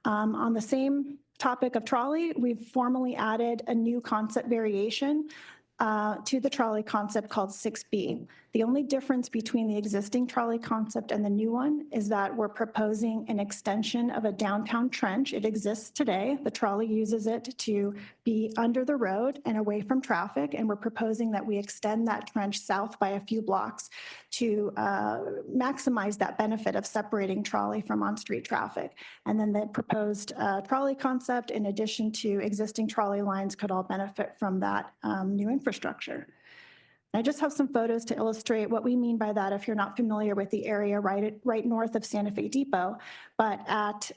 On the same topic of trolley, we've formally added a new concept variation to the trolley concept called 6B. The only difference between the existing trolley concept and the new one is that we're proposing an extension of a downtown trench. It exists today. The trolley uses it to be under the road and away from traffic, and we're proposing that we extend that trench south by a few blocks to maximize that benefit of separating trolley from on-street traffic. And then the proposed trolley concept, in addition to existing trolley lines, could all benefit from that new infrastructure. I just have some photos to illustrate what we mean by that if you're not familiar with the area right north of Santa Fe Depot. But at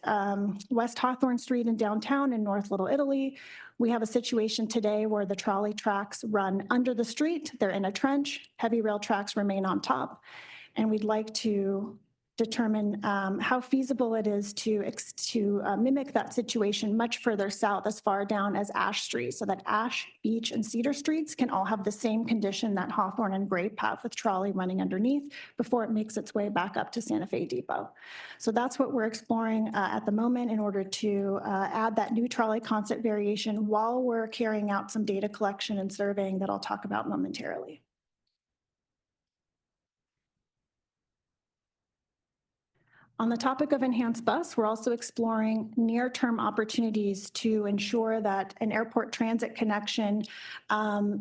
West Hawthorne Street in downtown in North Little Italy, we have a situation today where the trolley tracks run under the street. They're in a trench. Heavy rail tracks remain on top. And we'd like to determine how feasible it is to mimic that situation much further south, as far down as Ash Street, so that Ash, Beach, and Cedar Streets can all have the same condition that Hawthorne and Grape have, with trolley running underneath before it makes its way back up to Santa Fe Depot. So that's what we're exploring at the moment in order to add that new trolley concept variation while we're carrying out some data collection and surveying that I'll talk about momentarily. On the topic of enhanced bus, we're also exploring near-term opportunities to ensure that an airport transit connection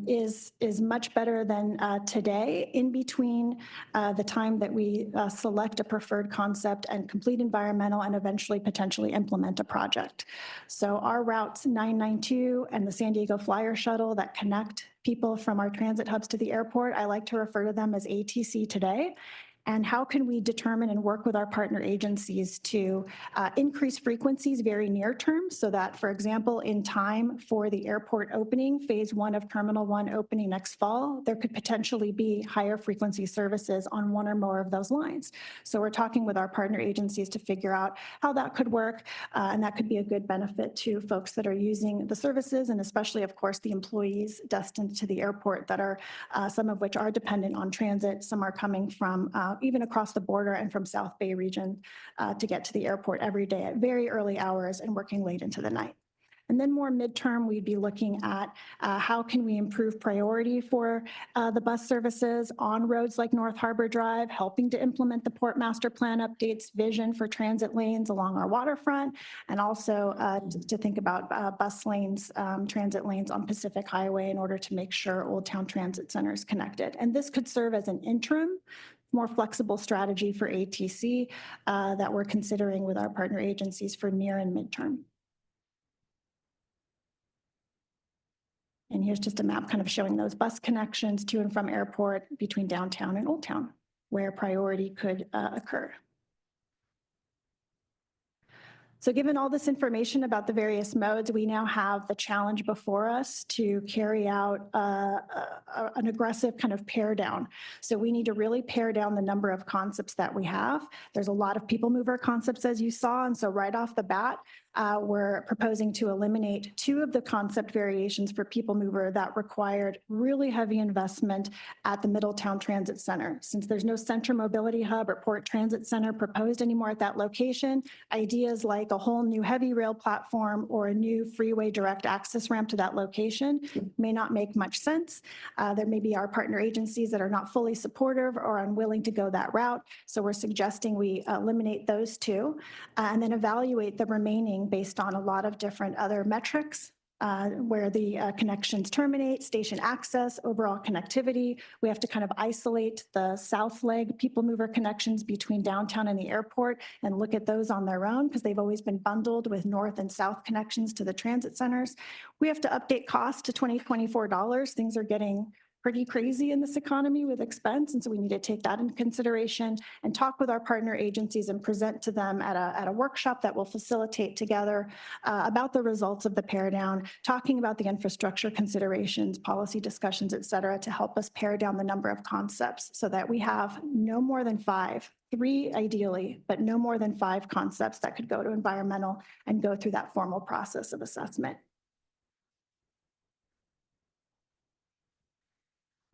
is much better than today, in between the time that we select a preferred concept and complete environmental and eventually potentially implement a project. So our routes 992 and the San Diego Flyer Shuttle that connect people from our transit hubs to the airport, I like to refer to them as ATC today. And how can we determine and work with our partner agencies to increase frequencies very near term, so that, for example, in time for the airport opening, phase 1 of Terminal 1 opening next fall, there could potentially be higher frequency services on one or more of those lines. So we're talking with our partner agencies to figure out how that could work, and that could be a good benefit to folks that are using the services, and especially, of course, the employees destined to the airport that are, some of which are dependent on transit. Some are coming from even across the border and from South Bay region to get to the airport every day at very early hours and working late into the night. And then more midterm, we'd be looking at how can we improve priority for the bus services on roads like North Harbor Drive, helping to implement the Port Master Plan updates vision for transit lanes along our waterfront, and also to think about bus lanes, transit lanes on Pacific Highway in order to make sure Old Town Transit Center is connected. And this could serve as an interim, more flexible strategy for ATC that we're considering with our partner agencies for near and midterm. And here's just a map kind of showing those bus connections to and from airport between downtown and Old Town. where priority could occur. So given all this information about the various modes, we now have the challenge before us to carry out an aggressive kind of pare down. So we need to really pare down the number of concepts that we have. There's a lot of people mover concepts, as you saw. And so right off the bat, we're proposing to eliminate 2 of the concept variations for people mover that required really heavy investment at the Middletown Transit Center. Since there's no Central Mobility Hub or Port Transit Center proposed anymore at that location, ideas like a whole new heavy rail platform or a new freeway direct access ramp to that location may not make much sense. There may be our partner agencies that are not fully supportive or unwilling to go that route. So we're suggesting we eliminate those 2 and then evaluate the remaining based on a lot of different other metrics. Where the connections terminate, station access, overall connectivity. We have to kind of isolate the south leg people mover connections between downtown and the airport and look at those on their own because they've always been bundled with north and south connections to the transit centers. We have to update costs to $2024. Things are getting pretty crazy in this economy with expense. And so we need to take that into consideration and talk with our partner agencies and present to them at a workshop that will facilitate together about the results of the pare down, talking about the infrastructure considerations, policy discussions, et cetera, to help us pare down the number of concepts so that we have no more than 5, 3 ideally, but no more than 5 concepts that could go to environmental and go through that formal process of assessment.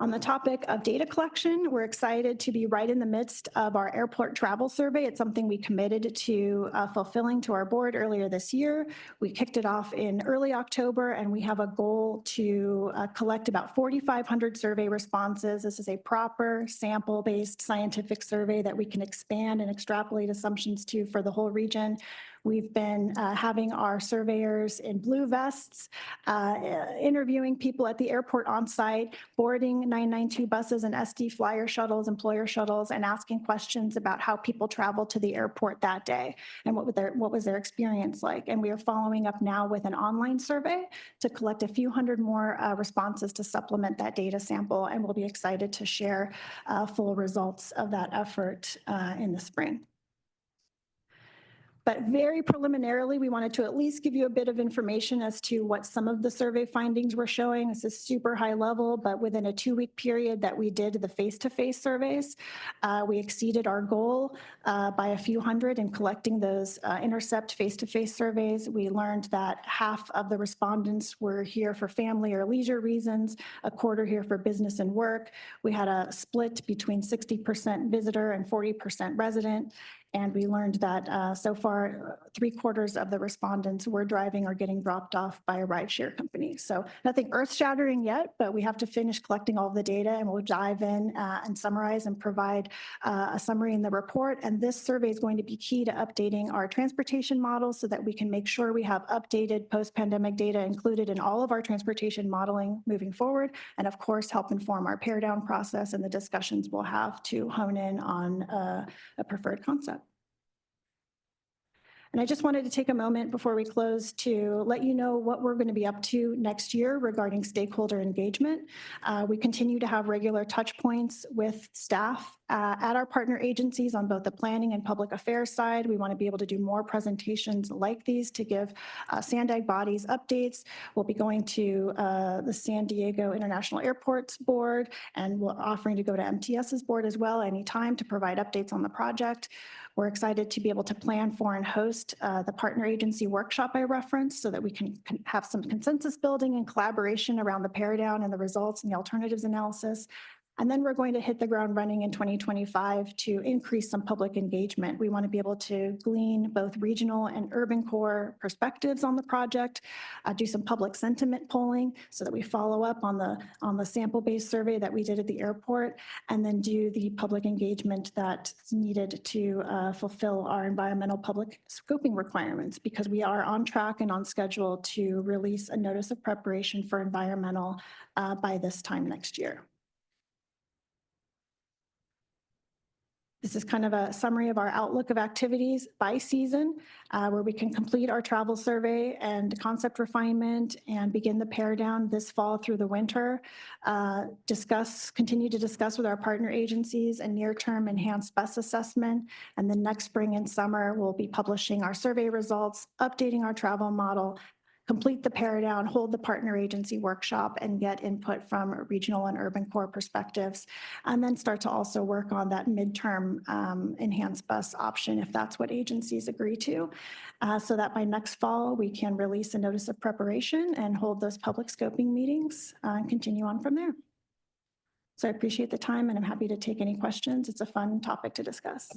On the topic of data collection, we're excited to be right in the midst of our airport travel survey. It's something we committed to fulfilling to our board earlier this year. We kicked it off in early October, and we have a goal to collect about 4,500 survey responses. This is a proper sample-based scientific survey that we can expand and extrapolate assumptions to for the whole region. We've been having our surveyors in blue vests, interviewing people at the airport on site, boarding 992 buses and SD flyer shuttles, employer shuttles, and asking questions about how people travel to the airport that day and what was their experience like. And we are following up now with an online survey to collect a few hundred more responses to supplement that data sample. And we'll be excited to share full results of that effort in the spring. But very preliminarily, we wanted to at least give you a bit of information as to what some of the survey findings were showing. This is super high level, but within a 2-week period that we did the face-to-face surveys, we exceeded our goal by a few hundred in collecting those intercept face-to-face surveys. We learned that half of the respondents were here for family or leisure reasons, a quarter here for business and work. We had a split between 60% visitor and 40% resident. And we learned that so far, 3/4 of the respondents were driving or getting dropped off by a rideshare company. So nothing earth-shattering yet, but we have to finish collecting all of the data, and we'll dive in and summarize and provide a summary in the report. And this survey is going to be key to updating our transportation models so that we can make sure we have updated post-pandemic data included in all of our transportation modeling moving forward, and of course, help inform our pare-down process and the discussions we'll have to hone in on a preferred concept. And I just wanted to take a moment before we close to let you know what we're going to be up to next year regarding stakeholder engagement. We continue to have regular touch points with staff at our partner agencies on both the planning and public affairs side. We want to be able to do more presentations like these to give SANDAG bodies updates. We'll be going to the San Diego International Airports Board, and we're offering to go to MTS's board as well anytime to provide updates on the project. We're excited to be able to plan for and host the partner agency workshop I referenced so that we can have some consensus building and collaboration around the pare down and the results and the alternatives analysis. And then we're going to hit the ground running in 2025 to increase some public engagement. We want to be able to glean both regional and urban core perspectives on the project, do some public sentiment polling so that we follow up on the sample-based survey that we did at the airport, and then do the public engagement that's needed to fulfill our environmental public scoping requirements, because we are on track and on schedule to release a notice of preparation for environmental by this time next year. This is kind of a summary of our outlook of activities by season, where we can complete our travel survey and concept refinement and begin the pare down this fall through the winter. Continue to discuss with our partner agencies a near-term enhanced bus assessment. And then next spring and summer, we'll be publishing our survey results, updating our travel model, complete the pare down, hold the partner agency workshop, and get input from regional and urban core perspectives, and then start to also work on that midterm enhanced bus option if that's what agencies agree to, so that by next fall we can release a notice of preparation and hold those public scoping meetings and continue on from there. So I appreciate the time and I'm happy to take any questions. It's a fun topic to discuss.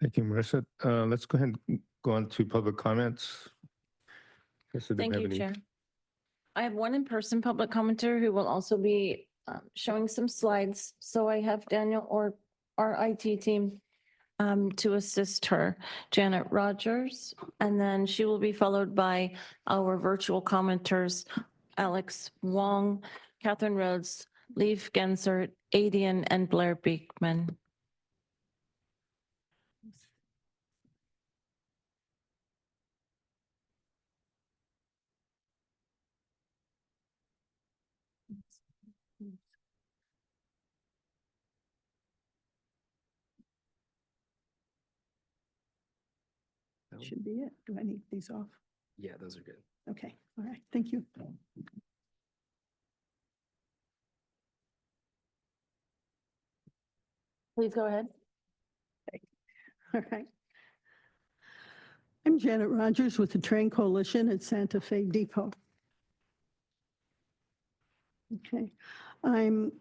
Thank you, Marissa. Let's go ahead and go on to public comments. Thank you, Chair. I have one in-person public commenter who will also be showing some slides. So I have Daniel or our IT team to assist her, Janet Rogers, and then she will be followed by our virtual commenters, Alex Wong, Catherine Rhodes, Leif Gensert, Adian, and Blair Beekman. Should be it. Do I need these off? Yeah, those are good. Okay, all right, thank you. Please go ahead. All right. I'm Janet Rogers with the Train Coalition at Santa Fe Depot. Okay, I'm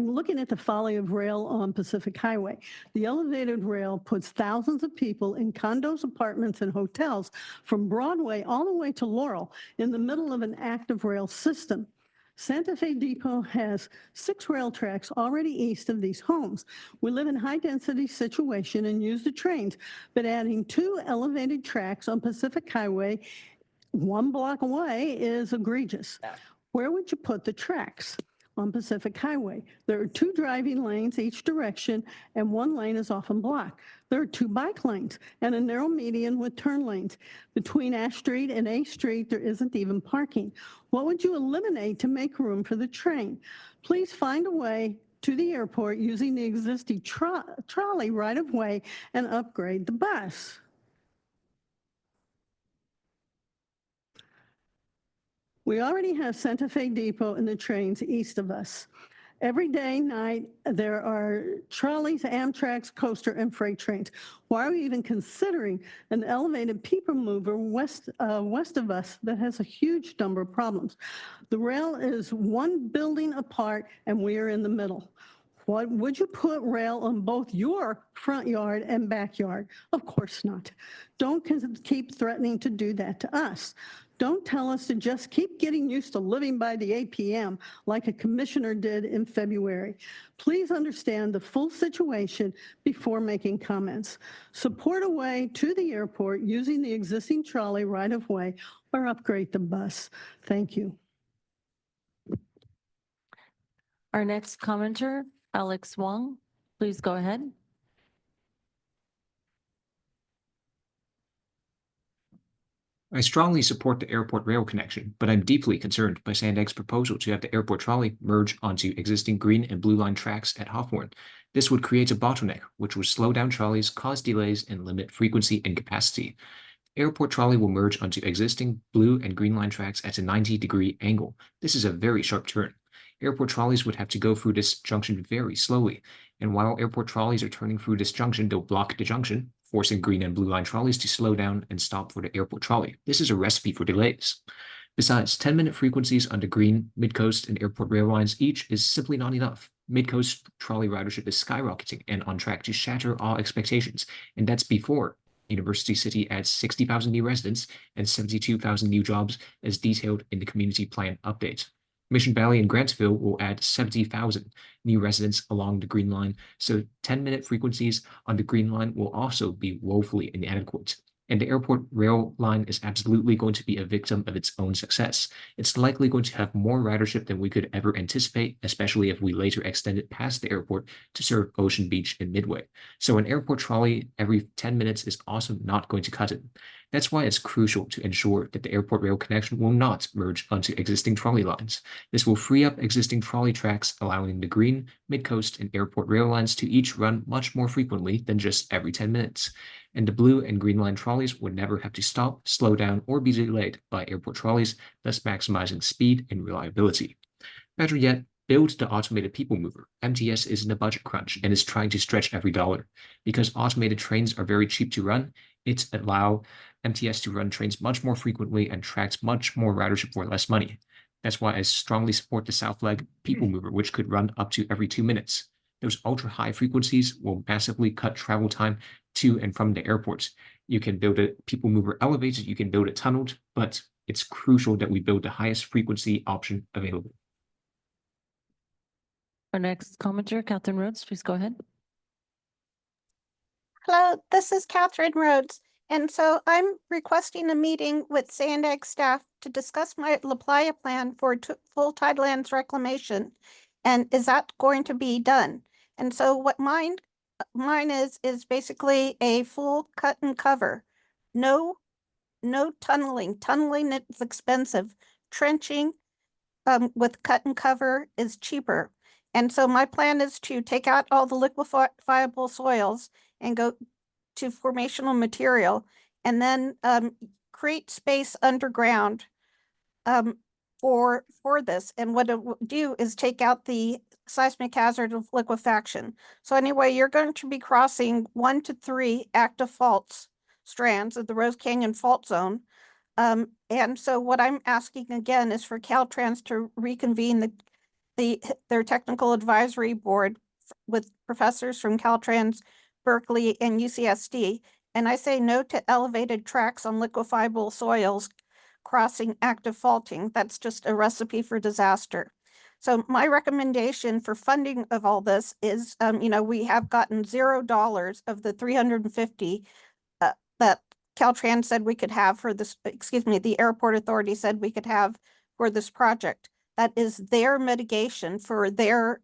looking at the folly of rail on Pacific Highway. The elevated rail puts thousands of people in condos, apartments, and hotels from Broadway all the way to Laurel in the middle of an active rail system. Santa Fe Depot has 6 rail tracks already east of these homes. We live in a high-density situation and use the trains, but adding 2 elevated tracks on Pacific Highway 1 block away is egregious. Where would you put the tracks? On Pacific Highway, there are 2 driving lanes each direction, and 1 lane is often blocked. There are 2 bike lanes and a narrow median with turn lanes. Between Ash Street and A Street, there isn't even parking. What would you eliminate to make room for the train? Please find a way to the airport using the existing trolley right-of-way and upgrade the bus. We already have Santa Fe Depot and the trains east of us. Every day, night, there are trolleys, Amtrak's, coaster, and freight trains. Why are we even considering an elevated people mover west of us that has a huge number of problems? The rail is 1 building apart, and we are in the middle. What would you put rail on both your front yard and backyard? Of course not. Don't keep threatening to do that to us. Don't tell us to just keep getting used to living by the APM like a commissioner did in February. Please understand the full situation before making comments. Support a way to the airport using the existing trolley right-of-way or upgrade the bus. Thank you. Our next commenter, Alex Wong, please go ahead. I strongly support the airport rail connection, but I'm deeply concerned by SANDAG's proposal to have the airport trolley merge onto existing green and blue line tracks at Hawthorne. This would create a bottleneck, which would slow down trolleys, cause delays, and limit frequency and capacity. Airport trolley will merge onto existing blue and green line tracks at a 90-degree angle. This is a very sharp turn. Airport trolleys would have to go through this junction very slowly, and while airport trolleys are turning through this junction, they'll block the junction, forcing green and blue line trolleys to slow down and stop for the airport trolley. This is a recipe for delays. Besides, 10-minute frequencies on the green, mid-coast, and airport rail lines each is simply not enough. Mid-coast trolley ridership is skyrocketing and on track to shatter all expectations, and that's before University City adds 60,000 new residents and 72,000 new jobs as detailed in the community plan update. Mission Valley and Grantsville will add 70,000 new residents along the Green Line, so 10-minute frequencies on the Green Line will also be woefully inadequate. And the airport rail line is absolutely going to be a victim of its own success. It's likely going to have more ridership than we could ever anticipate, especially if we later extend it past the airport to serve Ocean Beach and Midway. So an airport trolley every 10 minutes is also not going to cut it. That's why it's crucial to ensure that the airport rail connection will not merge onto existing trolley lines. This will free up existing trolley tracks, allowing the Green, Midcoast, and airport rail lines to each run much more frequently than just every 10 minutes. And the Blue and Green Line trolleys would never have to stop, slow down, or be delayed by airport trolleys, thus maximizing speed and reliability. Better yet, build the automated people mover. MTS is in a budget crunch and is trying to stretch every dollar. Because automated trains are very cheap to run, it allows MTS to run trains much more frequently and tracks much more ridership for less money. That's why I strongly support the South Leg people mover, which could run up to every 2 minutes. Those ultra-high frequencies will massively cut travel time to and from the airports. You can build a people mover elevated, you can build it tunneled, but it's crucial that we build the highest frequency option available. Our next commenter, Catherine Rhodes, please go ahead. Hello, this is Catherine Rhodes. And so I'm requesting a meeting with SANDAG staff to discuss my La Playa plan for full tidelands reclamation. And is that going to be done? And so what mine is basically a full cut and cover. No tunneling. Tunneling is expensive. Trenching with cut and cover is cheaper. And so my plan is to take out all the liquefiable soils and go to formational material, and then create space underground for this. And what it will do is take out the seismic hazard of liquefaction. So anyway, you're going to be crossing 1 to 3 active faults strands of the Rose Canyon fault zone. And so what I'm asking again is for Caltrans to reconvene their technical advisory board with professors from Caltrans, Berkeley, and UCSD. And I say no to elevated tracks on liquefiable soils crossing active faulting. That's just a recipe for disaster. So my recommendation for funding of all this is, we have gotten $0 of the 350 that Caltrans said we could have for this, the airport authority said we could have for this project. That is their mitigation for their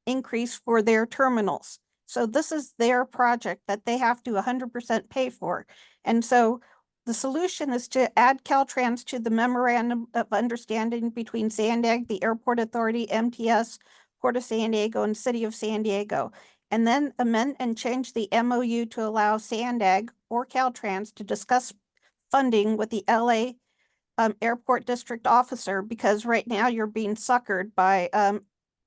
increase for their terminals. So this is their project that they have to 100% pay for. And so the solution is to add Caltrans to the memorandum of understanding between SANDAG, the airport authority, MTS, Port of San Diego, and City of San Diego, and then amend and change the MOU to allow SANDAG or Caltrans to discuss funding with the LA airport district officer, because right now you're being suckered by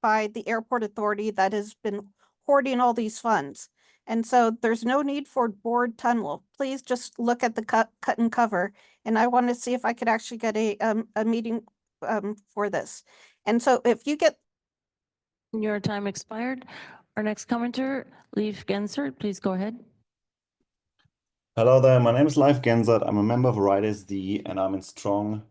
the airport authority that has been hoarding all these funds. And so there's no need for bored tunnel. Please just look at the cut and cover. And I want to see if I could actually get a meeting for this. And so if you get... Your time expired. Our next commenter, Leif Gensert, please go ahead. Hello there, my name is Leif Gensert. I'm a member of RIDE-SD and I'm in strong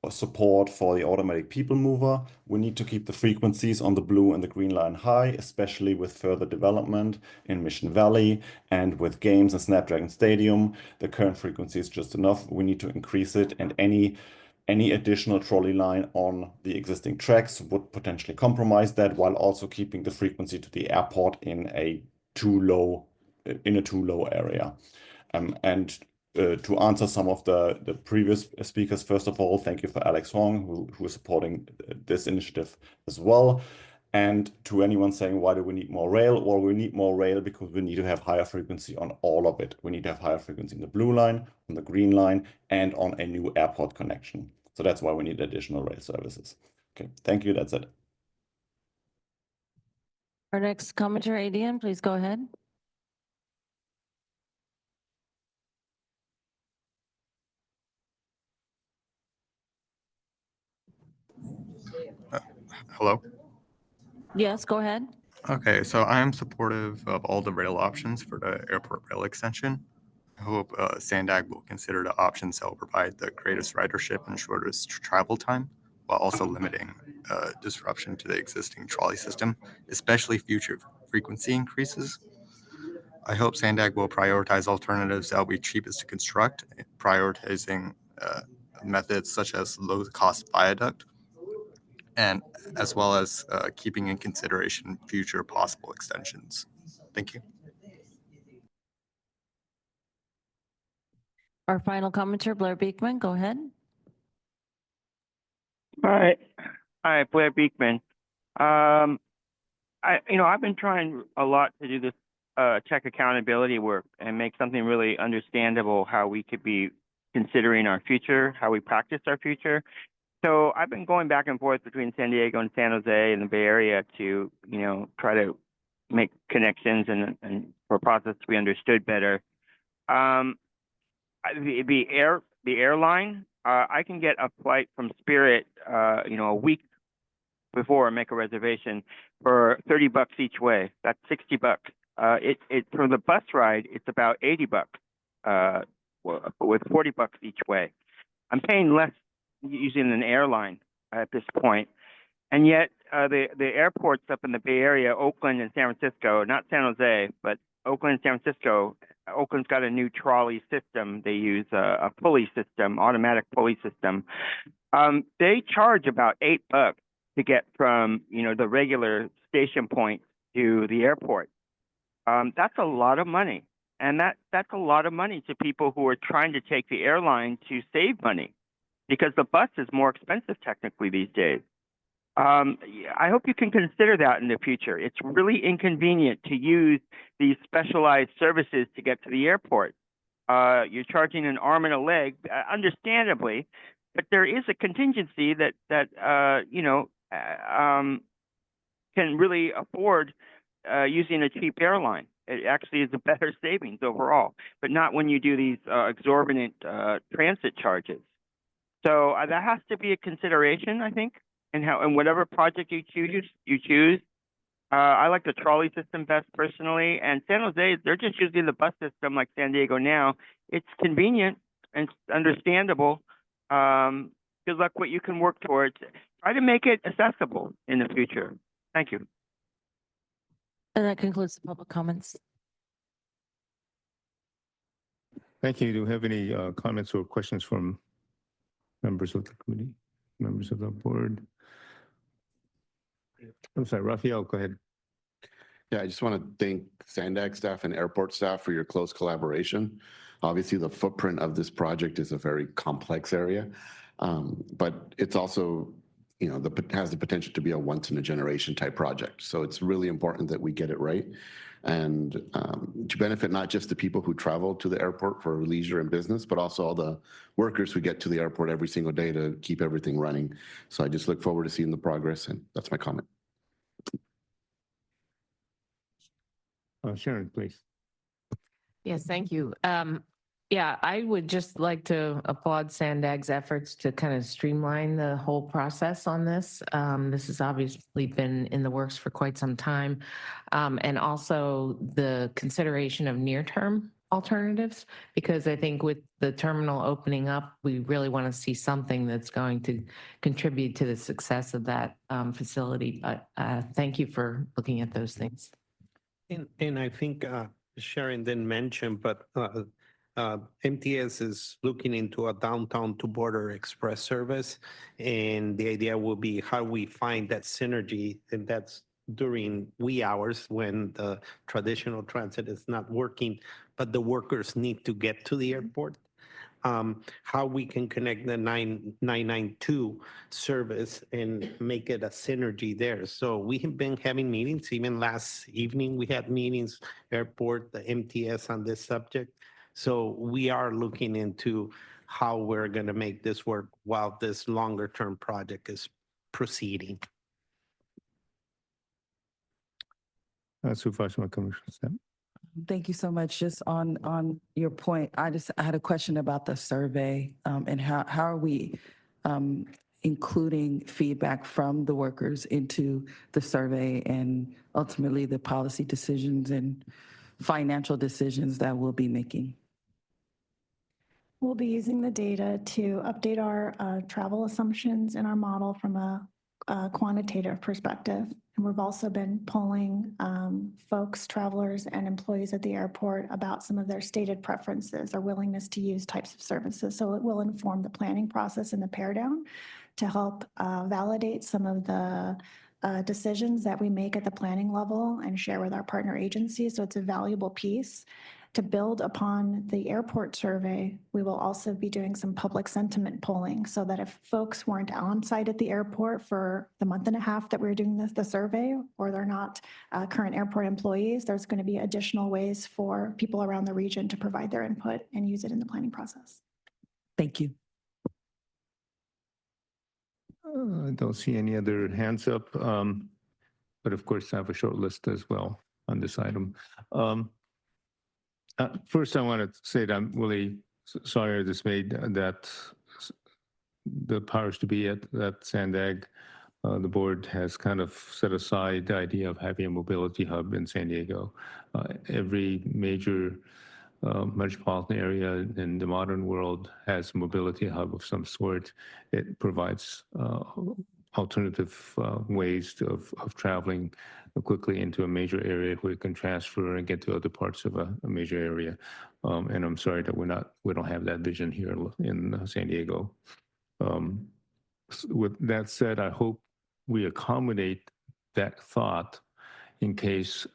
support for the automatic people mover. We need to keep the frequencies on the blue and the green line high, especially with further development in Mission Valley and with games in Snapdragon Stadium. The current frequency is just enough. We need to increase it, and any additional trolley line on the existing tracks would potentially compromise that, while also keeping the frequency to the airport in a too low area. To answer some of the previous speakers, first of all, thank you for Alex Hong, who is supporting this initiative as well. And to anyone saying, why do we need more rail? Well, we need more rail because we need to have higher frequency on all of it. We need to have higher frequency in the blue line, on the green line, and on a new airport connection. So that's why we need additional rail services. Okay, thank you. That's it. Our next commenter, ADM, please go ahead. Hello? Yes, go ahead. Okay, so I am supportive of all the rail options for the airport rail extension. I hope SANDAG will consider the options that will provide the greatest ridership and shortest travel time, while also limiting disruption to the existing trolley system, especially future frequency increases. I hope SANDAG will prioritize alternatives that will be cheapest to construct, prioritizing methods such as low-cost viaduct, and as well as keeping in consideration future possible extensions. Thank you. Our final commenter, Blair Beekman, go ahead. Hi, Blair Beekman. I've been trying a lot to do this check accountability work and make something really understandable how we could be considering our future, how we practice our future. So I've been going back and forth between San Diego and San Jose and the Bay Area to, try to make connections and for a process to be understood better. The airline, I can get a flight from Spirit, a week before and make a reservation for $30 each way. That's $60. For the bus ride, it's about $80, with $40 each way. I'm paying less using an airline at this point. And yet the airports up in the Bay Area, Oakland and San Francisco, not San Jose, but Oakland and San Francisco, Oakland's got a new trolley system. They use a pulley system, automatic pulley system. They charge about $8 to get from, the regular station point to the airport. That's a lot of money. And that's a lot of money to people who are trying to take the airline to save money, because the bus is more expensive technically these days. I hope you can consider that in the future. It's really inconvenient to use these specialized services to get to the airport. You're charging an arm and a leg, understandably, but there is a contingency that can really afford using a cheap airline. It actually is a better savings overall, but not when you do these exorbitant transit charges. So that has to be a consideration, I think, and whatever project you choose. I like the trolley system best personally, and San Jose, they're just using the bus system like San Diego now. It's convenient and understandable. Good luck what you can work towards. Try to make it accessible in the future. Thank you. And that concludes the public comments. Thank you. Do we have any comments or questions from members of the committee, members of the board? I'm sorry, Raphael, go ahead. Yeah, I just want to thank SANDAG staff and airport staff for your close collaboration. Obviously, the footprint of this project is a very complex area, but it's also, has the potential to be a once-in-a-generation type project. So it's really important that we get it right, and to benefit not just the people who travel to the airport for leisure and business, but also all the workers who get to the airport every single day to keep everything running. So I just look forward to seeing the progress, and that's my comment. Sharon, please. Yes, thank you. Yeah, I would just like to applaud SANDAG's efforts to kind of streamline the whole process on this. This has obviously been in the works for quite some time. And also the consideration of near-term alternatives, because I think with the terminal opening up, we really want to see something that's going to contribute to the success of that facility. But thank you for looking at those things. And I think Sharon didn't mention, but MTS is looking into a downtown to border express service. And the idea will be how we find that synergy, and that's during wee hours when the traditional transit is not working, but the workers need to get to the airport. How we can connect the 992 service and make it a synergy there. So we have been having meetings, even last evening we had meetings, airport, the MTS on this subject. So we are looking into how we're going to make this work while this longer term project is proceeding. Supervisor Commissioner. Thank you so much. Just on your point, I had a question about the survey and how are we including feedback from the workers into the survey and ultimately the policy decisions and financial decisions that we'll be making? We'll be using the data to update our travel assumptions in our model from a quantitative perspective. And we've also been polling folks, travelers, and employees at the airport about some of their stated preferences or willingness to use types of services. So it will inform the planning process and the pare down to help validate some of the decisions that we make at the planning level and share with our partner agencies. So it's a valuable piece. To build upon the airport survey, we will also be doing some public sentiment polling so that if folks weren't on site at the airport for the month and a half that we're doing the survey, or they're not current airport employees, there's going to be additional ways for people around the region to provide their input and use it in the planning process. Thank you. I don't see any other hands up, but of course I have a short list as well on this item. First, I want to say that I'm really sorry or dismayed that the powers to be at SANDAG, the board has kind of set aside the idea of having a mobility hub in San Diego. Every major metropolitan area in the modern world has a mobility hub of some sort. It provides alternative ways of traveling quickly into a major area where you can transfer and get to other parts of a major area. And I'm sorry that we don't have that vision here in San Diego. With that said, I hope we accommodate that thought in case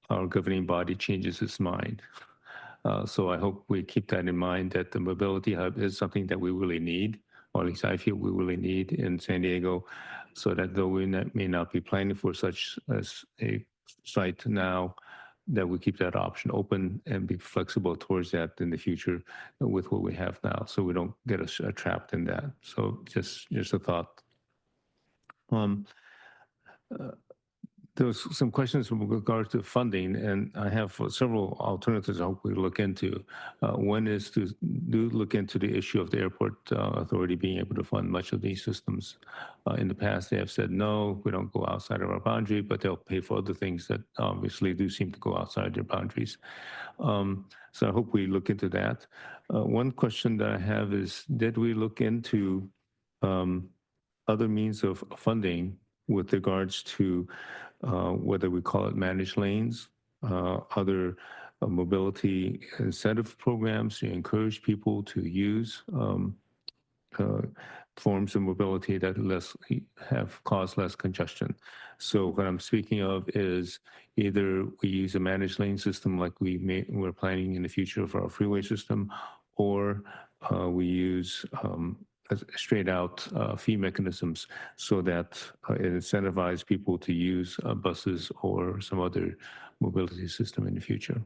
our governing body changes its mind. So I hope we keep that in mind, that the mobility hub is something that we really need, or at least I feel we really need in San Diego, so that though we may not be planning for such as a site now, that we keep that option open and be flexible towards that in the future with what we have now, so we don't get us trapped in that. So just a thought. There was some questions with regard to funding, and I have several alternatives I hope we look into. One is to look into the issue of the airport authority being able to fund much of these systems. In the past, they have said, no, we don't go outside of our boundary, but they'll pay for other things that obviously do seem to go outside their boundaries. So I hope we look into that. One question that I have is, did we look into other means of funding with regards to whether we call it managed lanes, other mobility incentive programs to encourage people to use forms of mobility that have caused less congestion. So what I'm speaking of is either we use a managed lane system like we're planning in the future for our freeway system, or we use straight out fee mechanisms so that it incentivizes people to use buses or some other mobility system in the future.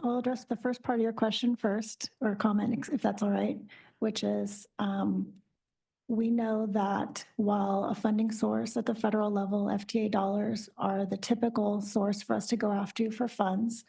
I'll address the first part of your question first, or comment, if that's all right, which is we know that while a funding source at the federal level, FTA dollars are the typical source for us to go after for funds,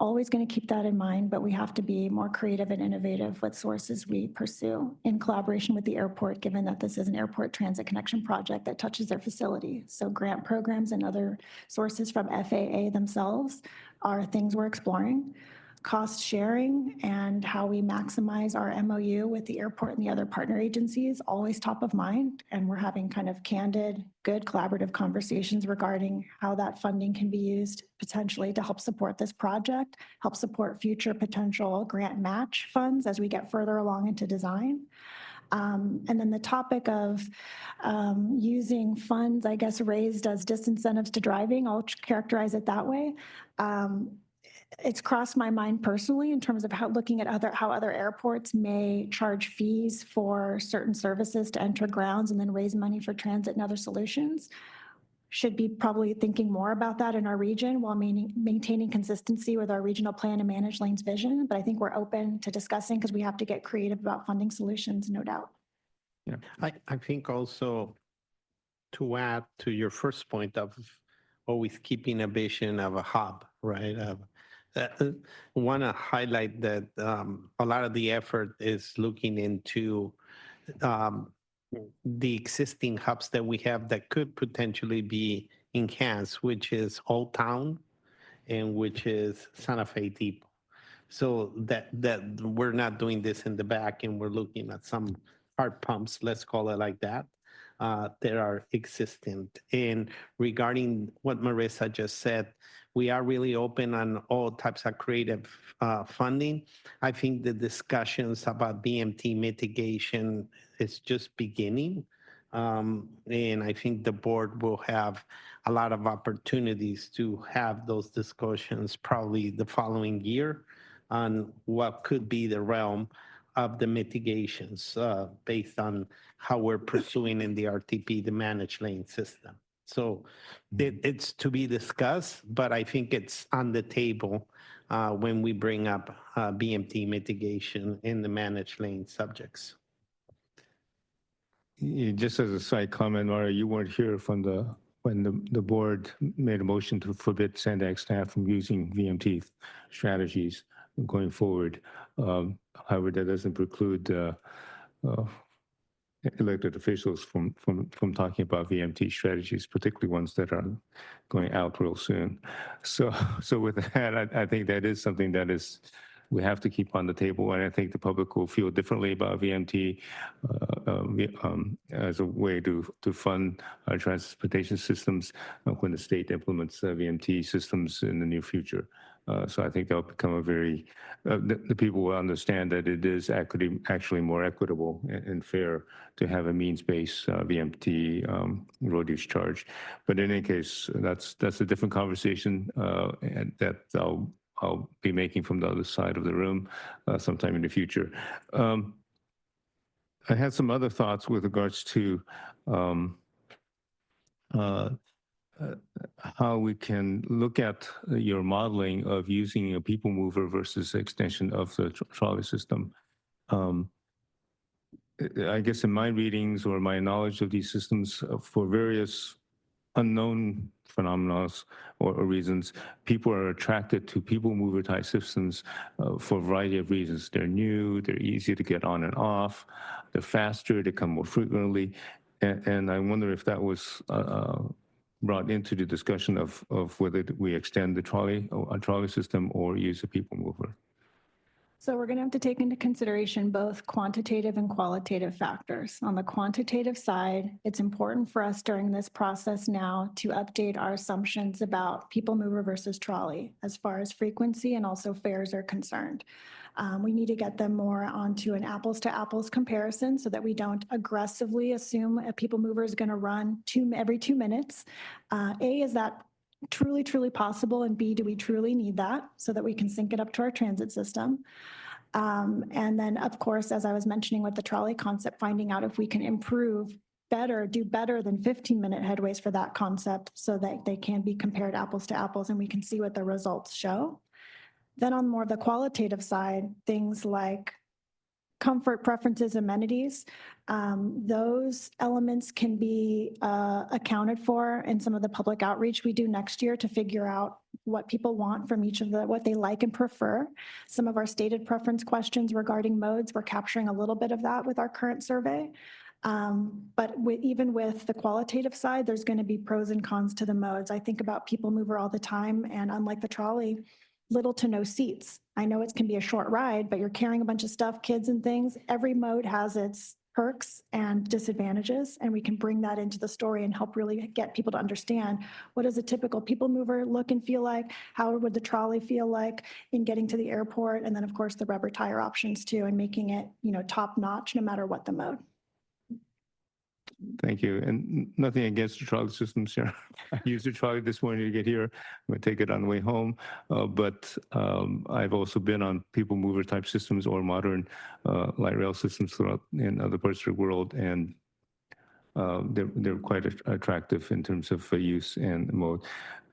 always going to keep that in mind, but we have to be more creative and innovative with sources we pursue in collaboration with the airport, given that this is an airport transit connection project that touches their facility. So grant programs and other sources from FAA themselves are things we're exploring. Cost sharing and how we maximize our MOU with the airport and the other partner agencies, always top of mind. And we're having kind of candid, good collaborative conversations regarding how that funding can be used potentially to help support this project, help support future potential grant match funds as we get further along into design. And then the topic of using funds, I guess, raised as disincentives to driving, I'll characterize it that way. It's crossed my mind personally in terms of looking at how other airports may charge fees for certain services to enter grounds and then raise money for transit and other solutions. Should be probably thinking more about that in our region while maintaining consistency with our regional plan and managed lanes vision. But I think we're open to discussing because we have to get creative about funding solutions, no doubt. Yeah, I think also to add to your first point of always keeping a vision of a hub, right? Want to highlight that a lot of the effort is looking into the existing hubs that we have that could potentially be enhanced, which is Old Town and which is Santa Fe Depot. So that we're not doing this in the back and we're looking at some heart pumps, let's call it like that, that are existent. And regarding what Marissa just said, we are really open on all types of creative funding. I think the discussions about BMT mitigation is just beginning. And I think the board will have a lot of opportunities to have those discussions probably the following year on what could be the realm of the mitigations based on how we're pursuing in the RTP the managed lane system. So it's to be discussed, but I think it's on the table when we bring up BMT mitigation in the managed lane subjects. Yeah, just as a side comment, Mara, you weren't here when the board made a motion to forbid SANDAG staff from using VMT strategies going forward. However, that doesn't preclude elected officials from talking about VMT strategies, particularly ones that are going out real soon. So with that, I think that is something that we have to keep on the table, and I think the public will feel differently about VMT as a way to fund our transportation systems when the state implements VMT systems in the near future. So I think that'll become a very, the people will understand that it is actually more equitable and fair to have a means-based VMT road use charge. But in any case, that's a different conversation and that I'll be making from the other side of the room sometime in the future. I had some other thoughts with regards to how we can look at your modeling of using a people mover versus extension of the trolley system. I guess in my readings or my knowledge of these systems for various unknown phenomena or reasons, people are attracted to people mover type systems for a variety of reasons. They're new, they're easy to get on and off, they're faster, they come more frequently. And I wonder if that was brought into the discussion of whether we extend the trolley system or use a people mover. So we're going to have to take into consideration both quantitative and qualitative factors. On the quantitative side, it's important for us during this process now to update our assumptions about people mover versus trolley as far as frequency and also fares are concerned. We need to get them more onto an apples to apples comparison so that we don't aggressively assume a people mover is going to run every 2 minutes. A, is that truly possible? And B, do we truly need that so that we can sync it up to our transit system? And then, of course, as I was mentioning with the trolley concept, finding out if we can improve better, do better than 15-minute headways for that concept so that they can be compared apples to apples and we can see what the results show. Then on more of the qualitative side, things like comfort, preferences, amenities, those elements can be accounted for in some of the public outreach we do next year to figure out what people want from each of what they like and prefer. Some of our stated preference questions regarding modes, we're capturing a little bit of that with our current survey. But even with the qualitative side, there's going to be pros and cons to the modes. I think about people mover all the time, and unlike the trolley, little to no seats. I know it can be a short ride, but you're carrying a bunch of stuff, kids and things. Every mode has its perks and disadvantages, and we can bring that into the story and help really get people to understand what does a typical people mover look and feel like, how would the trolley feel like in getting to the airport, and then of course the rubber tire options too, and making it, top notch no matter what the mode. Thank you. And nothing against the trolley systems here. I used the trolley this morning to get here. I'm going to take it on the way home. But I've also been on people mover type systems or modern light rail systems throughout in other parts of the world. And they're quite attractive in terms of use and mode.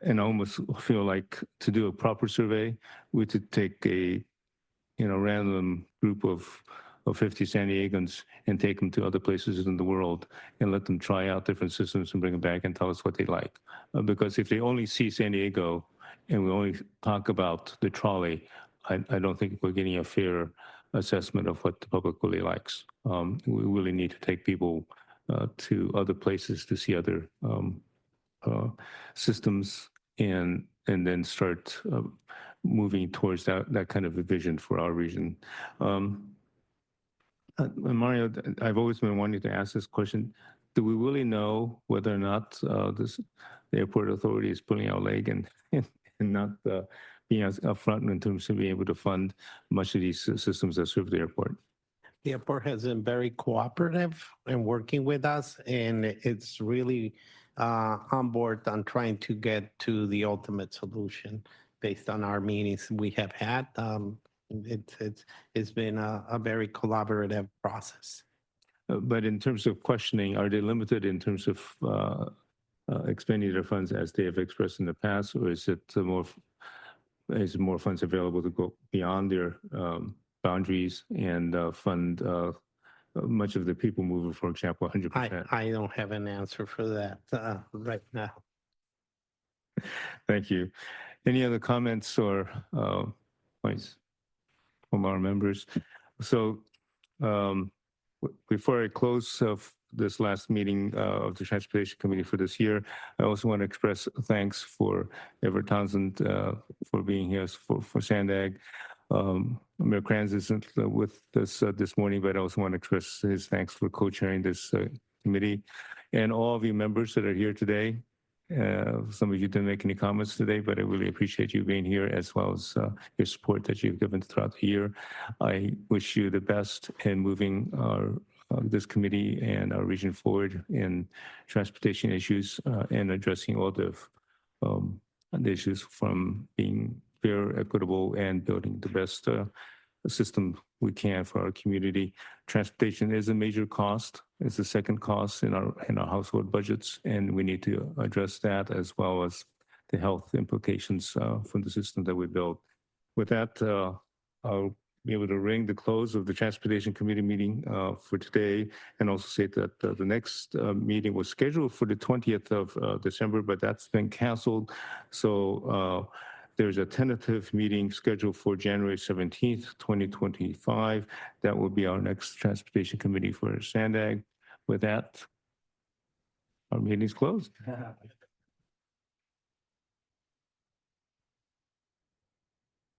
And I almost feel like to do a proper survey, we could take a random group of 50 San Diegans and take them to other places in the world and let them try out different systems and bring them back and tell us what they like. Because if they only see San Diego and we only talk about the trolley, I don't think we're getting a fair assessment of what the public really likes. We really need to take people to other places to see other systems and then start moving towards that kind of a vision for our region. Mario, I've always been wanting to ask this question. Do we really know whether or not the airport authority is pulling our leg and not being upfront in terms of being able to fund much of these systems that serve the airport? The airport has been very cooperative in working with us, and it's really on board on trying to get to the ultimate solution based on our meetings we have had. It's been a very collaborative process. But in terms of questioning, are they limited in terms of expending their funds as they have expressed in the past, or is it more funds available to go beyond their boundaries and fund much of the people mover, for example, 100%? I don't have an answer for that right now. Thank you. Any other comments or points from our members? So before I close this last meeting of the Transportation Committee for this year, I also want to express thanks for Everett Townsend for being here for SANDAG. Mayor Kranz isn't with us this morning, but I also want to express his thanks for co-chairing this committee. And all of you members that are here today, some of you didn't make any comments today, but I really appreciate you being here, as well as your support that you've given throughout the year. I wish you the best in moving this committee and our region forward in transportation issues and addressing all the issues, from being fair, equitable, and building the best system we can for our community. Transportation is a major cost. It's the second cost in our household budgets, and we need to address that, as well as the health implications from the system that we build. With that, I'll be able to ring the close of the Transportation Committee meeting for today, and also say that the next meeting was scheduled for the 20th of December, but that's been canceled. So there's a tentative meeting scheduled for January 17th, 2025. That will be our next Transportation Committee for SANDAG. With that, our meeting is closed.